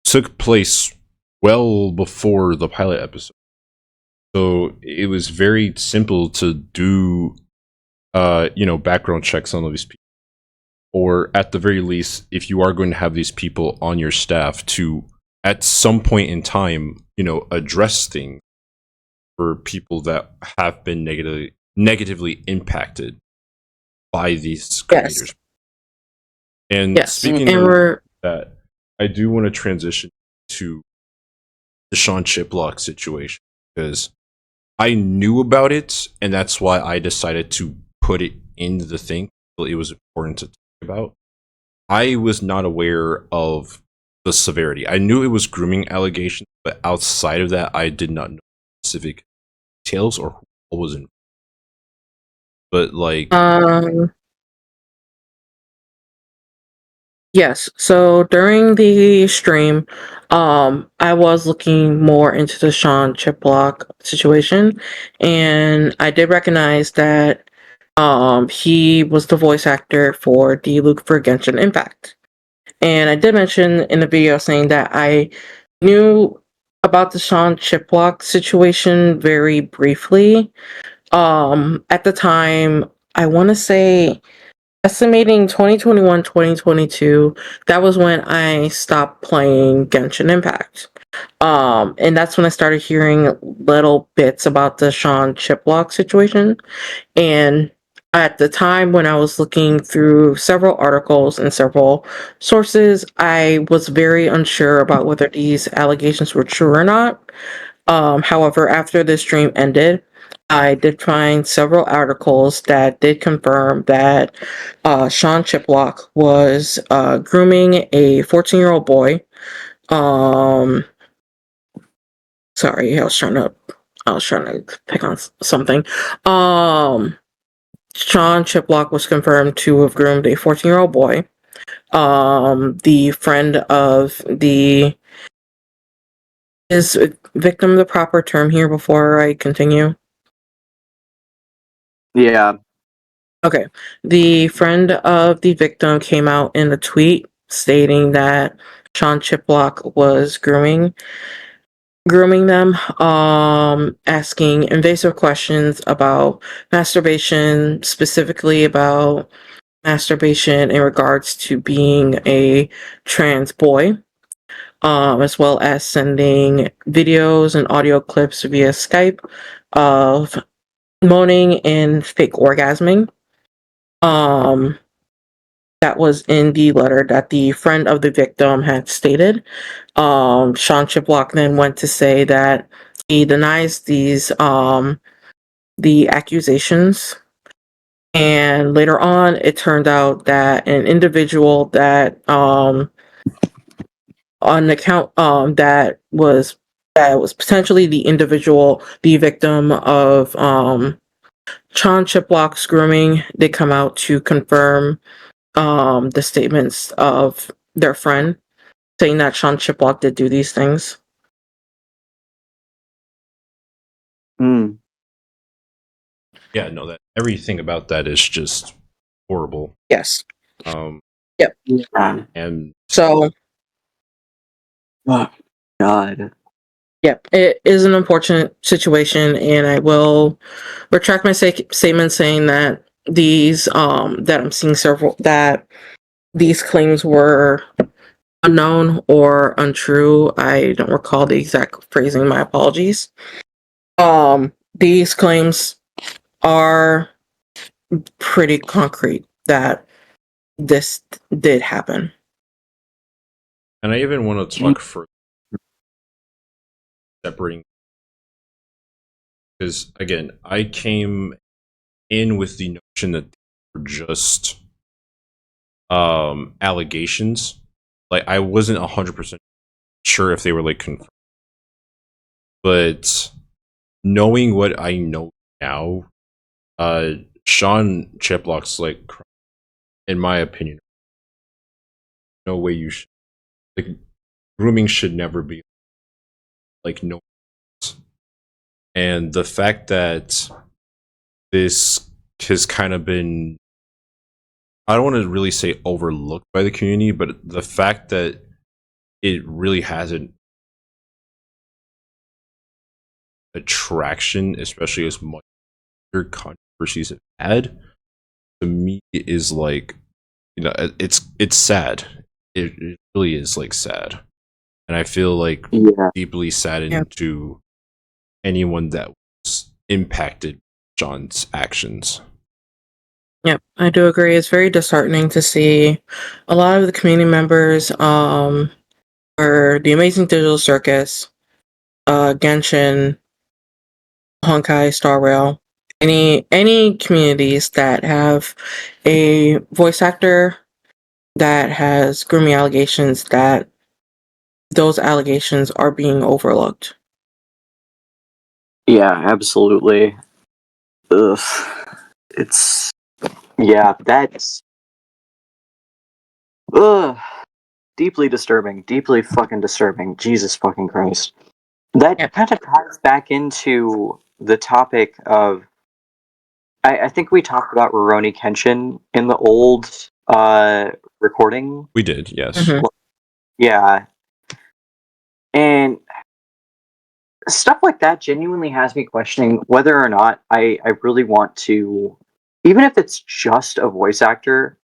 took place well before the pilot episode. So it was very simple to do, background checks on all these people. Or at the very least, if you are going to have these people on your staff, to at some point in time, address things for people that have been negatively impacted by these creators. Yes. And speaking of that, I do want to transition to the Sean Chiplock situation, because I knew about it, and that's why I decided to put it in the thing. It was important to about. I was not aware of the severity. I knew it was grooming allegations, but outside of that, I did not know specific details or who was in. But like, Yes. So during the stream, I was looking more into the Sean Chiplock situation, and I did recognize that he was the voice actor for the Luke for Genshin Impact. And I did mention in the video saying that I knew about the Sean Chiplock situation very briefly. At the time, I want to say estimating 2021, 2022, that was when I stopped playing Genshin Impact. And that's when I started hearing little bits about the Sean Chiplock situation. And at the time when I was looking through several articles and several sources, I was very unsure about whether these allegations were true or not. However, after the stream ended, I did find several articles that did confirm that Sean Chiplock was grooming a 14-year-old boy. Sorry, I was trying to pick on something. Sean Chiplock was confirmed to have groomed a 14-year-old boy. The friend of the is victim the proper term here before I continue? Yeah. Okay. The friend of the victim came out in a tweet stating that Sean Chiplock was grooming them, asking invasive questions about masturbation, specifically about masturbation in regards to being a trans boy, as well as sending videos and audio clips via Skype of moaning and fake orgasming. That was in the letter that the friend of the victim had stated. Sean Chiplock then went to say that he denies the accusations. And later on, it turned out that an individual that on the account that was potentially the victim of Sean Chiplock's grooming did come out to confirm the statements of their friend, saying that Sean Chiplock did do these things. yeah, no, that everything about that is just horrible. Yes. Yeah. And So, Oh, God. yep, it is an unfortunate situation, and I will retract my statement saying that that I'm seeing several that these claims were unknown or untrue. I don't recall the exact phrasing. My apologies. These claims are pretty concrete that this did happen. and I even want to talk for separating, because again, I came in with the notion that they were just allegations. Like I wasn't 100% sure if they were like confirmed, but knowing what I know now, Sean Chiplock's like, in my opinion, no way you should, like, grooming should never be like no. And the fact that this has kind of been, I don't want to really say overlooked by the community, but the fact that it really hasn't attraction, especially as much other controversies have had, to me is like, you know, it's sad. It really is like sad, and I feel like deeply saddened to anyone that was impacted by John's actions. Yep, I do agree. It's very disheartening to see a lot of the community members for the Amazing Digital Circus, Genshin, Honkai, Star Rail, any communities that have a voice actor that has grooming allegations, that those allegations are being overlooked. Yeah, absolutely. Ugh. It's that's ugh, deeply disturbing. Deeply fucking disturbing. Jesus fucking Christ. That Yeah. kind of ties back into the topic of I think we talked about Rurouni Kenshin in the old recording. We did, yes. Mhm. Yeah. And stuff like that genuinely has me questioning whether or not I really want to, even if it's just a voice actor,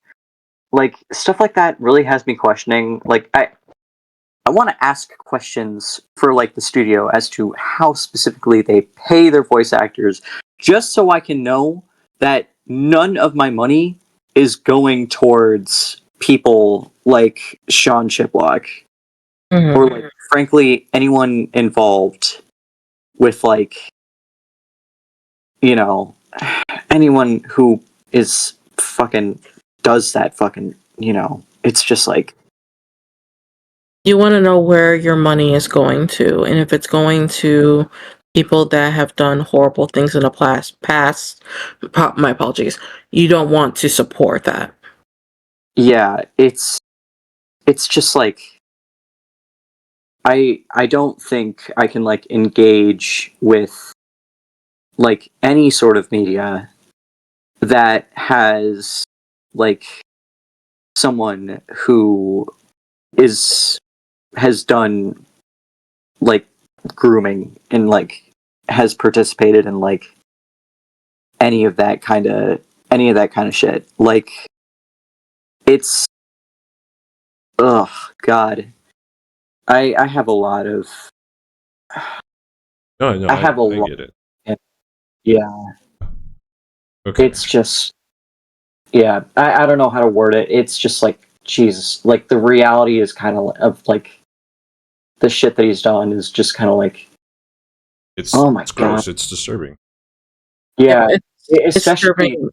like stuff like that really has me questioning. Like I want to ask questions for like the studio as to how specifically they pay their voice actors, just so I can know that none of my money is going towards people like Sean Chiplock Mhm. or like frankly anyone involved with like, you know, anyone who is fucking does that fucking, it's just like, You want to know where your money is going to, and if it's going to people that have done horrible things in the past, my apologies, you don't want to support that. yeah, it's just like I don't think I can like engage with like any sort of media that has like someone who has done like grooming and like has participated in like any of that kind of shit. Like it's ugh god. I have a lot of No, I have a I lot. get it. Yeah, Okay. it's just yeah. I don't know how to word it. It's just like Jesus. Like the reality is kind of like the shit that he's done is just kind of like oh my It's god. gross. It's disturbing. Yeah, It's especially disturbing.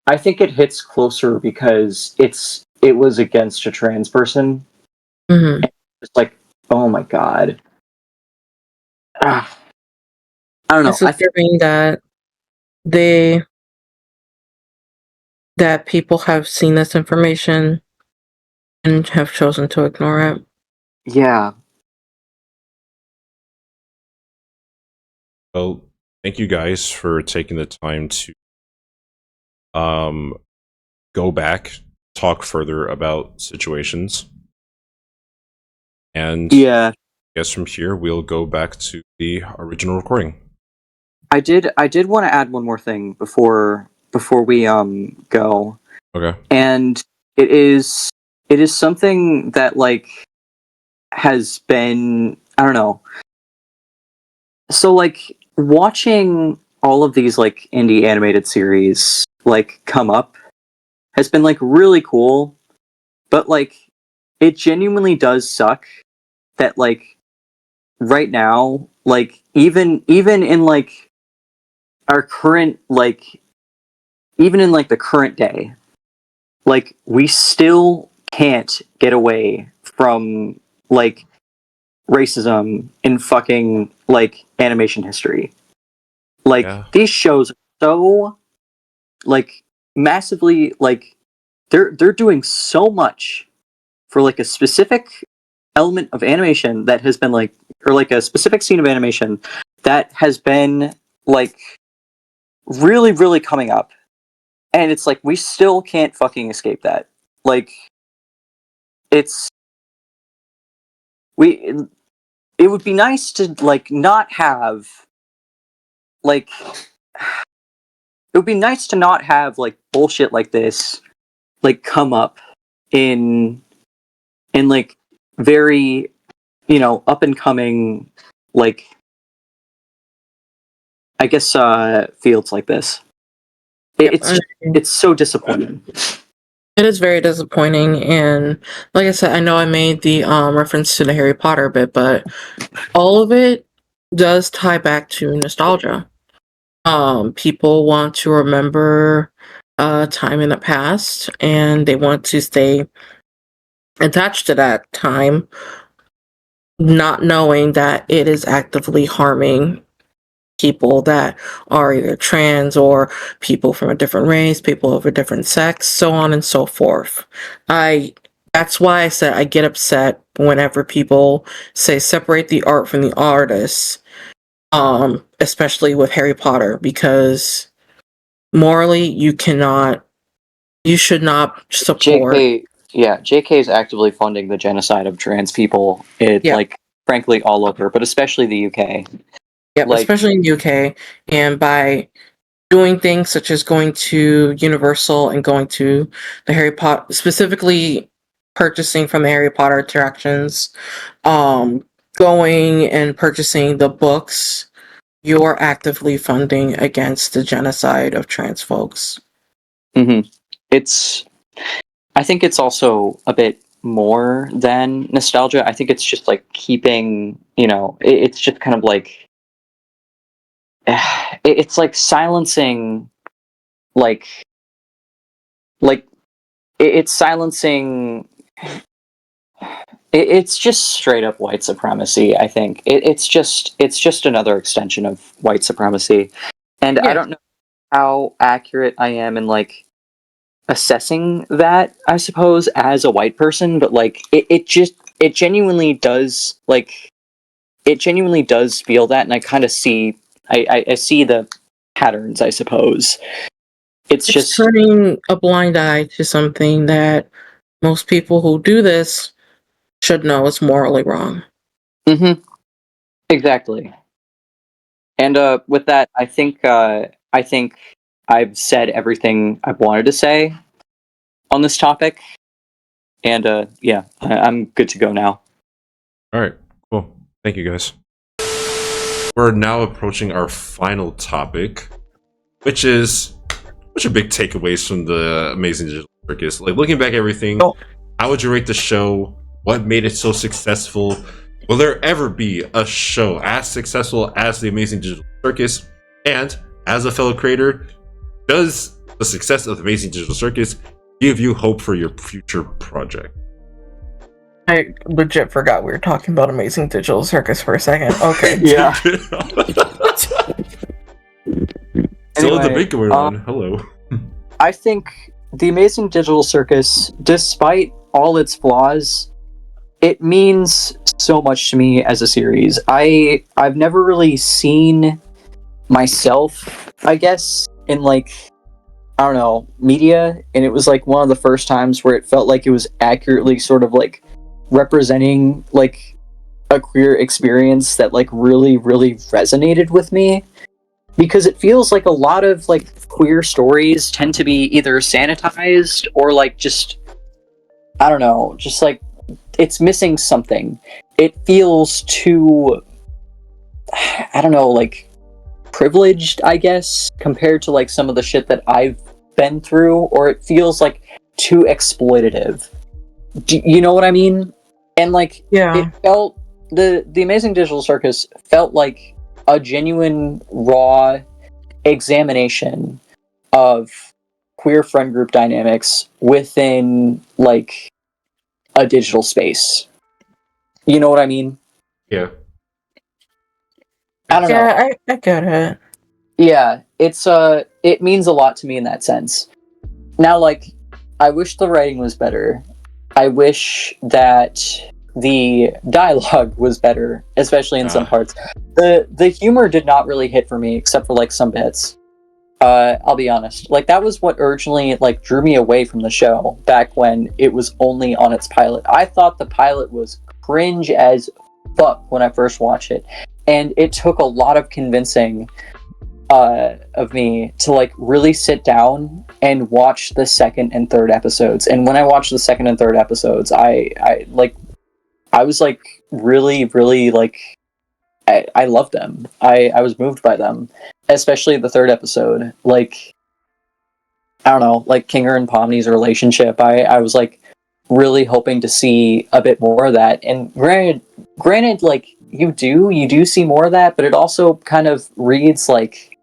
I think it hits closer because it was against a trans person. Mhm. It's like oh my god. Ah, I don't know. It's disturbing they that people have seen this information and have chosen to ignore it. Yeah. Well, thank you guys for taking the time to go back, talk further about situations. And Yeah. I guess from here we'll go back to the original recording. I did want to add one more thing before we go. Okay. And it is something that like has been I don't know. So like watching all of these like indie animated series like come up has been like really cool, but like it genuinely does suck that like right now like even in like our current like even in like the current day like we still can't get away from like racism in fucking like animation history. Like Yeah. these shows are so like massively like they're doing so much for like a specific element of animation that has been like or like a specific scene of animation that has been like really really coming up and it's like we still can't fucking escape that. Like it's we it would be nice to like not have like it would be nice to not have like bullshit like this like come up in like very up and coming like I guess fields like this. Yep, It's so disappointing. it is very disappointing, and like I said, I know I made the reference to the Harry Potter bit, but all of it does tie back to nostalgia. People want to remember time in the past, and they want to stay attached to that time, not knowing that it is actively harming people that are either trans or people from a different race, people of a different sex, so on and so forth. That's why I said I get upset whenever people say separate the art from the artist, especially with Harry Potter, because morally you should not support. JK is actively funding the genocide of trans people. Like, frankly, all over, but especially the UK. Yep, especially in the UK, and by doing things such as going to Universal and going to the Harry Potter, specifically purchasing from the Harry Potter attractions, going and purchasing the books, you're actively funding against the genocide of trans folks. Mm-hmm. I think it's also a bit more than nostalgia. I think it's just like keeping, it's just kind of like, it's like silencing, it's silencing. It's just straight up white supremacy. I think it's just another extension of white supremacy, and I don't know how accurate I am in like assessing that, I suppose, as a white person, but like it genuinely does feel that, and I kind of see I see the patterns, I suppose. It's just turning a blind eye to something that most people who do this should know is morally wrong. Mm-hmm. Exactly. And with that, I think I've said everything I've wanted to say on this topic, and I'm good to go now. All right, cool. Thank you, guys. We're now approaching our final topic, which is what's your big takeaways from the Amazing Digital Circus? Like, looking back at everything, how would you rate the show? What made it so successful? Will there ever be a show as successful as the Amazing Digital Circus? And as a fellow creator, does the success of the Amazing Digital Circus give you hope for your future project? I legit forgot we were talking about Amazing Digital Circus for a second. Okay. Yeah. Still a debate going on. Hello. I think the Amazing Digital Circus, despite all its flaws, it means so much to me as a series. I've never really seen myself, I guess, in like, I don't know, media, and it was like one of the first times where it felt like it was accurately sort of like representing like a queer experience that like really resonated with me, because it feels like a lot of like queer stories tend to be either sanitized or like just, I don't know, just like it's missing something. It feels too, I don't know, like privileged, I guess, compared to like some of the shit that I've been through, or it feels like too exploitative. Do you know what I mean? And like, it felt, the Amazing Digital Circus felt like a genuine raw examination of queer friend group dynamics within like a digital space. You know what I mean? Yeah. I don't know. I get it. Yeah, it means a lot to me in that sense. Now, like, I wish the writing was better. I wish that the dialogue was better, especially in some parts. The humor did not really hit for me, except for like some bits. I'll be honest. Like, that was what originally like drew me away from the show back when it was only on its pilot. I thought the pilot was cringe as fuck when I first watched it, and it took a lot of convincing of me to like really sit down and watch the second and third episodes. And when I watched the second and third episodes, I was like really like I loved them. I was moved by them, especially the third episode. Like, I don't know, like Kinger and Pomni's relationship. I was like really hoping to see a bit more of that. And granted, like you do see more of that, but it also kind of reads like,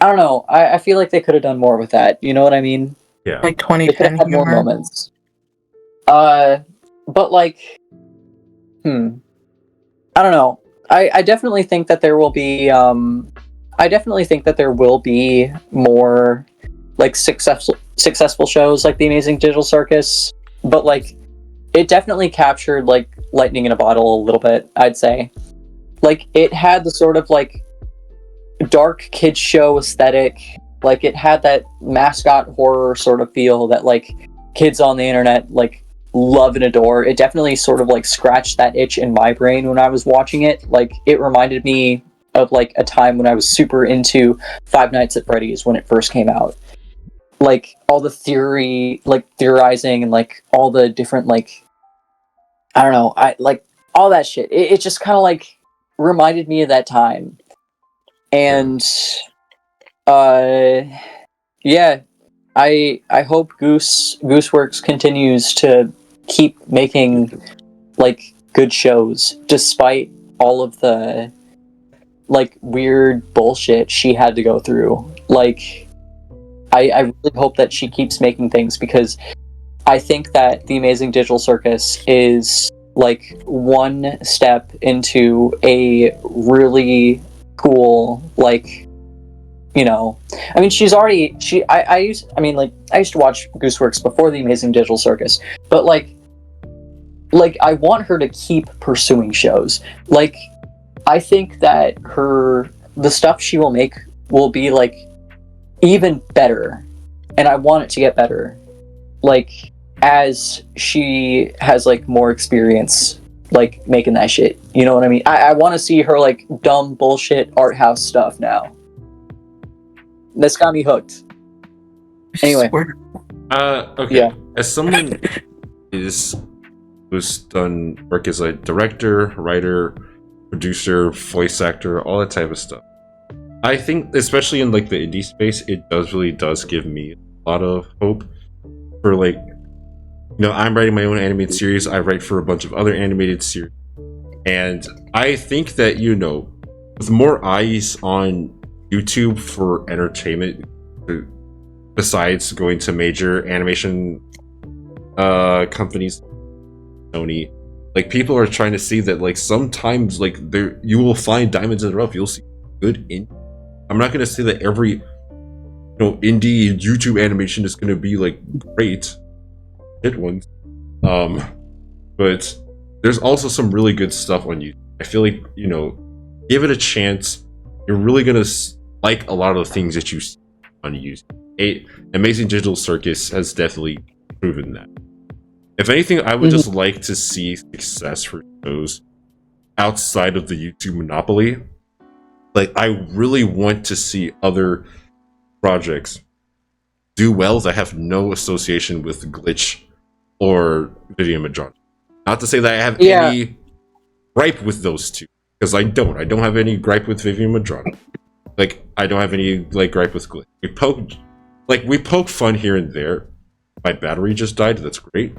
I don't know. I feel like they could have done more with that. You know what I mean? Yeah. Like They could 2010 have had more humor. moments. But like, I don't know. I definitely think that there will be. I definitely think that there will be more like successful shows like the Amazing Digital Circus. But like, it definitely captured like lightning in a bottle a little bit. I'd say, like, it had the sort of like dark kids show aesthetic. Like, it had that mascot horror sort of feel that like kids on the internet like love and adore. It definitely sort of like scratched that itch in my brain when I was watching it. Like, it reminded me of like a time when I was super into Five Nights at Freddy's when it first came out. Like, all the theorizing and like all the different like, I don't know, I like all that shit. It just kind of like reminded me of that time. And yeah, I hope gooseworx continues to keep making like good shows despite all of the like weird bullshit she had to go through. Like, I really hope that she keeps making things, because I think that the Amazing Digital Circus is like one step into a really cool, like, you know, I mean, I used to watch gooseworx before the Amazing Digital Circus, but like I want her to keep pursuing shows. Like, I think that the stuff she will make will be like even better, and I want it to get better, like, as she has like more experience like making that shit. You know what I mean? I want to see her like dumb bullshit art house stuff now. That's got me hooked. Anyway. Okay. Yeah. As someone who's done work as a director, writer, producer, voice actor, all that type of stuff, I think, especially in like the indie space, it really does give me a lot of hope for, like, you know, I'm writing my own animated series. I write for a bunch of other animated series, and I think that, you know, with more eyes on YouTube for entertainment, besides going to major animation companies, Sony, like, people are trying to see that, like, sometimes, like, you will find diamonds in the rough. You'll see good indie. I'm not gonna say that every, you know, indie YouTube animation is gonna be like great hit ones, but there's also some really good stuff on YouTube. I feel like, you know, give it a chance. You're really gonna like a lot of the things that you see on YouTube. Amazing Digital Circus has definitely proven that. If anything, I would just like to see success for shows outside of the YouTube monopoly. Like, I really want to see other projects do well that have no association with Glitch or Vivian Madron. Not to say that I have any gripe with those two, because I don't. I don't have any gripe with Vivian Madron. Like, I don't have any like gripe with Glitch. We poke fun here and there. My battery just died. That's great.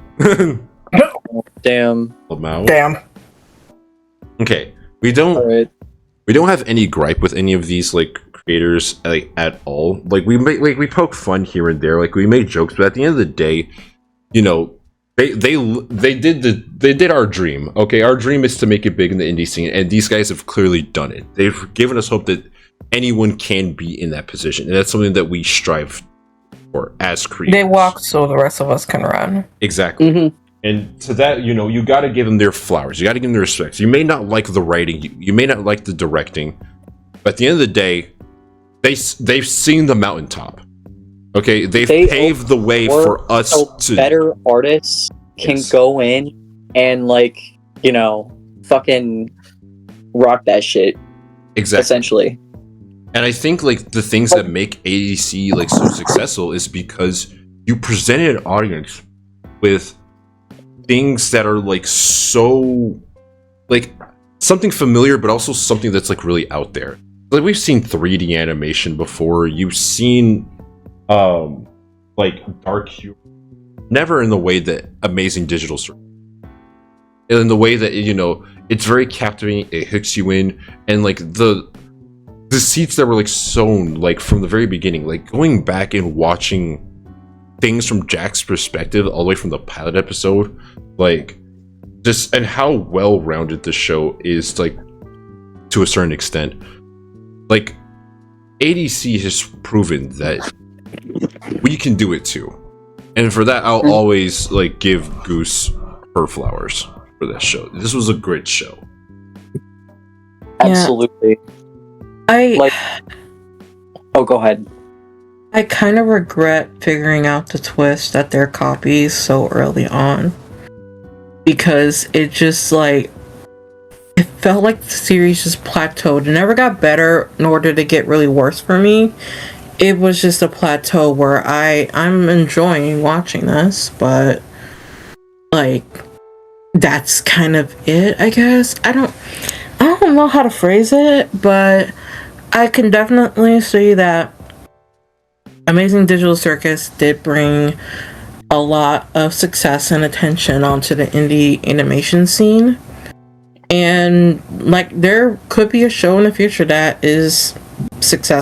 Damn. Damn. Okay, we don't. All right. We don't have any gripe with any of these like creators, like, at all. Like, we poke fun here and there. Like, we make jokes, but at the end of the day, you know, they did our dream. Okay, our dream is to make it big in the indie scene, and these guys have clearly done it. They've given us hope that anyone can be in that position, and that's something that we strive for as creators. They walk so the rest of us can run. Exactly. Mm-hmm. And to that, you know, you got to give them their flowers. You got to give them their respect. You may not like the writing, you may not like the directing, but at the end of the day, they've seen the mountaintop. Okay, they've paved the way for us to. Better artists can go in and, like, you know, fucking rock that shit. Exactly. Essentially. And I think, like, the things that make ADC like so successful is because you presented an audience with things that are like so, like, something familiar, but also something that's like really out there. Like, we've seen 3D animation before. You've seen like dark humor, never in the way that Amazing Digital Circus, in the way that, you know, it's very captivating, it hooks you in, and like the the seeds that were like sown like from the very beginning, like going back and watching things from Jack's perspective all the way from the pilot episode, like just and how well rounded the show is, like to a certain extent. Like ADC has proven that we can do it too, and for that I'll always like give Goose her flowers for this show. This was a great show. Absolutely. Oh, go ahead. I kind of regret figuring out the twist that they're copies so early on, because it just like it felt like the series just plateaued. It never got better, nor did it get really worse for me. It was just a plateau where I'm enjoying watching this, but like that's kind of it, I guess. I don't know how to phrase it, but I can definitely see that Amazing Digital Circus did bring a lot of success and attention onto the indie animation scene. And like there could be a show in the future that is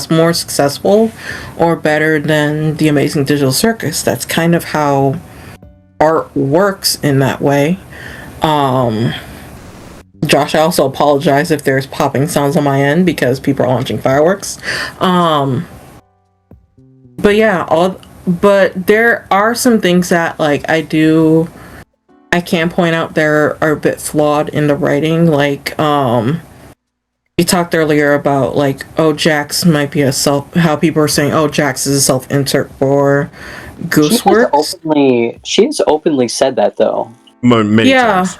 more successful or better than the Amazing Digital Circus. That's kind of how art works in that way. Josh, I also apologize if there's popping sounds on my end because people are launching fireworks. But yeah, but there are some things that like I can point out there are a bit flawed in the writing. Like you talked earlier about like, oh, Jax might be how people are saying, oh, Jax is a self-insert for gooseworx. She's openly said that though. Many times.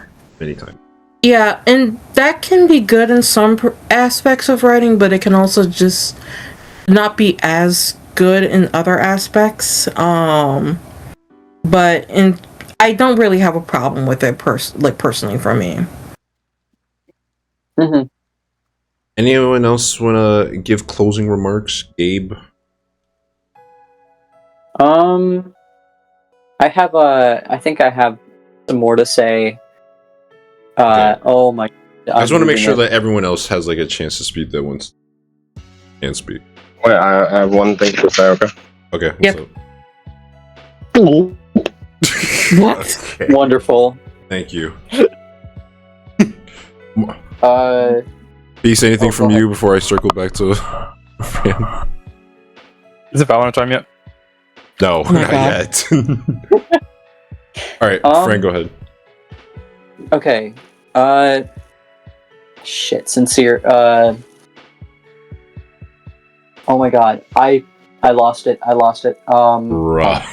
Yeah, and that can be good in some aspects of writing, but it can also just not be as good in other aspects. But I don't really have a problem with it personally for me. Mm-hmm. Anyone else want to give closing remarks? Gabe? I think I have some more to say. Okay. Oh my! I just want to make sure that everyone else has like a chance to speak that once can speak. Wait, I have one thing to say. Okay. Yep. What? Okay. Wonderful. Thank you. Peace. Anything from you before I circle back to Fran? Is it Valorant time yet? No, Oh my not God. yet. All right, Fran, go ahead. Okay. Sincere. Oh my God. I lost it. Bruh.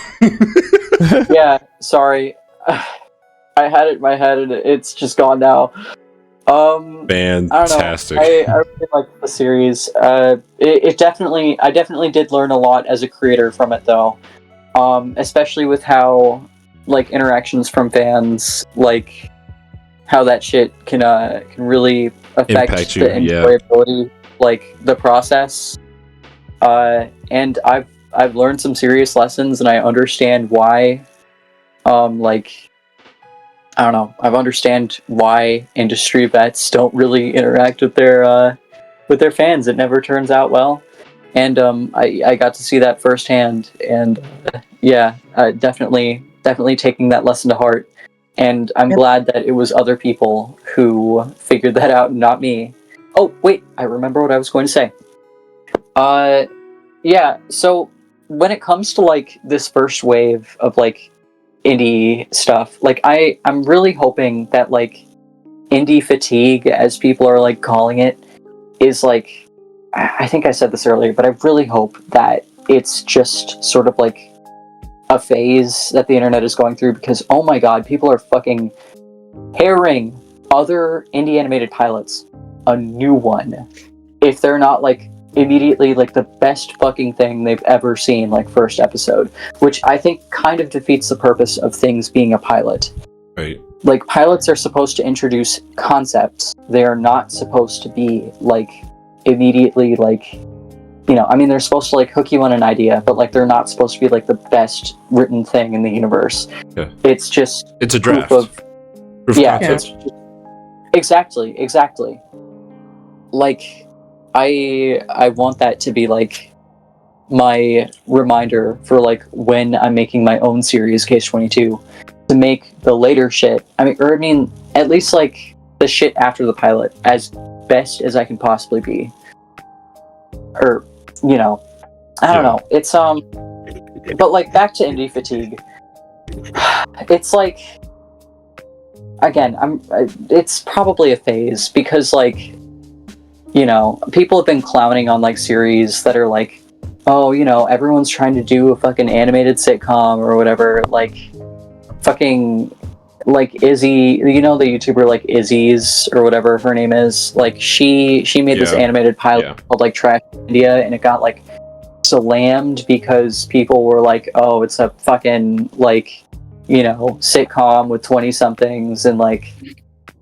Yeah, sorry. I had it in my head and it's just gone now. Fantastic. I really liked the series. I definitely did learn a lot as a creator from it though. Especially with how like interactions from fans, like how that shit can really affect Impact you, the enjoyability, like the process. And I've learned some serious lessons, and I understand why. I don't know. I understand why industry vets don't really interact with their fans. It never turns out well, and I got to see that firsthand. And definitely taking that lesson to heart. And I'm glad that it was other people who figured that out, and not me. Oh wait, I remember what I was going to say. So when it comes to like this first wave of like indie stuff, like I'm really hoping that like indie fatigue, as people are like calling it, is like, I think I said this earlier, but I really hope that it's just sort of like a phase that the internet is going through, because oh my God, people are fucking pairing other indie animated pilots a new one if they're not like immediately like the best fucking thing they've ever seen, like first episode, which I think kind of defeats the purpose of things being a pilot. Right. Like pilots are supposed to introduce concepts. They are not supposed to be like immediately like, you know, I mean, they're supposed to like hook you on an idea, but like they're not supposed to be like the best written thing in the universe. Yeah. It's just It's a draft. proof of Proof of yeah, concept. it's just, exactly. Like I want that to be like my reminder for like when I'm making my own series, Case 22, to make the later shit. I mean, at least like the shit after the pilot as best as I can possibly be. Or, you know, I don't know. It's but like back to indie fatigue. It's like, again, it's probably a phase because like, you know, people have been clowning on like series that are like, oh, you know, everyone's trying to do a fucking animated sitcom or whatever, like fucking like Izzy, you know, the YouTuber like Izzy's or whatever her name is, like she made this animated pilot called like Trash India, and it got like slammed because people were like, oh, it's a fucking like, you know, sitcom with 20 somethings and like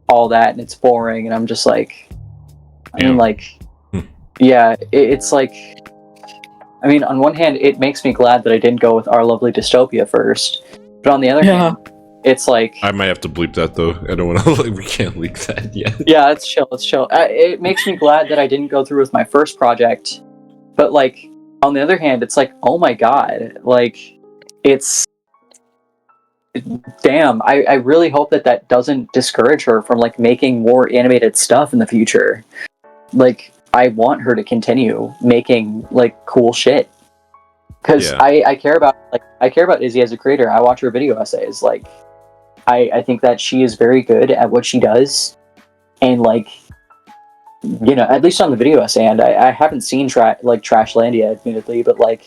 all that, and it's boring. And I'm just like, I mean, like, yeah, it's like, I mean, on one hand, it makes me glad that I didn't go with Our Lovely Dystopia first, but on the other hand, it's like, I might have to bleep that though. I don't want to. Like, we can't leak that yet. Yeah, it's chill. It's chill. It makes me glad that I didn't go through with my first project, but like on the other hand, it's like, oh my god, like it's damn. I really hope that doesn't discourage her from like making more animated stuff in the future. Like, I want her to continue making like cool shit because I care about Izzy as a creator. I watch her video essays. Like, I think that she is very good at what she does, and like, you know, at least on the video essay. And I haven't seen Trashlandia, admittedly, but like,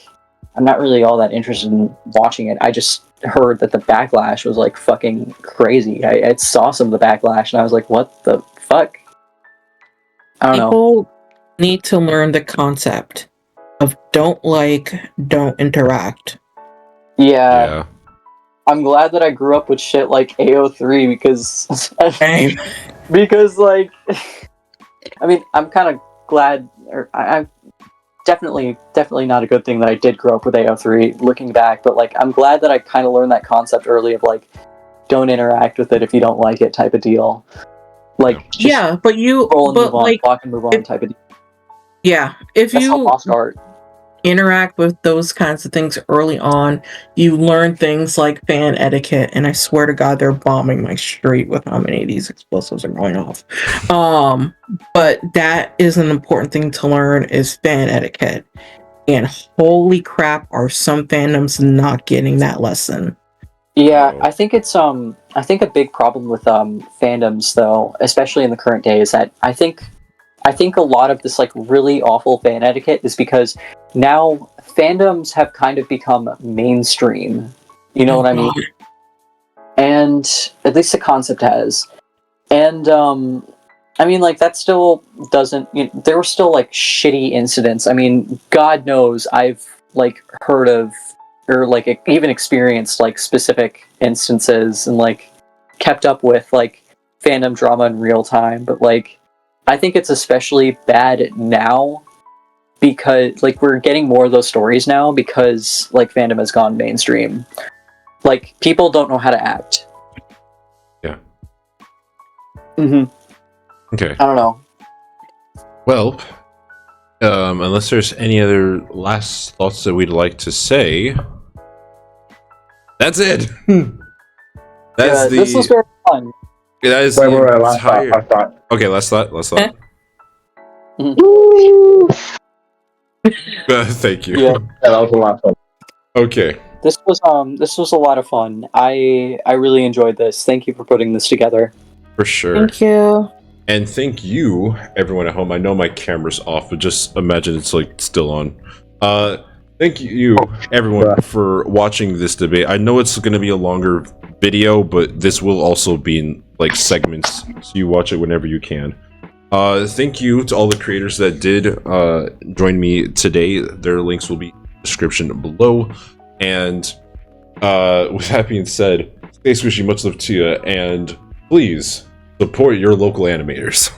I'm not really all that interested in watching it. I just heard that the backlash was like fucking crazy. I saw some of the backlash, and I was like, what the fuck? I don't know. People need to learn the concept of don't interact. Yeah. I'm glad that I grew up with shit like AO3 because like, I mean, I'm kind of glad, or I'm definitely not a good thing that I did grow up with AO3 looking back, but like, I'm glad that I kind of learned that concept early of like, don't interact with it if you don't like it type of deal. Like, just but you roll and but move on, like, walk and move on type of deal. Yeah, if That's how you lost art. interact with those kinds of things early on, you learn things like fan etiquette, and I swear to God, they're bombing my street with how many of these explosives are going off. But that is an important thing to learn, is fan etiquette. And holy crap, are some fandoms not getting that lesson? Yeah, I think it's I think a big problem with fandoms though, especially in the current day, is that I think a lot of this like really awful fan etiquette is because now fandoms have kind of become mainstream. You know what I mean? And at least the concept has. And I mean, like, that still doesn't, you know, there were still like shitty incidents. I mean, God knows I've like heard of, or like even experienced like specific instances and like kept up with like fandom drama in real time, but like, I think it's especially bad now because like we're getting more of those stories now because like fandom has gone mainstream. Like, people don't know how to act. Yeah. Okay. I don't know. Well, unless there's any other last thoughts that we'd like to say, that's it. This was very fun. That is Wait, the last thought. Okay, last thought. Thank you. Yeah, that was a lot of fun. Okay. This was a lot of fun. I really enjoyed this. Thank you for putting this together. For sure. Thank you. And thank you, everyone at home. I know my camera's off, but just imagine it's like still on. Thank you, everyone, for watching this debate. I know it's going to be a longer video, but this will also be in like segments, so you watch it whenever you can. Thank you to all the creators that did join me today. Their links will be in the description below. And with that being said, stay squishy, much love to you, and please support your local animators.